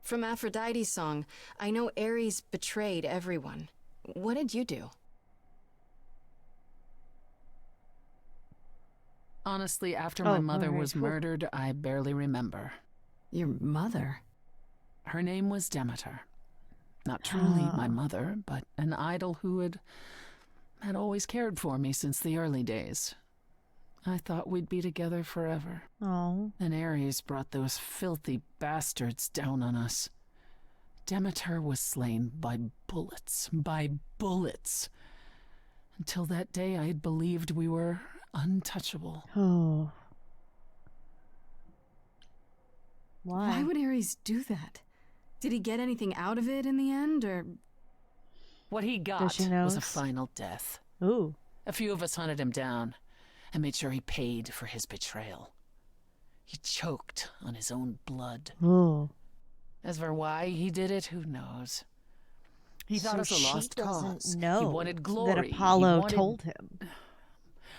From Aphrodite's song, I know Ares betrayed everyone. What did you do? Honestly, after my mother was murdered, I barely remember. Your mother? Her name was Demeter. Not truly my mother, but an idol who had always cared for me since the early days. I thought we'd be together forever. Oh. And Ares brought those filthy bastards down on us. Demeter was slain by bullets. Until that day, I had believed we were untouchable. Oh. Why would Ares do that? Did he get anything out of it in the end, or...? What he got was a final death. Ooh. A few of us hunted him down and made sure he paid for his betrayal. He choked on his own blood. Ooh. As for why he did it, who knows? He thought us a lost cause. Know he wanted glory. That Apollo told him.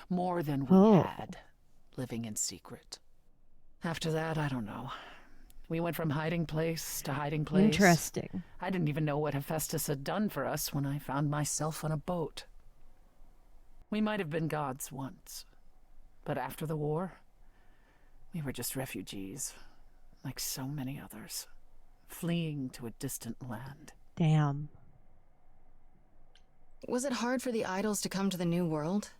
More than we had, living in secret. After that, I don't know. We went from hiding place to hiding place. Interesting. I didn't even know what Hephaestus had done for us when I found myself on a boat. We might have been gods once, but after the war, we were just refugees, like so many others, fleeing to a distant land. Damn. Was it hard for the idols to come to the New World?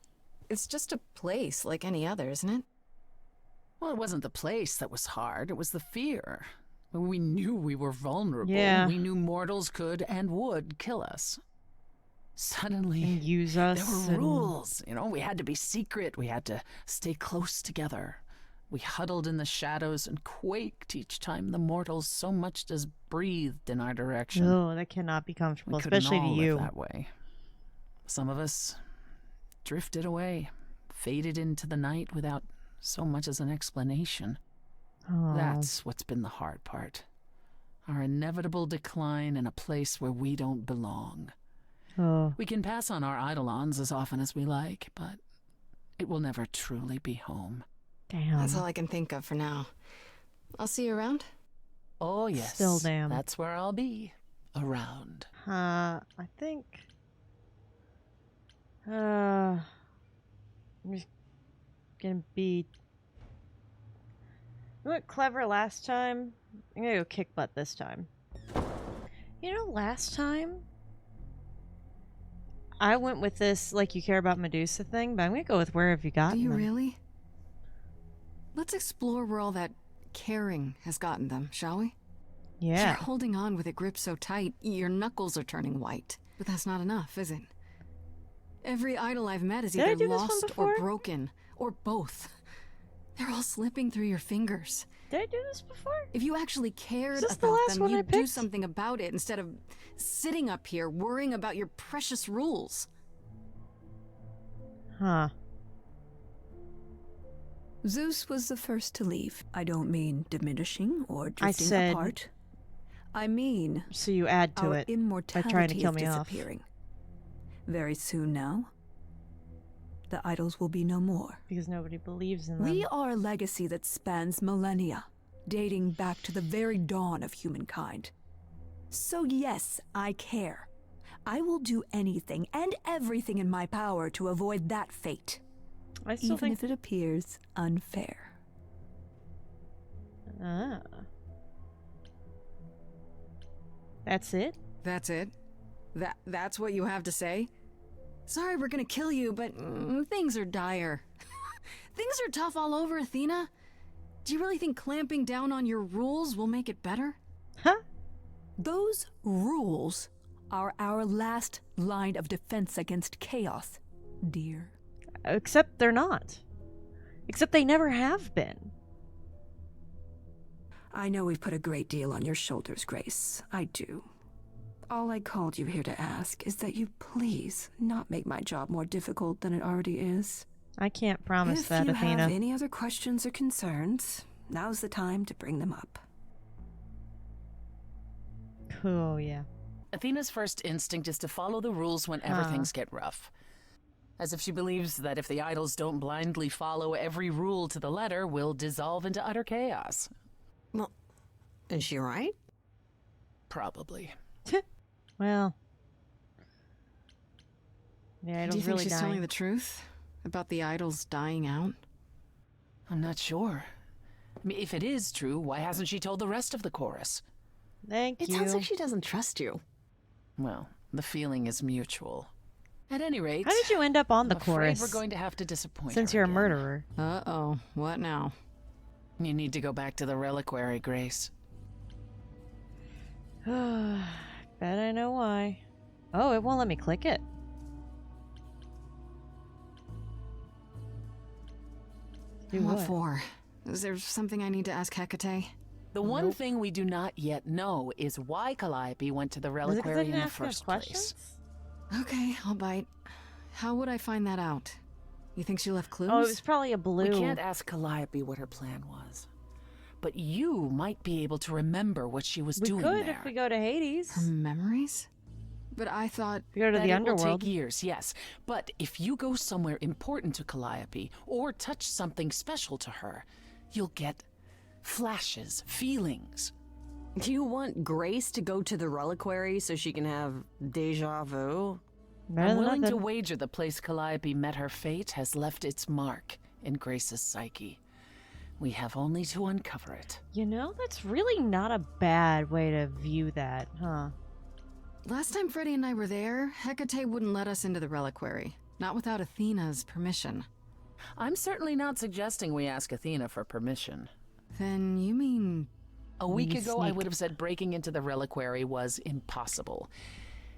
It's just a place like any other, isn't it? Well, it wasn't the place that was hard, it was the fear. We knew we were vulnerable. Yeah. We knew mortals could and would kill us. Suddenly, and use us. There were rules. You know, we had to be secret. We had to stay close together. We huddled in the shadows and quaked each time the mortals so much as breathed in our direction. Oh, that cannot be comfortable, We couldn't especially to all you. live that way. Some of us drifted away, faded into the night without so much as an explanation. Oh. That's what's been the hard part. Our inevitable decline in a place where we don't belong. Oh. We can pass on our eidolons as often as we like, but it will never truly be home. Damn. That's all I can think of for now. I'll see you around? Oh, yes. Still damn. That's where I'll be. Around. I think... I'm just gonna be... You went clever last time. I'm gonna go kick butt this time. You know, last time I went with this like you care about Medusa thing, but I'm gonna go with where have you gotten Do you them? really? Let's explore where all that caring has gotten them, shall we? Yeah. You're holding on with it gripped so tight, your knuckles are turning white. But that's not enough, is it? Every idol I've met is Did I either do this one lost before? or broken, or both. They're all slipping through your fingers. Did I do this before? If you actually cared Is this the about last them, one I you'd do picked? something about it instead of sitting up here worrying about your precious rules. Huh. Zeus was the first to leave. I don't mean diminishing or drifting I said, apart. I mean, so you add to our it by immortality trying to kill is me off. disappearing. Very soon now, the idols will be no more. Because nobody believes in them. We are a legacy that spans millennia, dating back to the very dawn of humankind. So yes, I care. I will do anything and everything in my power to avoid that fate. I still even think... if it appears unfair. Ah. That's it? That's it? That's what you have to say? Sorry we're gonna kill you, but things are dire. Things are tough all over, Athena. Do you really think clamping down on your rules will make it better? Huh? Those rules are our last line of defense against chaos, dear. Except they're not. Except they never have been. I know we've put a great deal on your shoulders, Grace. I do. All I called you here to ask is that you please not make my job more difficult than it already is. I can't promise that, If you Athena. have any other questions or concerns, now's the time to bring them up. Oh, yeah. Athena's first instinct is to follow the rules whenever things get rough. As if she believes that if the idols don't blindly follow every rule to the letter, we'll dissolve into utter chaos. Well, is she right? Probably. Well. Yeah, I Do you think really she's die. telling the truth about the idols dying out? I'm not sure. I mean, if it is true, why hasn't she told the rest of the chorus? Thank It you. sounds like she doesn't trust you. Well, the feeling is mutual. At any rate, How did you end up on the I'm afraid chorus? we're going to have to disappoint Since her you're a again. murderer. Uh-oh. What now? You need to go back to the reliquary, Grace. Bet I know why. Oh, it won't let me click it. Do What what? for? Is there something I need to ask Hecate? The one thing we do not yet know is why Calliope went to the Is it 'cause I reliquary didn't in the ask enough first place. questions? Okay, I'll bite. How would I find that out? You think she left clues? Oh, it was probably a blue. We can't ask Calliope what her plan was. But you might be able to remember what she was We doing could there. if we go to Hades. Her memories? But I thought... We go to that the it will Underworld. take years, yes. But if you go somewhere important to Calliope, or touch something special to her, you'll get flashes, feelings. Do you want Grace to go to the reliquary so she can have deja vu? I'm willing to wager the place Calliope met her fate has left its mark in Grace's psyche. We have only to uncover it. You know, that's really not a bad way to view that, huh? Last time Freddie and I were there, Hecate wouldn't let us into the reliquary. Not without Athena's permission. I'm certainly not suggesting we ask Athena for permission. Then you mean... A week You ago, I sneak- would have said breaking into the reliquary was impossible.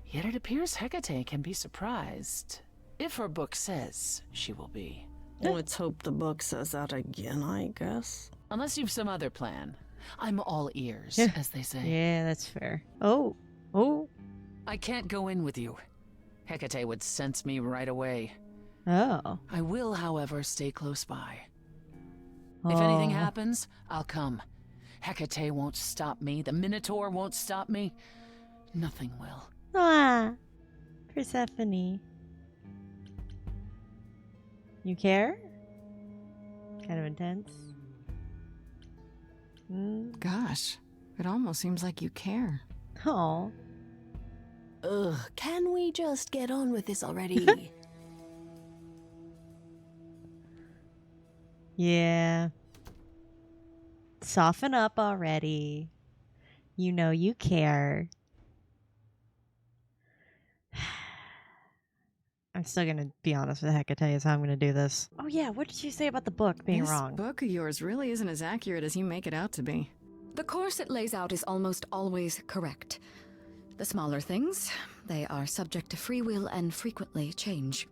Yet it appears Hecate can be surprised. If her book says she will be. Let's hope the book says that again, I guess. Unless you've some other plan. I'm all ears, as they say. Yeah, that's fair. Oh. Oh. I can't go in with you. Hecate would sense me right away. Oh. I will, however, stay close by. If anything Oh. happens, I'll come. Hecate won't stop me. The Minotaur won't stop me. Nothing will. Ah. Persephone. You care? Kind of intense. Gosh, it almost seems like you care. Oh. Ugh, can we just get on with this already? Yeah. Soften up already. You know you care. I'm still gonna be honest with Hecate is how I'm gonna do this. Oh yeah, what did you say about the book being this wrong? book of yours really isn't as accurate as you make it out to be. The course it lays out is almost always correct. The smaller things, they are subject to free will and frequently change.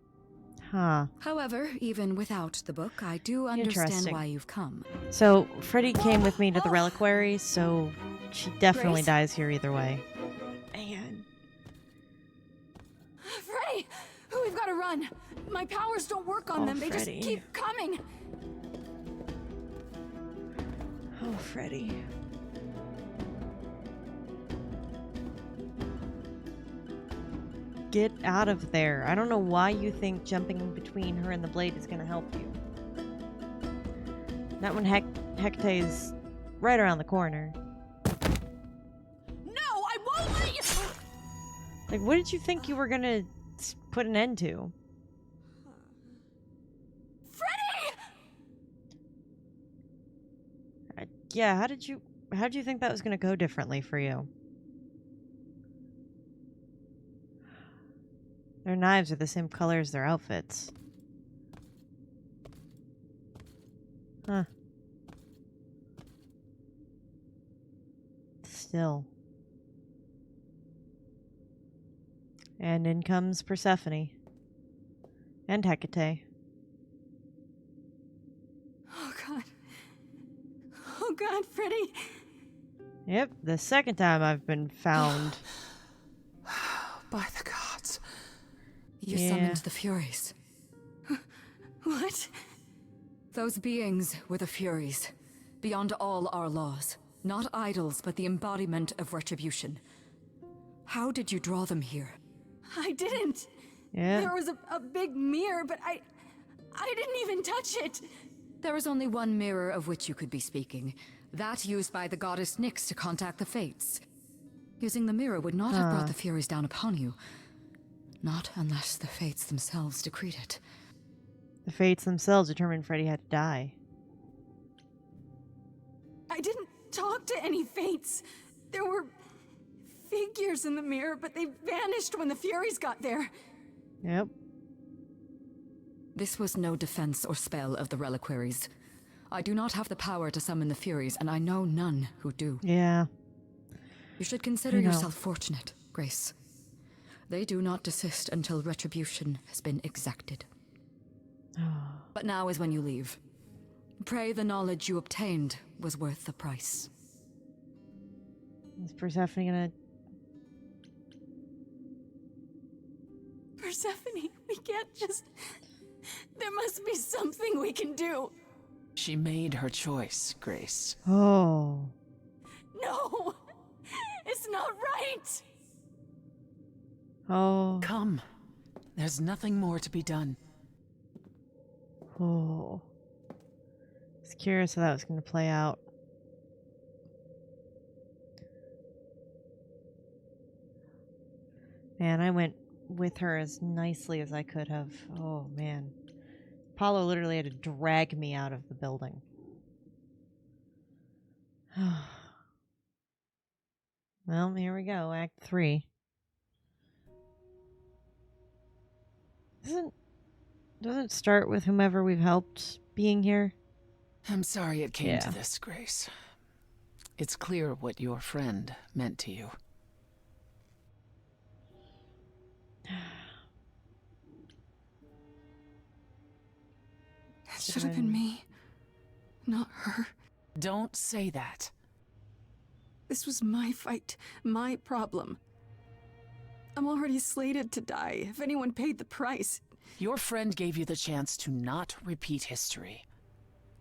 Huh. However, even without the book, I do understand why you've come. So, Freddy came with me to the reliquary, so she definitely Grace? dies here either way. Man. Freddy! We've got to run. My powers don't work on them. They Freddy. just keep coming. Oh, Freddy. Get out of there. I don't know why you think jumping between her and the blade is going to help you. Not when Hecate is right around the corner. No, I won't let you. Like, what did you think you were going to put an end to? Freddy! Yeah, how did you think that was going to go differently for you? Their knives are the same color as their outfits. Huh. Still. And in comes Persephone. And Hecate. Oh, God. Oh, God, Freddy. Yep, the second time I've been found. By the gods. You summoned the Furies. What? Those beings were the Furies, beyond all our laws. Not idols, but the embodiment of retribution. How did you draw them here? I didn't. Yeah. There was a big mirror, but I didn't even touch it. There is only one mirror of which you could be speaking. That used by the goddess Nyx to contact the Fates. Using the mirror would not have brought the Furies down upon you. Not unless the Fates themselves decreed it. The Fates themselves determined Freddy had to die. I didn't talk to any Fates. There were figures in the mirror, but they vanished when the Furies got there. Yep. This was no defense or spell of the reliquaries. I do not have the power to summon the Furies, and I know none who do. Yeah. You should consider yourself fortunate, Grace. They do not desist until retribution has been exacted. But now is when you leave. Pray the knowledge you obtained was worth the price. Is Persephone gonna... Persephone, we can't just... There must be something we can do. She made her choice, Grace. Oh. No! It's not right! Oh. Come. There's nothing more to be done. Oh. I was curious how that was going to play out. Man, I went with her as nicely as I could have. Oh, man. Apollo literally had to drag me out of the building. Well, here we go. Act 3. Doesn't it start with whomever we've helped being here? I'm sorry it came to this, Grace. It's clear what your friend meant to you. It should have been me, not her. Don't say that. This was my fight, my problem. I'm already slated to die. If anyone paid the price... Your friend gave you the chance to not repeat history.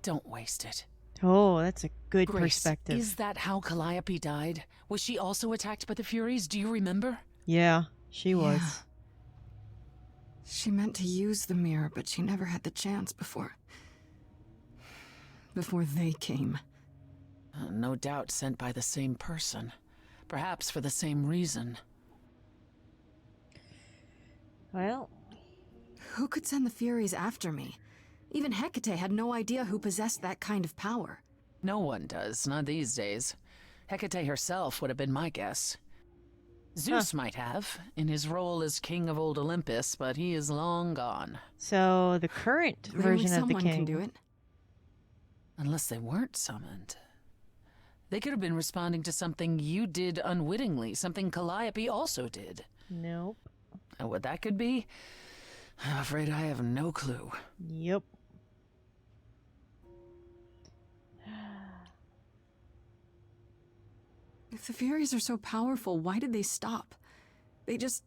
Don't waste it. Oh, that's a good Grace, perspective. Is that how Calliope died? Was she also attacked by the Furies? Do you remember? Yeah, she was. She meant to use the mirror, but she never had the chance before they came. No doubt sent by the same person. Perhaps for the same reason. Well... Who could send the Furies after me? Even Hecate had no idea who possessed that kind of power. No one does, not these days. Hecate herself would have been my guess. Zeus might have, in his role as king of old Olympus, but he is long gone. So the current version of the king can do it. Unless they weren't summoned. They could have been responding to something you did unwittingly, something Calliope also did. Nope. And what that could be, I'm afraid I have no clue. Yep. If the Furies are so powerful, why did they stop? They just...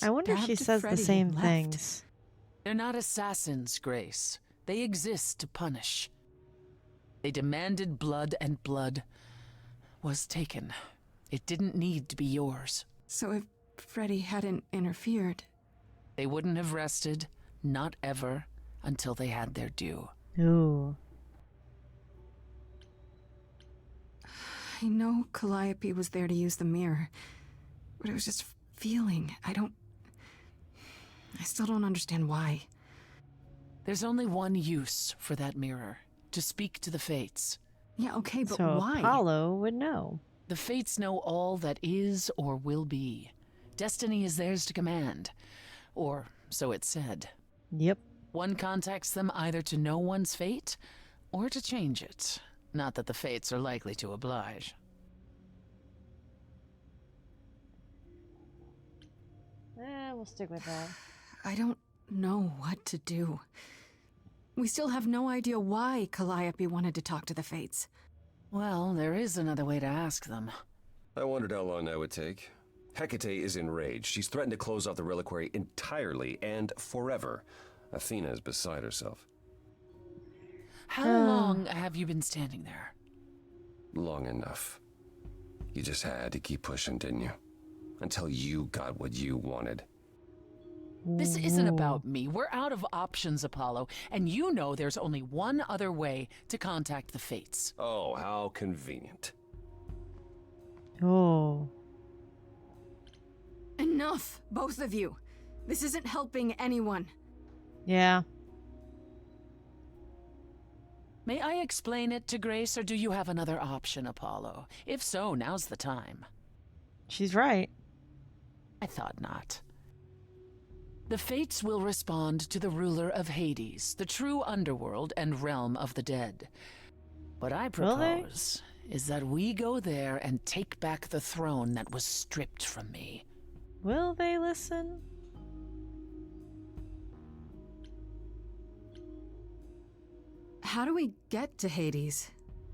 I wonder if she says the same things. They're not assassins, Grace. They exist to punish. They demanded blood, and blood was taken. It didn't need to be yours. So if Freddy hadn't interfered... They wouldn't have rested, not ever, until they had their due. Ooh. I know Calliope was there to use the mirror, but it was just feeling. I still don't understand why. There's only one use for that mirror, to speak to the Fates. Yeah, okay, but so why? Apollo would know. The Fates know all that is or will be. Destiny is theirs to command. Or so it's said. Yep. One contacts them either to know one's fate, or to change it. Not that the Fates are likely to oblige. We'll stick with that. I don't know what to do. We still have no idea why Calliope wanted to talk to the Fates. Well, there is another way to ask them. I wondered how long that would take. Hecate is enraged. She's threatened to close off the reliquary entirely and forever. Athena is beside herself. How long have you been standing there? Long enough. You just had to keep pushing, didn't you? Until you got what you wanted. This isn't about me. We're out of options, Apollo, and you know there's only one other way to contact the Fates. Oh, how convenient. Oh. Enough, both of you. This isn't helping anyone. Yeah. May I explain it to Grace, or do you have another option, Apollo? If so, now's the time. She's right. I thought not. The Fates will respond to the ruler of Hades, the true underworld and realm of the dead. What I propose is that we go there and take back the throne that was stripped from me. Will they listen? How do we get to Hades?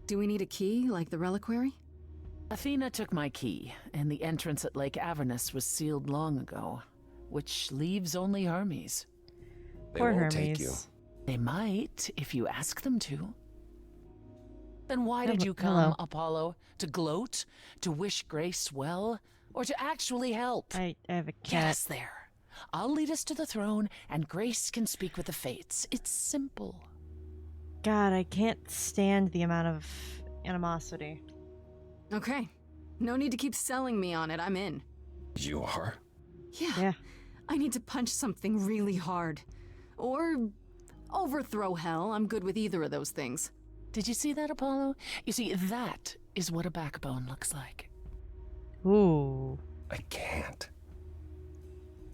Do we need a key, like the reliquary? Athena took my key, and the entrance at Lake Avernus was sealed long ago, which leaves only Hermes. They won't take you. They might, if you ask them to. Then why did you come, Apollo? To gloat? To wish Grace well? Or to actually help? I have a cat. Get us there. I'll lead us to the throne, and Grace can speak with the Fates. It's simple. God, I can't stand the amount of animosity. Okay. No need to keep selling me on it. I'm in. You are? Yeah. I need to punch something really hard. Or overthrow hell. I'm good with either of those things. Did you see that, Apollo? You see, that is what a backbone looks like. Ooh. I can't.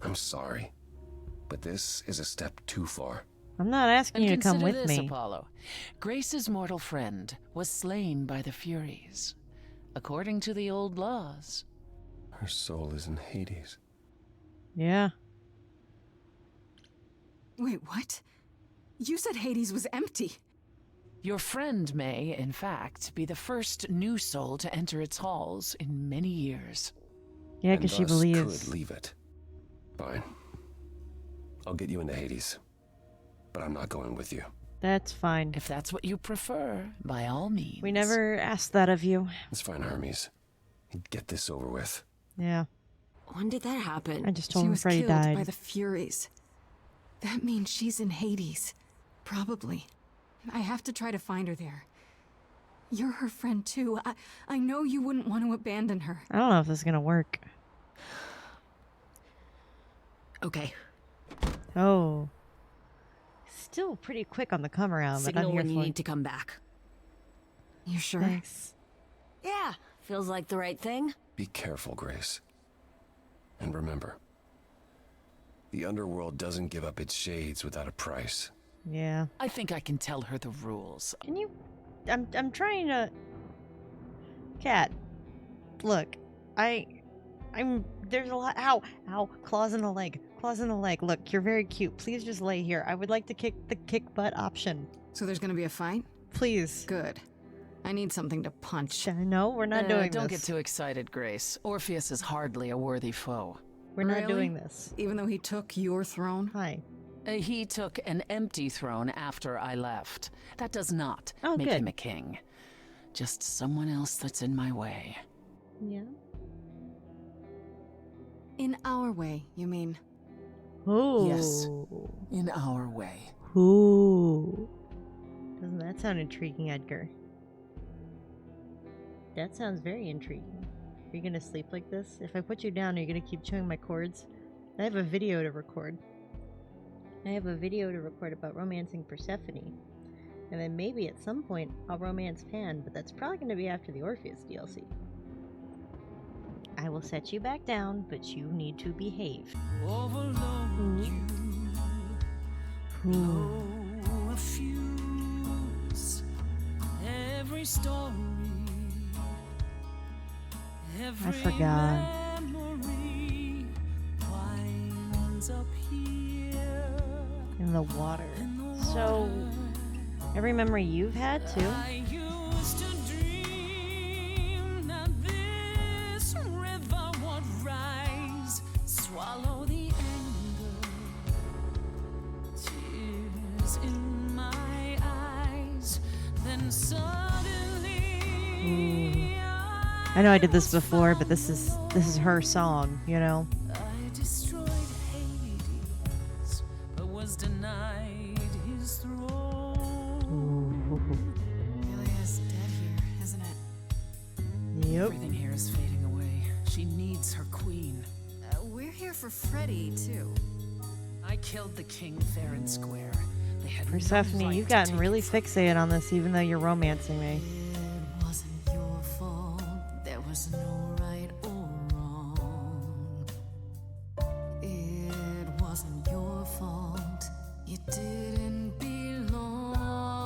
I'm sorry, but this is a step too far. I'm not asking you to come with this, me. Apollo. Grace's mortal friend was slain by the Furies. According to the old laws. Her soul is in Hades. Yeah. Wait, what? You said Hades was empty. Your friend may, in fact, be the first new soul to enter its halls in many years. Yeah, because she believes. Could leave it. Fine. I'll get you into Hades. But I'm not going with you. That's fine. If that's what you prefer, by all means. We never asked that of you. It's fine, Hermes. Get this over with. Yeah. When did that happen? I just told him Freddy died. She was killed by the Furies. That means she's in Hades. Probably. I have to try to find her there. You're her friend too. I know you wouldn't want to abandon her. I don't know if this is gonna work. Okay. Oh. Still pretty quick on the come around, but I'm Signal here when for you need to come back. You sure? Thanks. Yeah, feels like the right thing. Be careful, Grace. And remember, the Underworld doesn't give up its shades without a price. Yeah. I think I can tell her the rules. Can you... I'm trying to... Cat. Look, I There's a lot. Ow, claws in the leg. Look, you're very cute. Please just lay here. I would like to kick butt option. So there's gonna be a fight? Please. Good. I need something to punch. No, we're not doing Don't this. get too excited, Grace. Orpheus is hardly a worthy foe. We're not doing this. Even though he took your throne? Hi. He took an empty throne after I left. That does not make good. him a king. Just someone else that's in my way. Yeah. In our way, you mean? Ooh. Yes. In our way. Ooh. Doesn't that sound intriguing, Edgar? That sounds very intriguing. Are you gonna sleep like this? If I put you down, are you gonna keep chewing my cords? I have a video to record. About romancing Persephone. And then maybe at some point I'll romance Pan, but that's probably gonna be after the Orpheus DLC. I will set you back down, but you need to behave. Overload you. No refuse. Every story. I forgot. Memory winds up here. In the water. So, every memory you've had too? I used to dream that this river would rise, swallow the anger, tears in my eyes, then suddenly I know I did this before, but this is her song, you know? I destroyed Hades, but was denied his throne. Ilia's dead here, isn't it? Yep. Everything here is fading away. She needs her queen. We're here for Freddy, too. I killed the king fair and square. They had Persephone, no right you've to gotten take really it from fixated on this even though you're romancing me. It wasn't your fault. There was no right or wrong. It wasn't your fault. You didn't belong.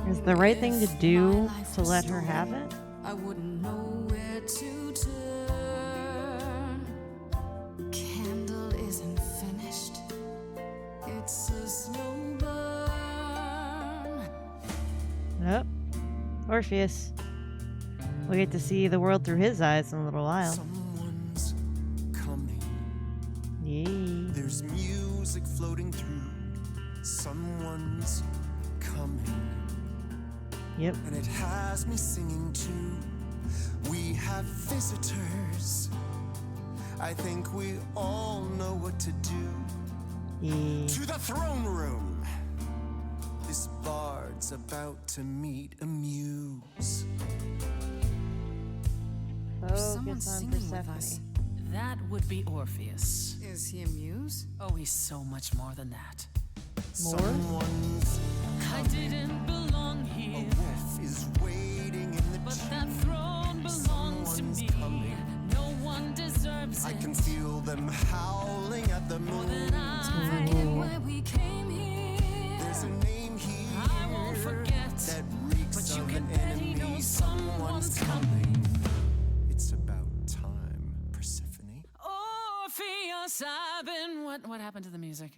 Is the right thing to do to let her have it? I wouldn't know where to turn. Candle isn't finished. It's a slow burn. Nope. Orpheus. We'll get to see the world through his eyes in a little while. Someone's coming. Yay. There's music floating through. Someone's coming. Yep. And it has me singing too. We have visitors. I think we all know what to do. Yeah. To the throne room. This bard's about to meet a muse. Someone's singing with us. That would be Orpheus. Is he a muse? Oh, he's so much more than that. Someone's I didn't belong here. A wolf is waiting in the But that throne belongs to me. Coming. No one deserves I it. can feel them howling at the moon. Then I forget why we came here. There's a name here I won't forget. that reeks But you of can an bet enemy. he knows someone's coming. It's about time, Persephone. Orpheus, I've been. What happened to the music?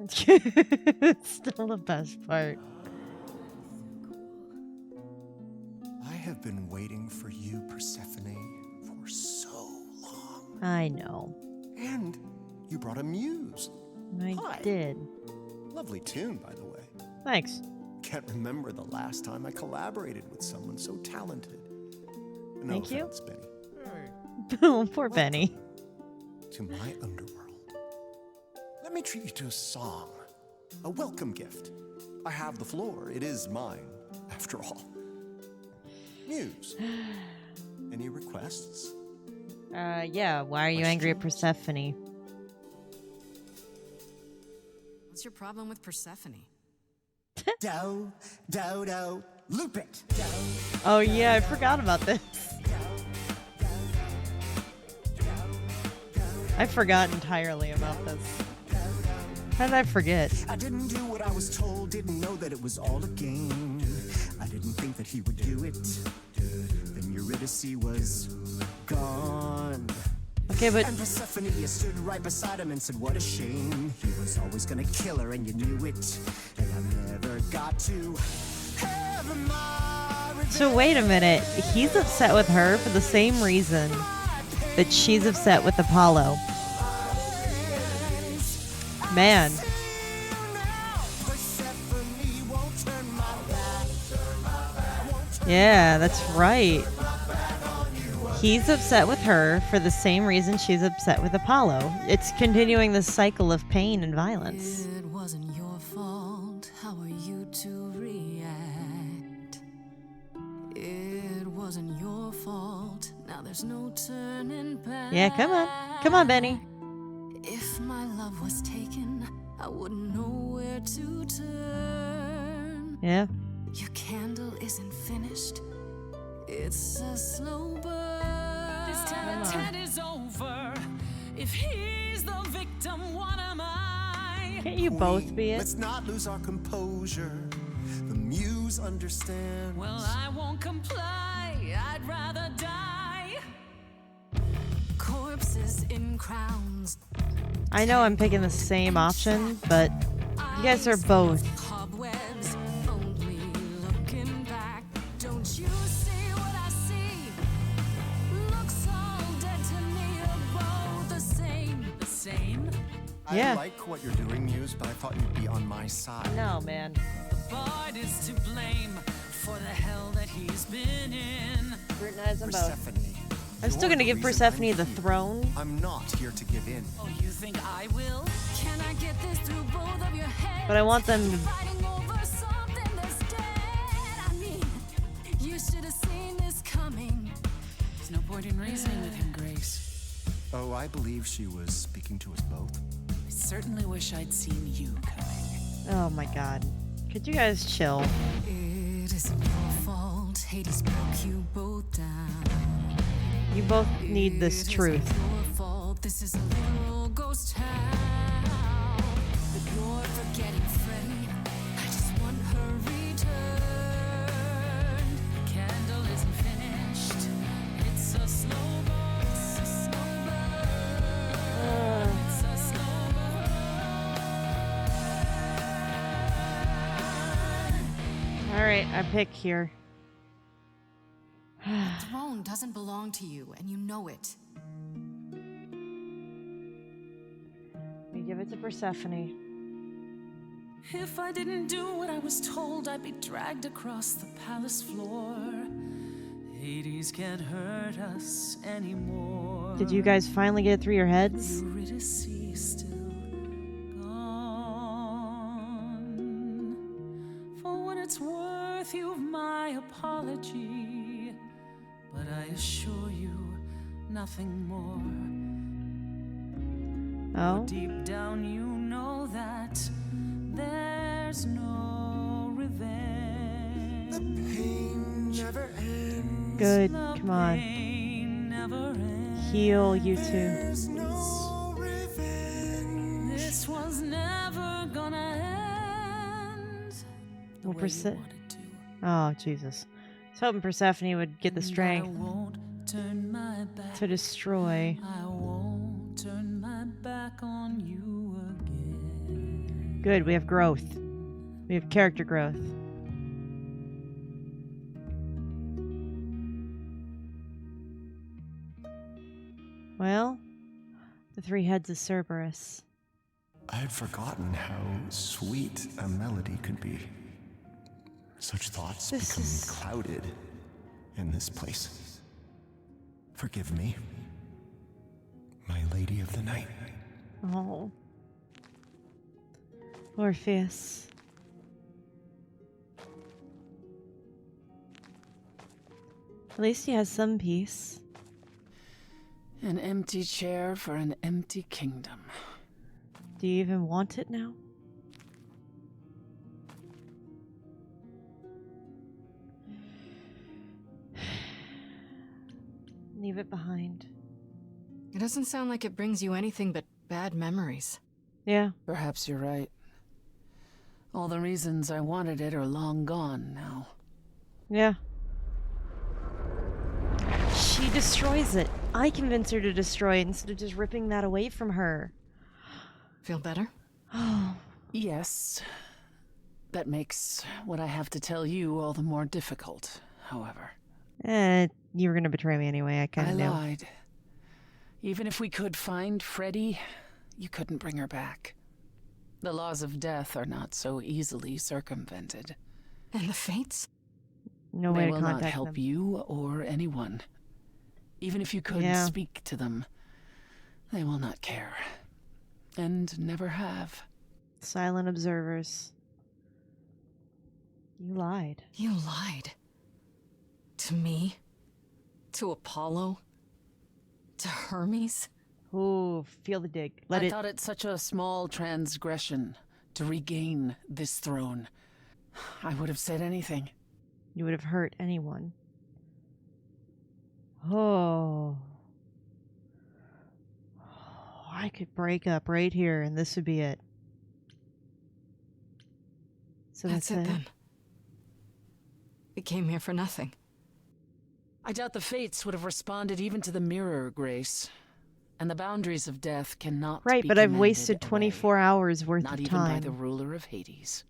It's still the best part. I have been waiting for you, Persephone, for so long. I know. And you brought a muse. I Hi. did. Lovely tune, by the way. Thanks. Can't remember the last time I collaborated with someone so talented. No Thank you. offense, Benny. Poor Benny. To my underworld. Let me treat you to a song. A welcome gift. I have the floor. It is mine, after all. Muse. Any requests? Yeah, why are you angry at Persephone? What's your problem with Persephone? Dow, loop it. Oh yeah, I forgot about this. I forgot entirely about this. How did I forget? I didn't do what I was told, didn't know that it was all a game. I didn't think that he would do it. Then Eurydice was gone. Okay, but... And Persephone, you stood right beside him and said, what a shame. He was always gonna kill her and you knew it. And I never got to have my revenge. So wait a minute. He's upset with her for the same reason that she's upset with Apollo. Man. Yeah, that's right. He's upset with her for the same reason she's upset with Apollo. It's continuing this cycle of pain and violence. It wasn't your fault. How are you to react? It wasn't your fault. Now there's no turning back. Yeah, come on. Come on, Benny. If my love was taken, I wouldn't know where to turn. Yeah. Your candle isn't finished. It's a slow burn. This tat is over. If he's the victim, what am I? Can't you both be it? Let's not lose our composure. The muse understands. Well, I won't comply. I'd rather die. Corpses in crowns. I know I'm picking the same option, but you guys are both. Cobwebs. Only looking back. Don't you see what I see? Looks all dead to me. Are both the same. The same? Yeah. I like what you're doing, Muse, but I thought you'd be on my side. No, man. The bard is to blame for the hell that he's been in. Scrutinize them both. Persephone. I'm still gonna give Persephone the throne. I'm not here to give in. Oh, you think I will? Can I get this through both of your heads? But I want them to... Fighting over something that's dead. I mean, you should have seen this coming. There's no point in reasoning with him, Grace. Oh, I believe she was speaking to us both. I certainly wish I'd seen you coming. Oh my god. Could you guys chill? It isn't your fault. Hades broke you both down. You both need this truth. Your fault. This is a little ghost town. But you're forgetting Freddie. I just want her return. The candle isn't finished. It's a slow burn. It's a slow burn. It's a slow burn. Alright, I pick here. The throne doesn't belong to you, and you know it. We give it to Persephone. If I didn't do what I was told, I'd be dragged across the palace floor. Hades can't hurt us anymore. Did you guys finally get it through your heads? Eurydice still gone. For what it's worth, you've my apology. But I assure you, nothing more. Oh? Deep down you know that there's no revenge. The pain never ends. Good, come on. Heal, you two. There's no revenge. This was never gonna end. Well, oh, Jesus. I was hoping Persephone would get the strength to destroy. I won't turn my back on you again. Good, we have growth. We have character growth. Well, the three heads of Cerberus. I had forgotten how sweet a melody could be. Such thoughts become clouded in this place. Forgive me, my lady of the night. Oh. Orpheus. At least he has some peace. An empty chair for an empty kingdom. Do you even want it now? Leave it behind. It doesn't sound like it brings you anything but bad memories. Yeah. Perhaps you're right. All the reasons I wanted it are long gone now. Yeah. She She destroys it. I convince her to destroy it instead of just ripping that away from her. Feel better? Oh. Yes. That makes what I have to tell you all the more difficult, however. You were gonna betray me anyway, I kinda knew. I lied. Even if we could find Freddie, you couldn't bring her back. The laws of death are not so easily circumvented. And the fates? No way to contact them. They will not help you or anyone. Even if you could speak to them, they will not care. And never have. Silent observers. You lied. You lied. To me? To Apollo? To Hermes? Ooh, feel the dig. I thought it such a small transgression to regain this throne. I would have said anything. You would have hurt anyone. Oh. I could break up right here and this would be it. So that's it then. We came here for nothing. I doubt the fates would have responded even to the mirror, Grace. And the boundaries of death cannot be but I've wasted away. 24 hours worth Not of even time. by the ruler of Hades.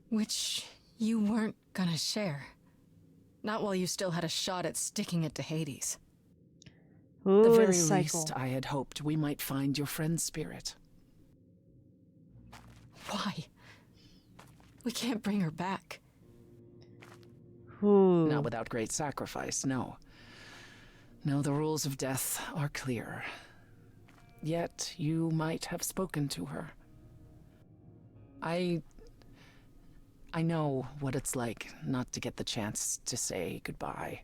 Which you weren't gonna share. Not while you still had a shot at sticking it to Hades. Ooh, the very cycle. least, I had hoped we might find your friend's spirit. Why? We can't bring her back. Ooh. Not without great sacrifice, no. No, the rules of death are clear. Yet you might have spoken to her. I know what it's like not to get the chance to say goodbye.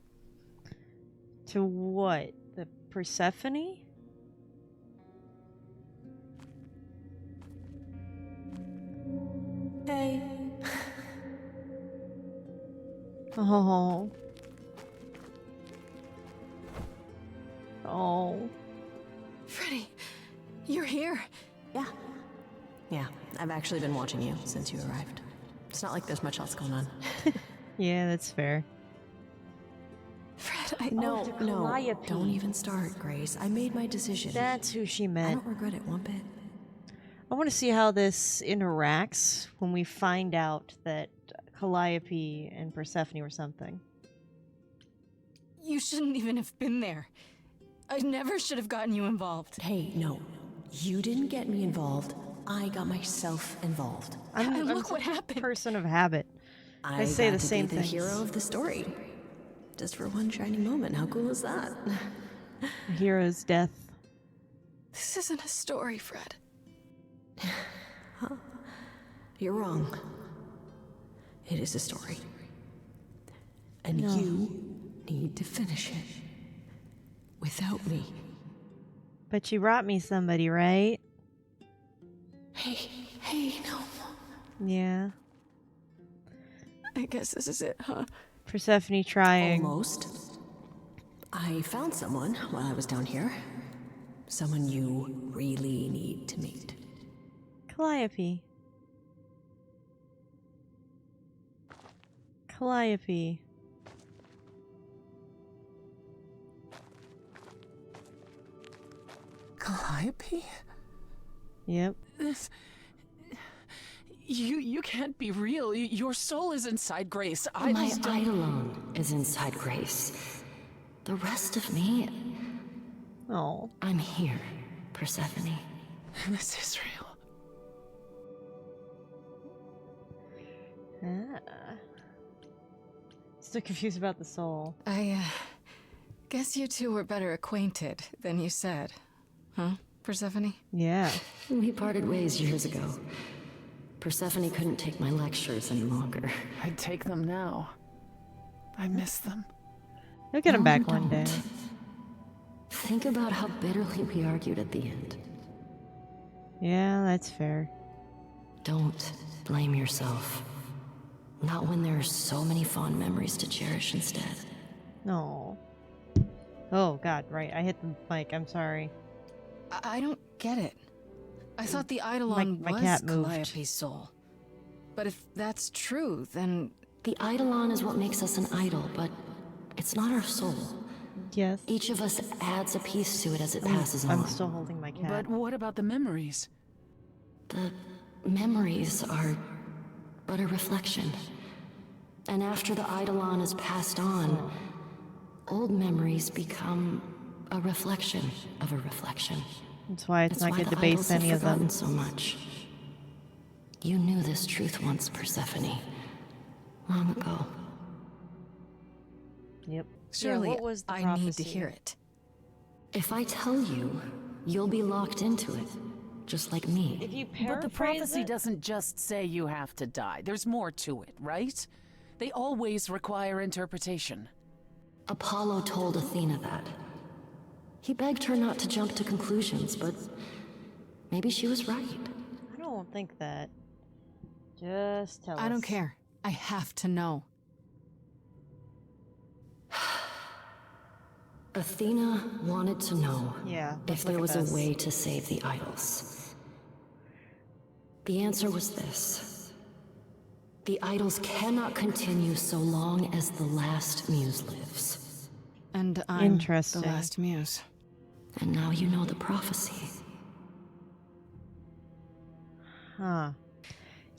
To what? The Persephone? Hey. Oh. Oh. Freddie, you're here. Yeah. Yeah, I've actually been watching you since you arrived. It's not like there's much else going on. Yeah, that's fair. Fred, No, don't even start, Grace. I made my decision. That's who she I meant. don't regret it one bit. I want to see how this interacts when we find out that Calliope and Persephone were something. You shouldn't even have been there. I never should have gotten you involved. Hey, no. You didn't get me involved. I got myself involved. I'm look what happened. Person of habit. I say got the to same be the things. hero of the story. Just for one shining moment. How cool is that? A hero's death. This isn't a story, Fred. Huh? You're wrong. It is a story. And you need to finish it. Without me. But you brought me somebody, right? Hey, no. Yeah. I guess this is it, huh? Persephone trying. Almost. I found someone while I was down here. Someone you really need to meet. Calliope. Calliope. Calliope? Yep. This... You can't be real. Your soul is inside Grace. My Eidolon is inside Grace. The rest of me... Oh. I'm here, Persephone. This is real. Still confused about the soul. I guess you two were better acquainted than you said. Huh, Persephone? Yeah. We parted ways years ago. Persephone couldn't take my lectures any longer. I'd take them now. I miss them. You'll get them back No, one day. don't. Think about how bitterly we argued at the end. Yeah, that's fair. Don't blame yourself. Not when there are so many fond memories to cherish instead. No. Oh, God, right. I hit the mic. I'm sorry. I don't get it. I thought the Eidolon my was cat moved. Calliope's soul. But if that's true, then... The Eidolon is what makes us an idol, but it's not our soul. Yes. Each of us adds a piece to it as it passes on. I'm still holding my cat. But what about the memories? The memories are but a reflection. And after the Eidolon is passed on, old memories become a reflection of a reflection. That's why it's not good to the base idols have any of them. forgotten so much. You knew this truth once, Persephone. Long ago. Yep. Surely what was the I prophecy? need to hear it. If I tell you, you'll be locked into it, just like me. If you But the paraphrase prophecy it, doesn't just say you have to die. There's more to it, right? They always require interpretation. Apollo told Athena that. He begged her not to jump to conclusions, but maybe she was right. I don't think that. Just tell us. I don't care. I have to know. Athena wanted to know let's if look there at was this. a way to save the idols. The answer was this. The idols cannot continue so long as the last muse lives. And I'm the last muse. And now you know the prophecy. Huh.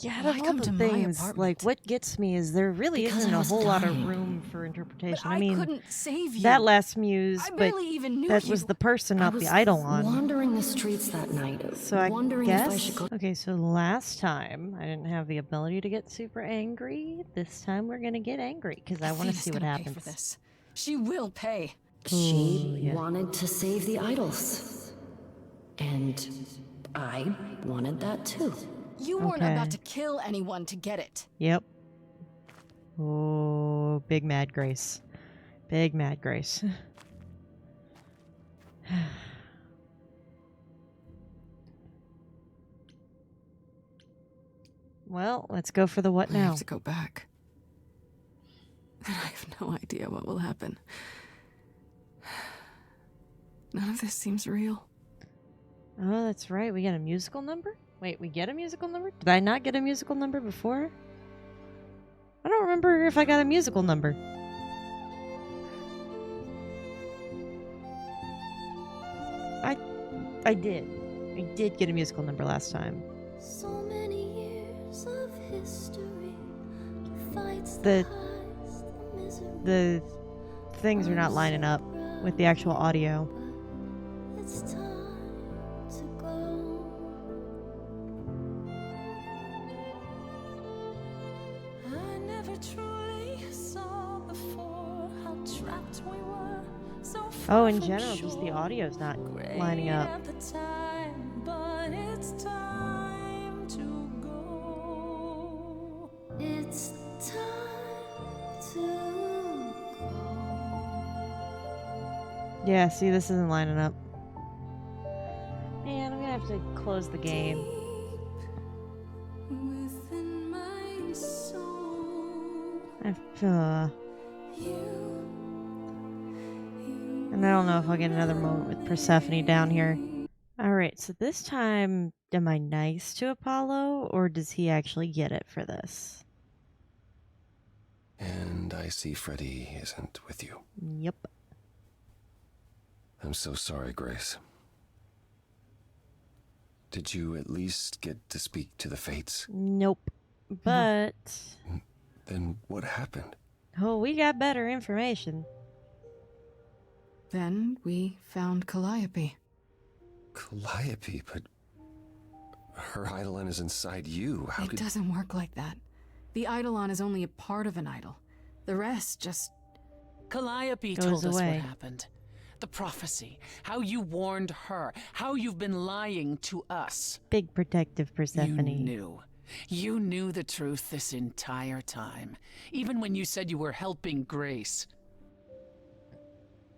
Yeah, out Why of all come the to my things, apartment? like, what gets me is there really Because isn't I a was whole lot of dying. room for interpretation. But I mean, couldn't save you. that last muse, I but barely even knew that you. was the person, I not was the Eidolon. wandering the streets that night, So I wondering guess. if I should go. Okay, so last time I didn't have the ability to get super angry. This time we're gonna get angry because I want to Athena's see what gonna pay happens. for this. She will pay. She wanted to save the idols. And I wanted that too. You weren't Okay. about to kill anyone to get it. Yep. Oh, big mad Grace. Big mad Grace. Well, let's go for the what I now. have to go back. And I have no idea what will happen. None of this seems real. Oh, that's right. We get a musical number? Wait, we get a musical number? Did I not get a musical number before? I don't remember if I got a musical number. I did. I did get a musical number last time. So many years of history, fights The highs, the misery. the things are not lining up with the actual audio. It's time to go. I never truly saw before how trapped we were. So Oh, in general, just the audio's not lining up. at the time, but it's time to go. It's time to Yeah, see, this isn't lining up. Man, I'm gonna have to close the game. within my soul. And I don't know if I'll get another moment with Persephone down here. Alright, so this time, am I nice to Apollo, or does he actually get it for this? And I see Freddy isn't with you. Yep. I'm so sorry, Grace. Did you at least get to speak to the Fates? Nope. But... Then what happened? Oh, we got better information. Then we found Calliope. Calliope, but her Eidolon is inside you. How It could... doesn't work like that. The Eidolon is only a part of an idol. The rest just... Calliope Goes told us away. what happened. The prophecy, how you warned her, how you've been lying to us. Big protective Persephone. You knew. You knew the truth this entire time, even when you said you were helping Grace.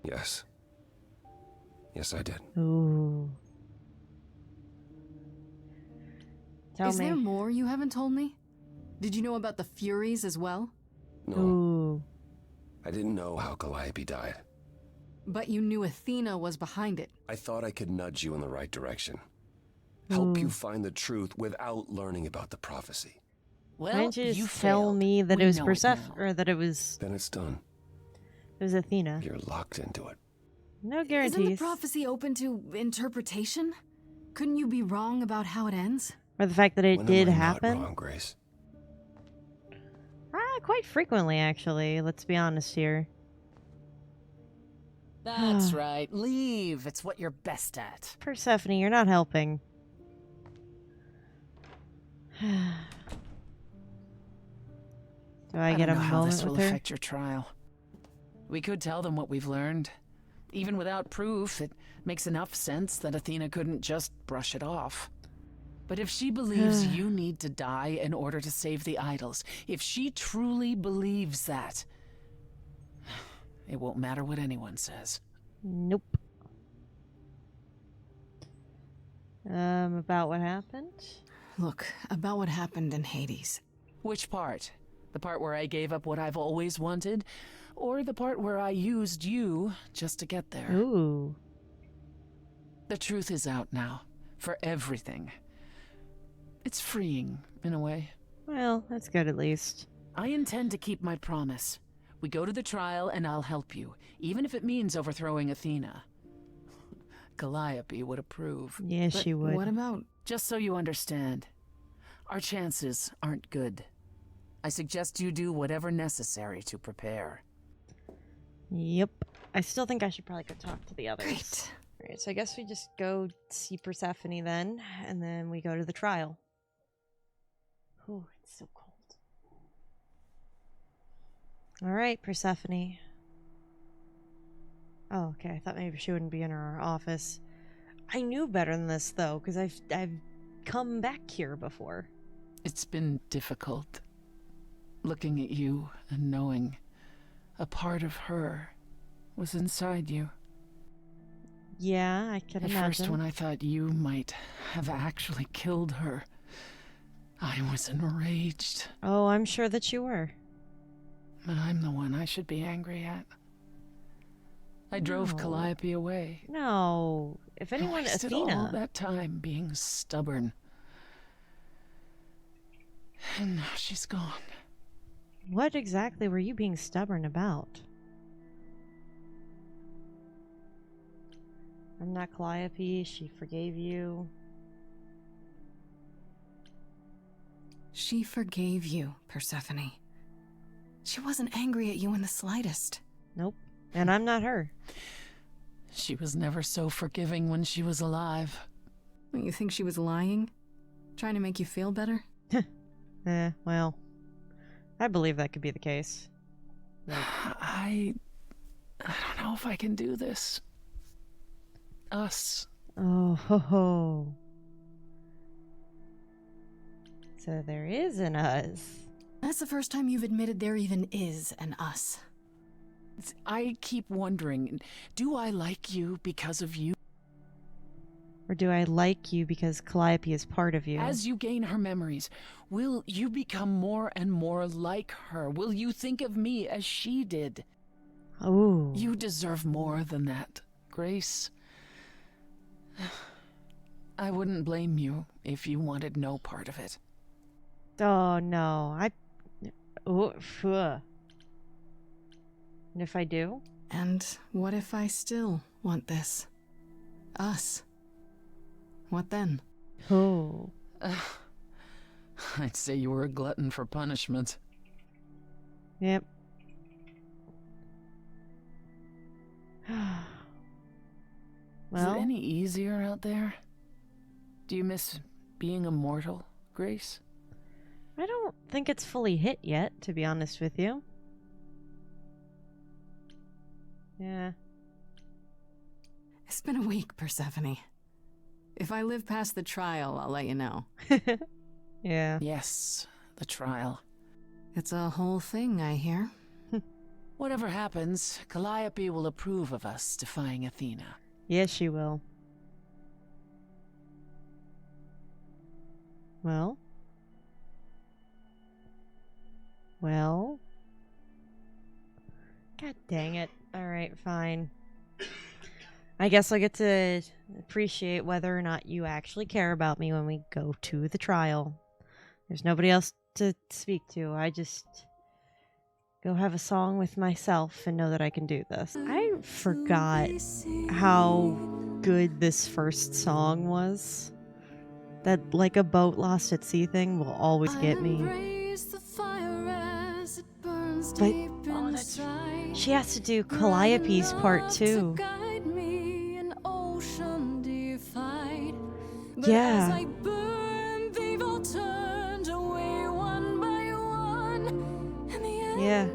Yes. Yes, I did. Ooh. Tell Is me. there more you haven't told me? Did you know about the Furies as well? No. Ooh. I didn't know how Calliope died. But you knew Athena was behind it. I thought I could nudge you in the right direction. Help Ooh. you find the truth without learning about the prophecy. Well, Why didn't you you just tell failed. me that We it was know it Persephone, now. or that it was Then it's done. Athena? You're locked into it. No guarantees. Isn't the prophecy open to interpretation? Couldn't you be wrong about how it ends? Or the fact that it did happen? Not wrong, Grace. Quite frequently, actually. Let's be honest here. That's right. Leave. It's what you're best at. Persephone, you're not helping. Do I get a don't know how moment this will with her? affect your trial. We could tell them what we've learned. Even without proof, it makes enough sense that Athena couldn't just brush it off. But if she believes you need to die in order to save the idols, if she truly believes that, it won't matter what anyone says. Nope. About what happened? Look, about what happened in Hades. Which part? The part where I gave up what I've always wanted? Or the part where I used you just to get there? Ooh. The truth is out now. For everything. It's freeing, in a way. Well, that's good at least. I intend to keep my promise. We go to the trial and I'll help you, even if it means overthrowing Athena. Calliope would approve. Yeah, she would. What about... Just so you understand, our chances aren't good. I suggest you do whatever necessary to prepare. Yep. I still think I should probably go talk to the others. Great. Alright, so I guess we just go see Persephone then, and then we go to the trial. Ooh, it's so cold. Alright, Persephone. Oh, okay. I thought maybe she wouldn't be in her office. I knew better than this, though, because I've come back here before. It's been difficult. Looking at you and knowing a part of her was inside you. Yeah, I can imagine. At first, when I thought you might have actually killed her, I was enraged. Oh, I'm sure that you were. But I'm the one I should be angry at. I drove Calliope away. No. If anyone, I wasted Athena. all that time being stubborn. And now she's gone. What exactly were you being stubborn about? I'm not Calliope. She forgave you. She forgave you, Persephone. She wasn't angry at you in the slightest. Nope. And I'm not her. She was never so forgiving when she was alive. You think she was lying? Trying to make you feel better? Well, I believe that could be the case. Like, I don't know if I can do this. Us. Oh, ho, ho. So there is an us. That's the first time you've admitted there even is an us. I keep wondering, do I like you because of you? Or do I like you because Calliope is part of you? As you gain her memories, will you become more and more like her? Will you think of me as she did? Oh. You deserve more than that, Grace. I wouldn't blame you if you wanted no part of it. Oh, no. And if I do? And what if I still want this? Us? What then? Oh. I'd say you were a glutton for punishment. Yep. Is it any easier out there? Do you miss being immortal, Grace? I don't think it's fully hit yet, to be honest with you. Yeah. It's been a week, Persephone. If I live past the trial, I'll let you know. Yeah. Yes, the trial. It's a whole thing, I hear. Whatever happens, Calliope will approve of us defying Athena. Yes, she will. Well? Well? God dang it. Alright, fine. I guess I'll get to appreciate whether or not you actually care about me when we go to the trial. There's nobody else to speak to. I just go have a song with myself and know that I can do this. I forgot how good this first song was. That like a boat lost at sea thing will always get me. But she has to do Calliope's part too. Yeah. Yeah.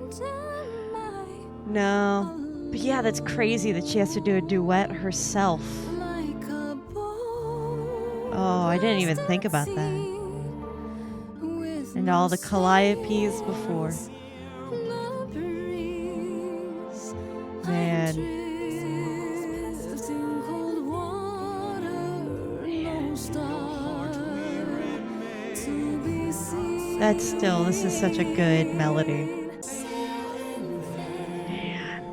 No. But yeah, that's crazy that she has to do a duet herself. Oh, I didn't even think about that. And all the Calliopes before. Man. That's still, this is such a good melody. Man.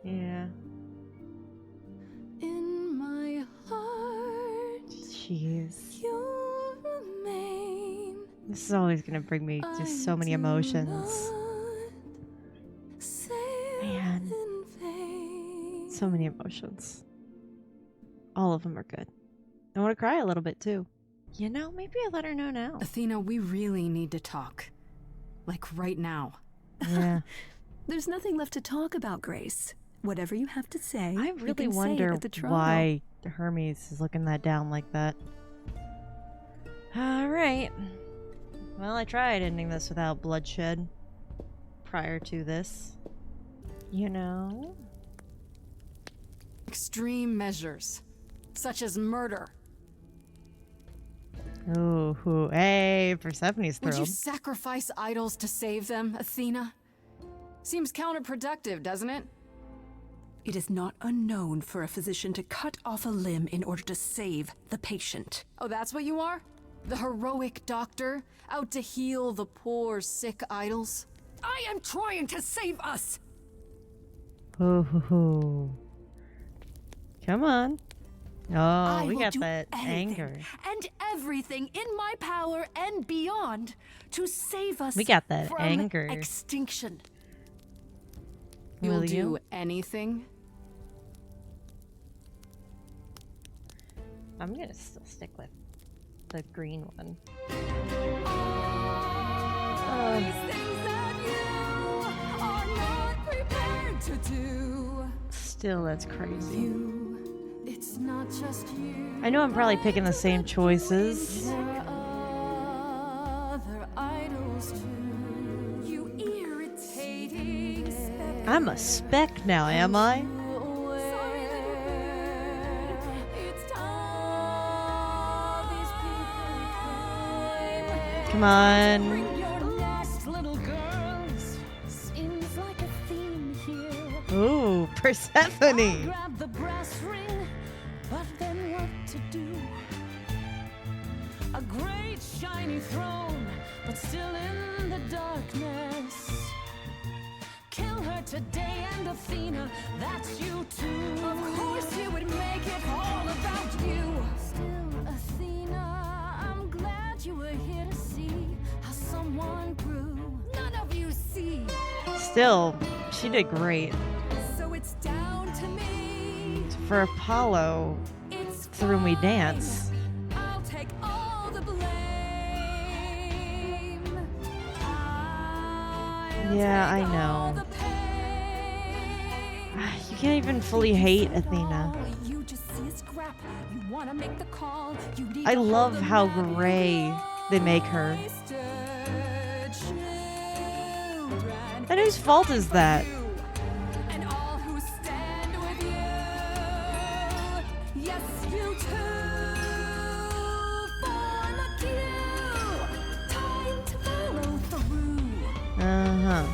Yeah. In my heart, jeez. you remain. This is always gonna bring me just so many emotions. Man. So many emotions. All of them are good. I want to cry a little bit too. You know, maybe I let her know now. Athena, we really need to talk. Like right now. Yeah. There's nothing left to talk about, Grace. Whatever you have to say, I really wonder why Hermes is looking that down like that. Alright. Well, I tried ending this without bloodshed prior to this. You know? Extreme measures, such as murder. Ooh, hey, Persephone's Would you thrilled. sacrifice idols to save them, Athena? Seems counterproductive, doesn't it? It is not unknown for a physician to cut off a limb in order to save the patient. Oh, that's what you are? The heroic doctor, out to heal the poor, sick idols? I am trying to save us! Ooh. Come on. Oh, we got that anger. And everything in my power and beyond to save us We got that from anger. extinction. You'll Will do you? anything? I'm gonna still stick with the green one. Still, that's crazy. It's not just you. I know I'm probably picking the same choices. There are other idols too. You irritating specter. I'm a spec now, am I? Come on. Seems like a theme here. Ooh, Persephone. Grab the brass ring, but then what to do? A great shiny throne, but still in the darkness. Kill her today, and Athena, that's you too. Of course you would make it all about you. Still, Athena, I'm glad you were here to see how someone grew. None of you see. Still, she did great. So it's down to me. For Apollo, It's through me dance. I'll take all the blame. Yeah, I know. You can't even fully hate Athena. You just see a scrap. You wanna make the call. You need I to love hold the how map. gray they make her. And whose fault is that? And all who stand with you. Yes, you too. Form a queue. Time to follow through. Uh-huh.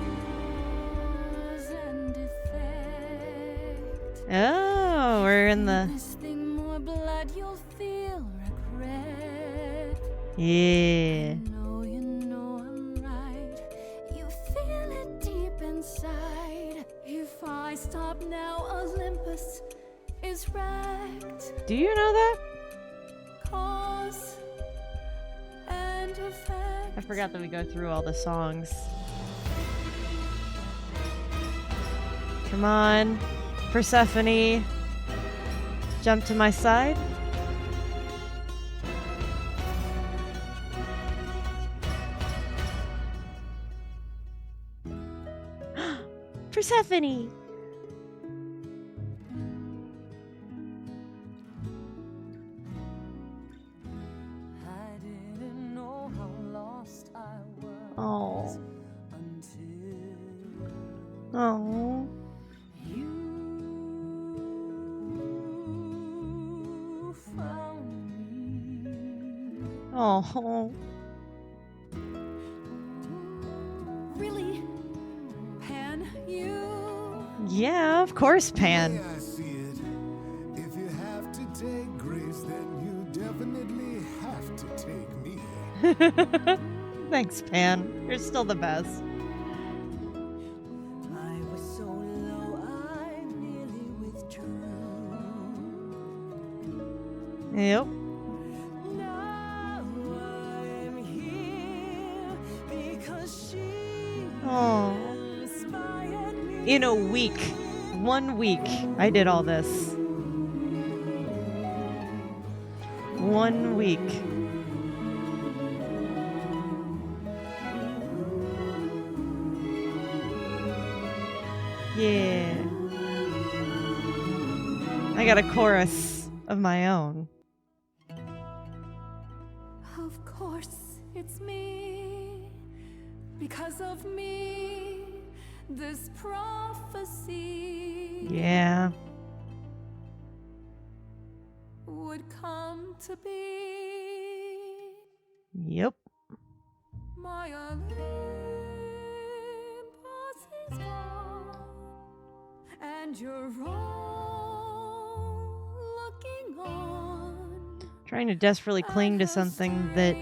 Cause and effect. Oh, we're in the... This thing more blood, you'll feel regret. Yeah. You know I'm right. You feel it deep inside. If I stop now, Olympus is wrecked. Do you know that? Cause and effect. I've forgot that we go through all the songs. Come on, Persephone. Jump to my side. Persephone! Oh. Oh. Oh. Really? Pan, you? Yeah, of course, Pan. I see it. If you have to take Grace, then you definitely have to take me. Thanks, Pan. You're still the best. I was so low, I nearly withdrew. Yep. Now I'm here because she Oh. inspired me. In a week. 1 week, I did all this. 1 week. Yeah. I got a chorus of my own. Of course, it's me. Because of me, this prophecy Yeah. would come to be. Yep. My Olympus is gone, and you're all looking on. Trying to desperately cling to something that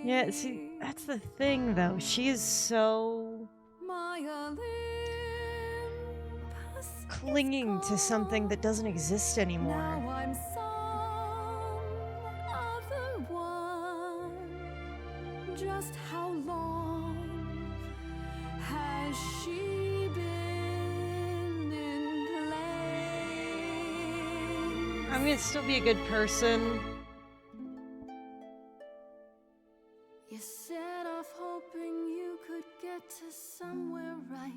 yeah, see, that's the thing though. She is so clinging to something that doesn't exist anymore. Now I'm some other one. Just how long has she been in play? I'm gonna still be a good person. You set off hoping you could get to somewhere right.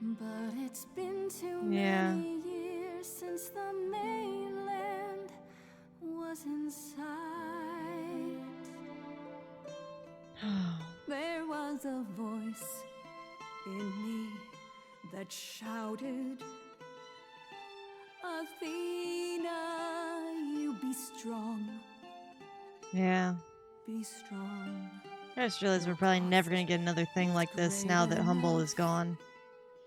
But it's been too many years since the mainland was in sight. There was a voice in me that shouted, Athena, you be strong. Yeah. Be strong. I just realized we're probably never gonna get another thing like this now that Humble is gone.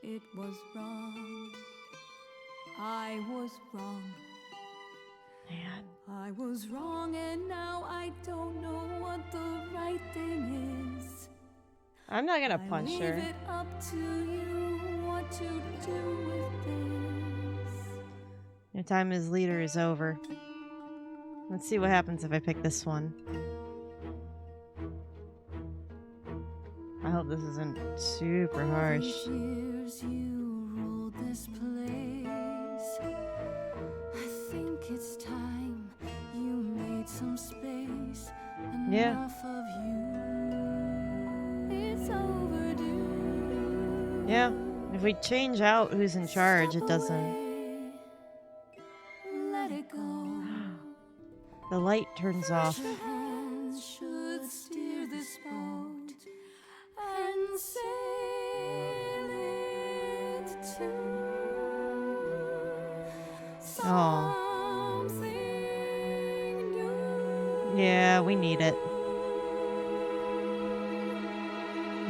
It was wrong. I was wrong. Man. I was wrong, and now I don't know what the right thing is. I'm not gonna punch I her. leave it up to you what to do with this. Your time as leader is over. Let's see what happens if I pick this one. I hope this isn't super harsh. Years you ruled this place. I think it's time you made some space. Enough of you. It's overdue. Yeah. If we change out who's in charge, it doesn't. Let it go. The light turns off. Your hands should steer this boat and sail it to something new. Yeah, we need it.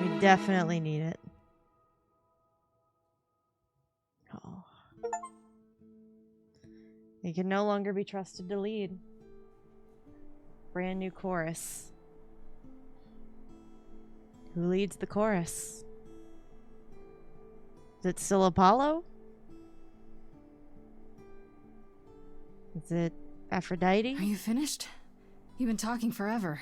We definitely need it. Oh. He can no longer be trusted to lead. Brand new chorus. Who leads the chorus? Is it still Apollo? Is it Aphrodite? Are you finished? You've been talking forever.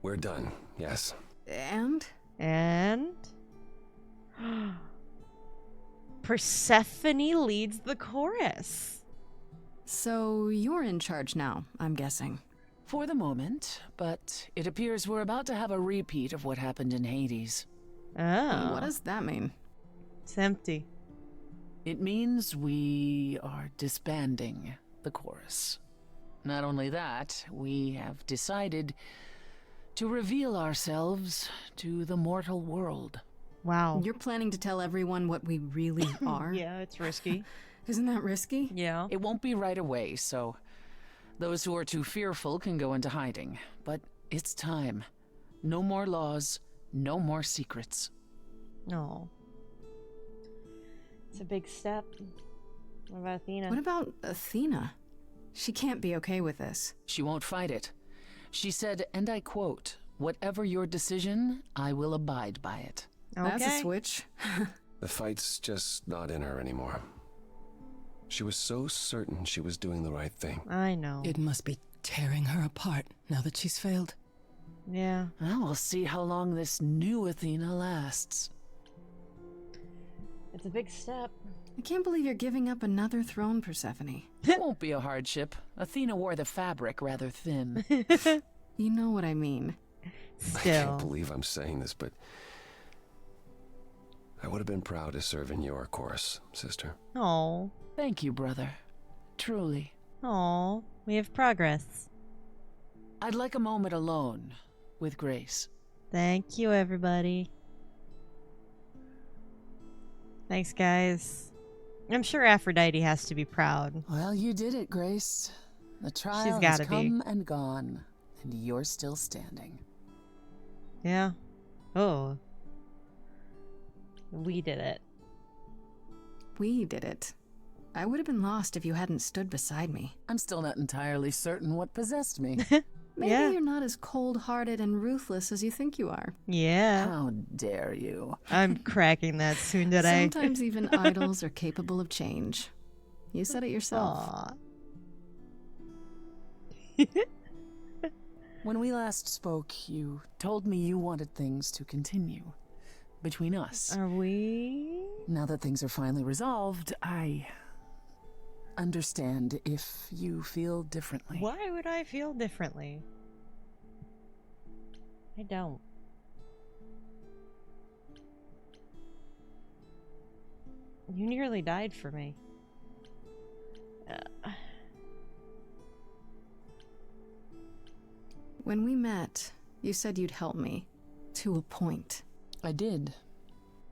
We're done, yes. And? And? Persephone leads the chorus. So you're in charge now, I'm guessing. For the moment, but it appears we're about to have a repeat of what happened in Hades. Oh. What does that mean? It's empty. It means we are disbanding the chorus. Not only that, we have decided to reveal ourselves to the mortal world. Wow. You're planning to tell everyone what we really are? Yeah, it's risky. Isn't that risky? Yeah. It won't be right away, so those who are too fearful can go into hiding. But it's time. No more laws, no more secrets. No. It's a big step. What about Athena? What about Athena? She can't be okay with this. She won't fight it. She said, and I quote, "Whatever your decision, I will abide by it." Okay. That's a switch. The fight's just not in her anymore. She was so certain she was doing the right thing. I know. It must be tearing her apart now that she's failed. Yeah. Well, we'll see how long this new Athena lasts. It's a big step. I can't believe you're giving up another throne, Persephone. It won't be a hardship. Athena wore the fabric rather thin. You know what I mean. Still. I can't believe I'm saying this, but I would have been proud to serve in your chorus, sister. Oh. Thank you, brother. Truly. Oh, we have progress. I'd like a moment alone with Grace. Thank you, everybody. Thanks, guys. I'm sure Aphrodite has to be proud. Well, you did it, Grace. The trial She's has gotta come and gone, and you're still standing. Yeah. Oh. We did it. We did it. I would have been lost if you hadn't stood beside me. I'm still not entirely certain what possessed me. Maybe Yeah. you're not as cold-hearted and ruthless as you think you are. Yeah. How dare you? I'm cracking that soon today. Sometimes even idols are capable of change. You said it yourself. Aw. When we last spoke, you told me you wanted things to continue between us. Are we? Now that things are finally resolved, I understand if you feel differently. Why would I feel differently? I don't. You nearly died for me. When we met, you said you'd help me. To a point. I did.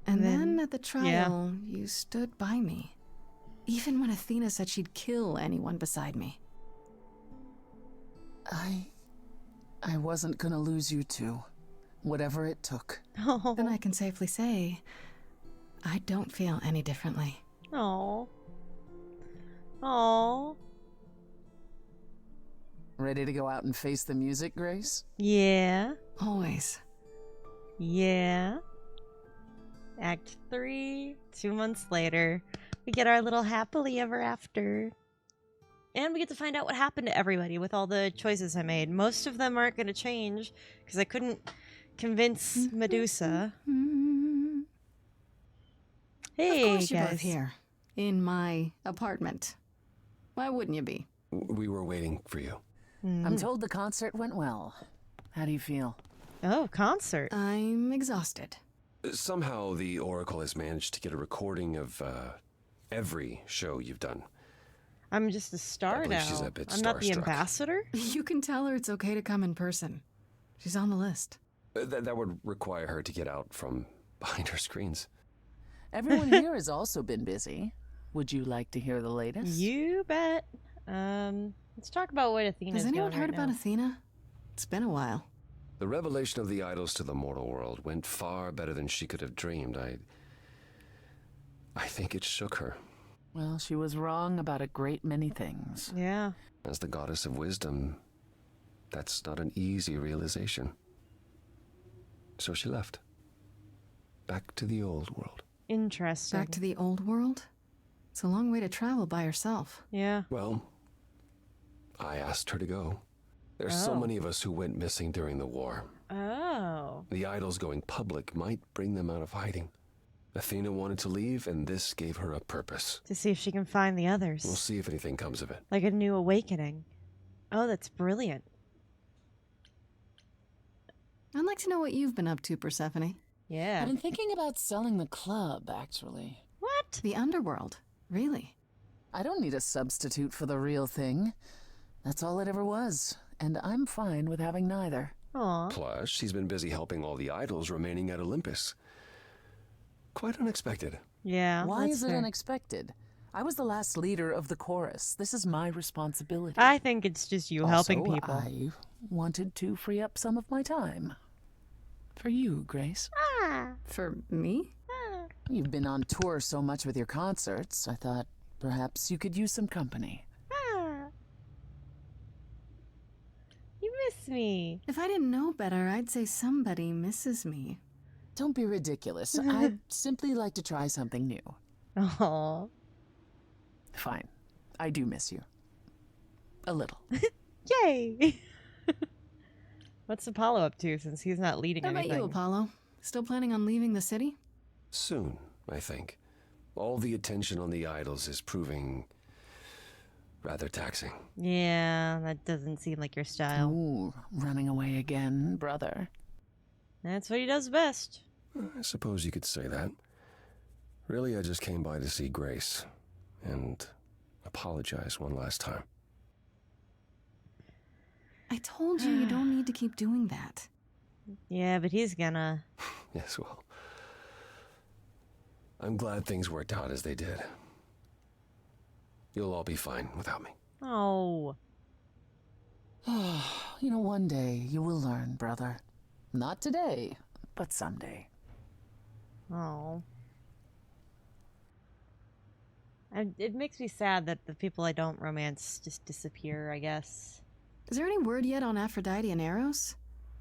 And then at the trial, you stood by me. Even when Athena said she'd kill anyone beside me. I wasn't gonna lose you too. Whatever it took. Oh. Then I can safely say, I don't feel any differently. Oh. Oh. Ready to go out and face the music, Grace? Yeah. Always. Yeah. Act 3, 2 months later, we get our little happily ever after. And we get to find out what happened to everybody with all the choices I made. Most of them aren't going to change because I couldn't convince Medusa. Hey, of course you're guys. both here. In my apartment. Why wouldn't you be? We were waiting for you. I'm told the concert went well. How do you feel? Oh, concert. I'm exhausted. Somehow the Oracle has managed to get a recording of every show you've done. I'm just a star believe now. she's a bit I'm not the starstruck. ambassador? You can tell her it's okay to come in person. She's on the list. That would require her to get out from behind her screens. Everyone here has also been busy. Would you like to hear the latest? You bet. Let's talk about what Athena's Has anyone doing heard right about now. Athena? It's been a while. The revelation of the idols to the mortal world went far better than she could have dreamed. I think it shook her. Well, she was wrong about a great many things. Yeah. As the goddess of wisdom, that's not an easy realization. So she left. Back to the old world. Interesting. Back to the old world? It's a long way to travel by herself. Yeah. Well, I asked her to go. There's so many of us who went missing during the war. Oh. The idols going public might bring them out of hiding. Athena wanted to leave, and this gave her a purpose. To see if she can find the others. We'll see if anything comes of it. Like a new awakening. Oh, that's brilliant. I'd like to know what you've been up to, Persephone. Yeah. I've been thinking about selling the club, actually. What? The Underworld? Really? I don't need a substitute for the real thing. That's all it ever was, and I'm fine with having neither. Aww. Plus, she's been busy helping all the idols remaining at Olympus. Quite unexpected. Yeah. Why that's is it fair. unexpected? I was the last leader of the chorus. This is my responsibility. I think it's just you helping Also, people. I wanted to free up some of my time. For you, Grace. For me? You've been on tour so much with your concerts, I thought perhaps you could use some company. You miss me. If I didn't know better, I'd say somebody misses me. Don't be ridiculous. I'd simply like to try something new. Aww. Fine. I do miss you. A little. Yay! What's Apollo up to since he's not leading How anything? about you, Apollo? Still planning on leaving the city? Soon, I think. All the attention on the idols is proving rather taxing. Yeah, that doesn't seem like your style. Ooh, running away again, brother. That's what he does best. I suppose you could say that. Really, I just came by to see Grace and apologize one last time. I told you don't need to keep doing that. Yeah, but he's gonna. Yes, well, I'm glad things worked out as they did. You'll all be fine without me. Oh. You know, one day you will learn, brother. Not today, but someday. Oh. And it makes me sad that the people I don't romance just disappear, I guess. Is there any word yet on Aphrodite and Eros?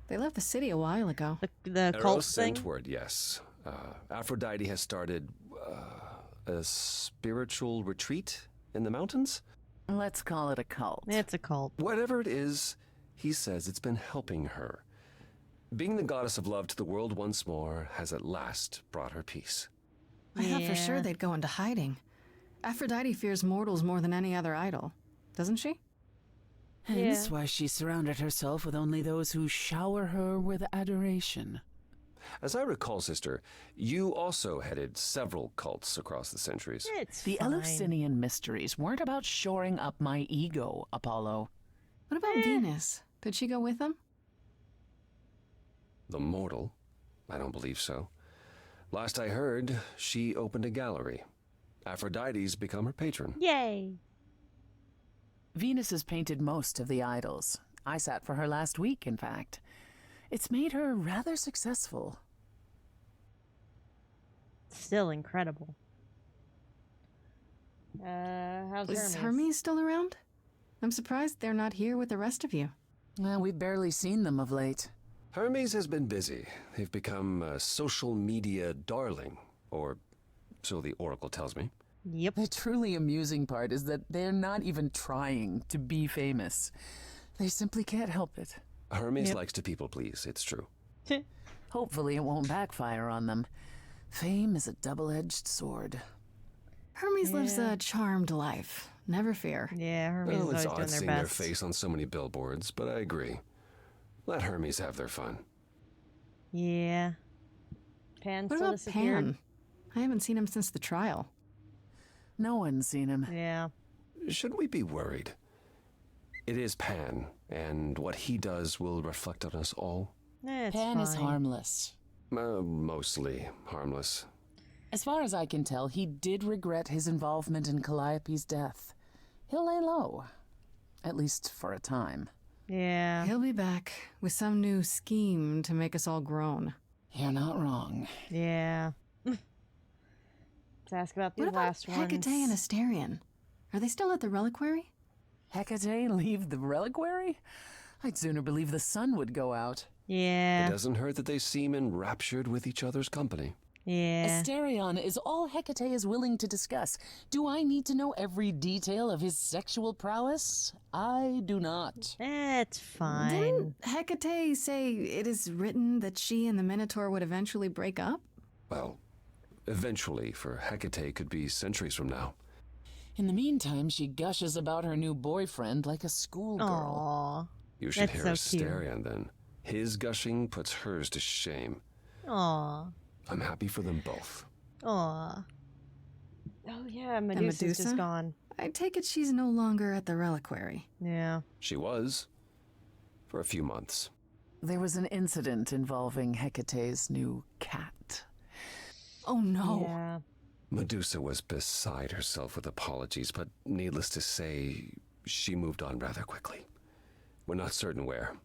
They left the city a while ago. The Eros cult sent thing? word, yes. Aphrodite has started a spiritual retreat in the mountains? Let's call it a cult. It's a cult. Whatever it is, he says it's been helping her. Being the goddess of love to the world once more has at last brought her peace. I thought for sure they'd go into hiding. Aphrodite fears mortals more than any other idol, doesn't she? Hence why she surrounded herself with only those who shower her with adoration. As I recall, sister, you also headed several cults across the centuries. The Eleusinian mysteries weren't about shoring up my ego, Apollo. What about Venus? Did she go with them? The mortal? I don't believe so. Last I heard, she opened a gallery. Aphrodite's become her patron. Yay! Venus has painted most of the idols. I sat for her last week, in fact. It's made her rather successful. Still incredible. How's Is Hermes? Hermes still around? I'm surprised they're not here with the rest of you. Well, we've barely seen them of late. Hermes has been busy. They've become a social media darling, or so the Oracle tells me. Yep. The truly amusing part is that they're not even trying to be famous. They simply can't help it. Hermes likes to people please, it's true. Hopefully it won't backfire on them. Fame is a double-edged sword. Hermes lives a charmed life. Never fear. Yeah, Hermes Well, is it's always odd doing seeing their their best. face on so many billboards, but I agree. Let Hermes have their fun. Yeah. Pan What still about disappeared. Pan? I haven't seen him since the trial. No one's seen him. Yeah. Should we be worried? It is Pan, and what he does will reflect on us all. Pan is harmless. Mostly harmless. As far as I can tell, he did regret his involvement in Calliope's death. He'll lay low. At least for a time. Yeah. He'll be back with some new scheme to make us all groan. You're not wrong. Yeah. Let's ask about the What about last ones. Hecate and Asterion? Are they still at the reliquary? Hecate leave the reliquary? I'd sooner believe the sun would go out. Yeah. It doesn't hurt that they seem enraptured with each other's company. Yeah. Asterion is all Hecate is willing to discuss. Do I need to know every detail of his sexual prowess? I do not. It's fine. Didn't Hecate say it is written that she and the Minotaur would eventually break up? Well, eventually, for Hecate could be centuries from now. In the meantime, she gushes about her new boyfriend like a schoolgirl. Aww. You should That's hear so cute. Asterion then. His gushing puts hers to shame. Aww. I'm happy for them both. Aww. Oh yeah, And Medusa's just gone. I take it she's no longer at the reliquary. Yeah. She was. For a few months. There was an incident involving Hecate's new cat. Oh no. Yeah. Medusa was beside herself with apologies, but needless to say, she moved on rather quickly. We're not certain where.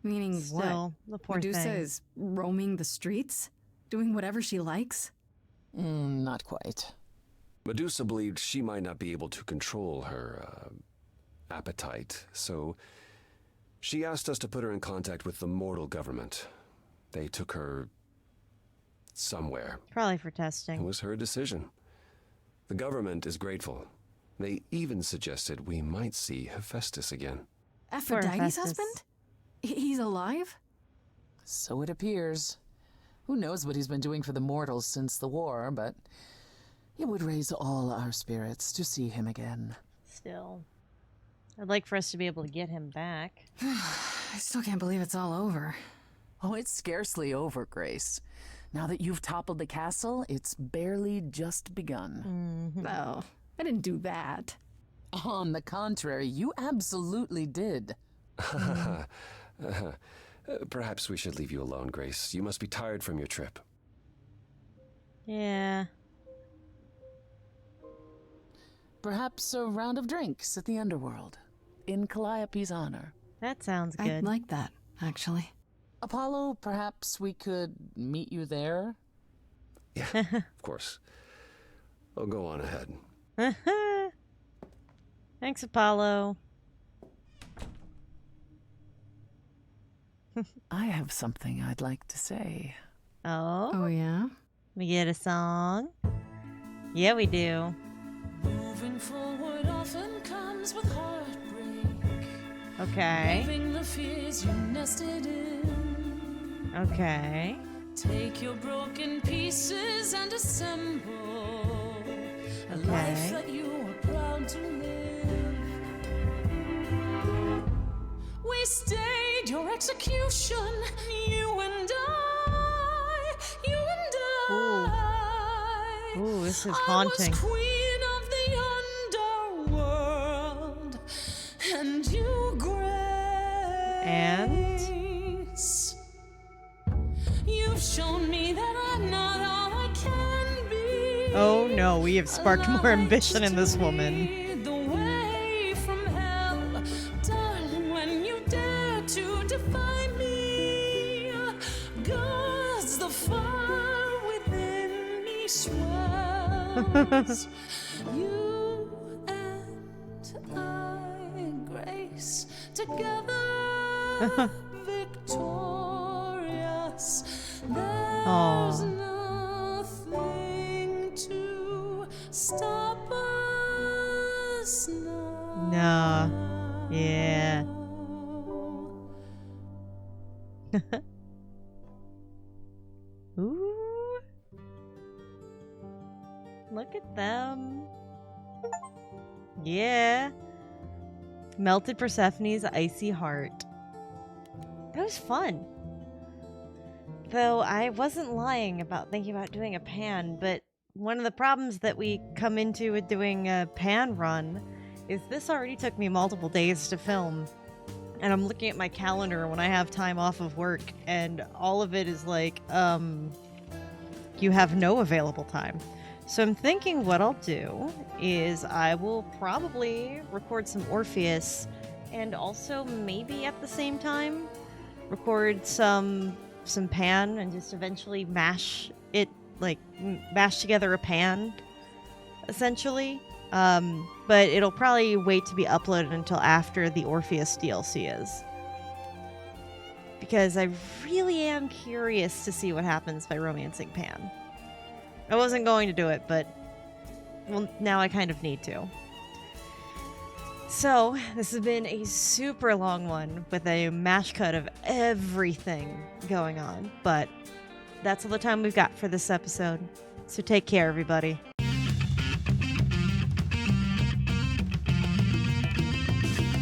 Meaning Still, what? the poor Medusa thing. is roaming the streets? Doing whatever she likes? Not quite. Medusa believed she might not be able to control her appetite, so she asked us to put her in contact with the mortal government. They took her somewhere. Probably for testing. It was her decision. The government is grateful. They even suggested we might see Hephaestus again. Aphrodite's husband? He's alive? So it appears. Who knows what he's been doing for the mortals since the war, but it would raise all our spirits to see him again. Still. I'd like for us to be able to get him back. I still can't believe it's all over. Oh, it's scarcely over, Grace. Now that you've toppled the castle, it's barely just begun. No, I didn't do that. On the contrary, you absolutely did. Perhaps we should leave you alone, Grace. You must be tired from your trip. Yeah. Perhaps a round of drinks at the Underworld, in Calliope's honor. That sounds good. I'd like that, actually. Apollo, perhaps we could meet you there? Yeah, of course. I'll go on ahead. Thanks, Apollo. I have something I'd like to say. Oh? Oh, yeah? We get a song? Yeah, we do. Moving forward often comes with heartbreak. Okay. Leaving the fears you nested in. Okay. Take your broken pieces and assemble a Okay. life that you are proud to live. We stayed your execution, you and I, you and I. Ooh, this is haunting. I was queen of the underworld, and you, Grace. And? You've shown me that I'm not all I can be. Oh no, we have sparked more ambition in this woman. The way from hell, darling, when you dare to defy me, God's the fire within me swells. You and I, Grace, together, victorious. There's nothing to stop us now. Nah. Yeah. Ooh. Look at them. Yeah. Melted Persephone's icy heart. That was fun. Though I wasn't lying about thinking about doing a pan, but one of the problems that we come into with doing a pan run is this already took me multiple days to film. And I'm looking at my calendar when I have time off of work, and all of it is like, you have no available time. So I'm thinking what I'll do is I will probably record some Orpheus, and also maybe at the same time record some pan and just eventually mash it, like mash together a pan, essentially. But it'll probably wait to be uploaded until after the Orpheus DLC is. Because I really am curious to see what happens by romancing Pan. I wasn't going to do it, but well, now I kind of need to. So, this has been a super long one with a mash cut of everything going on, but that's all the time we've got for this episode. So take care, everybody.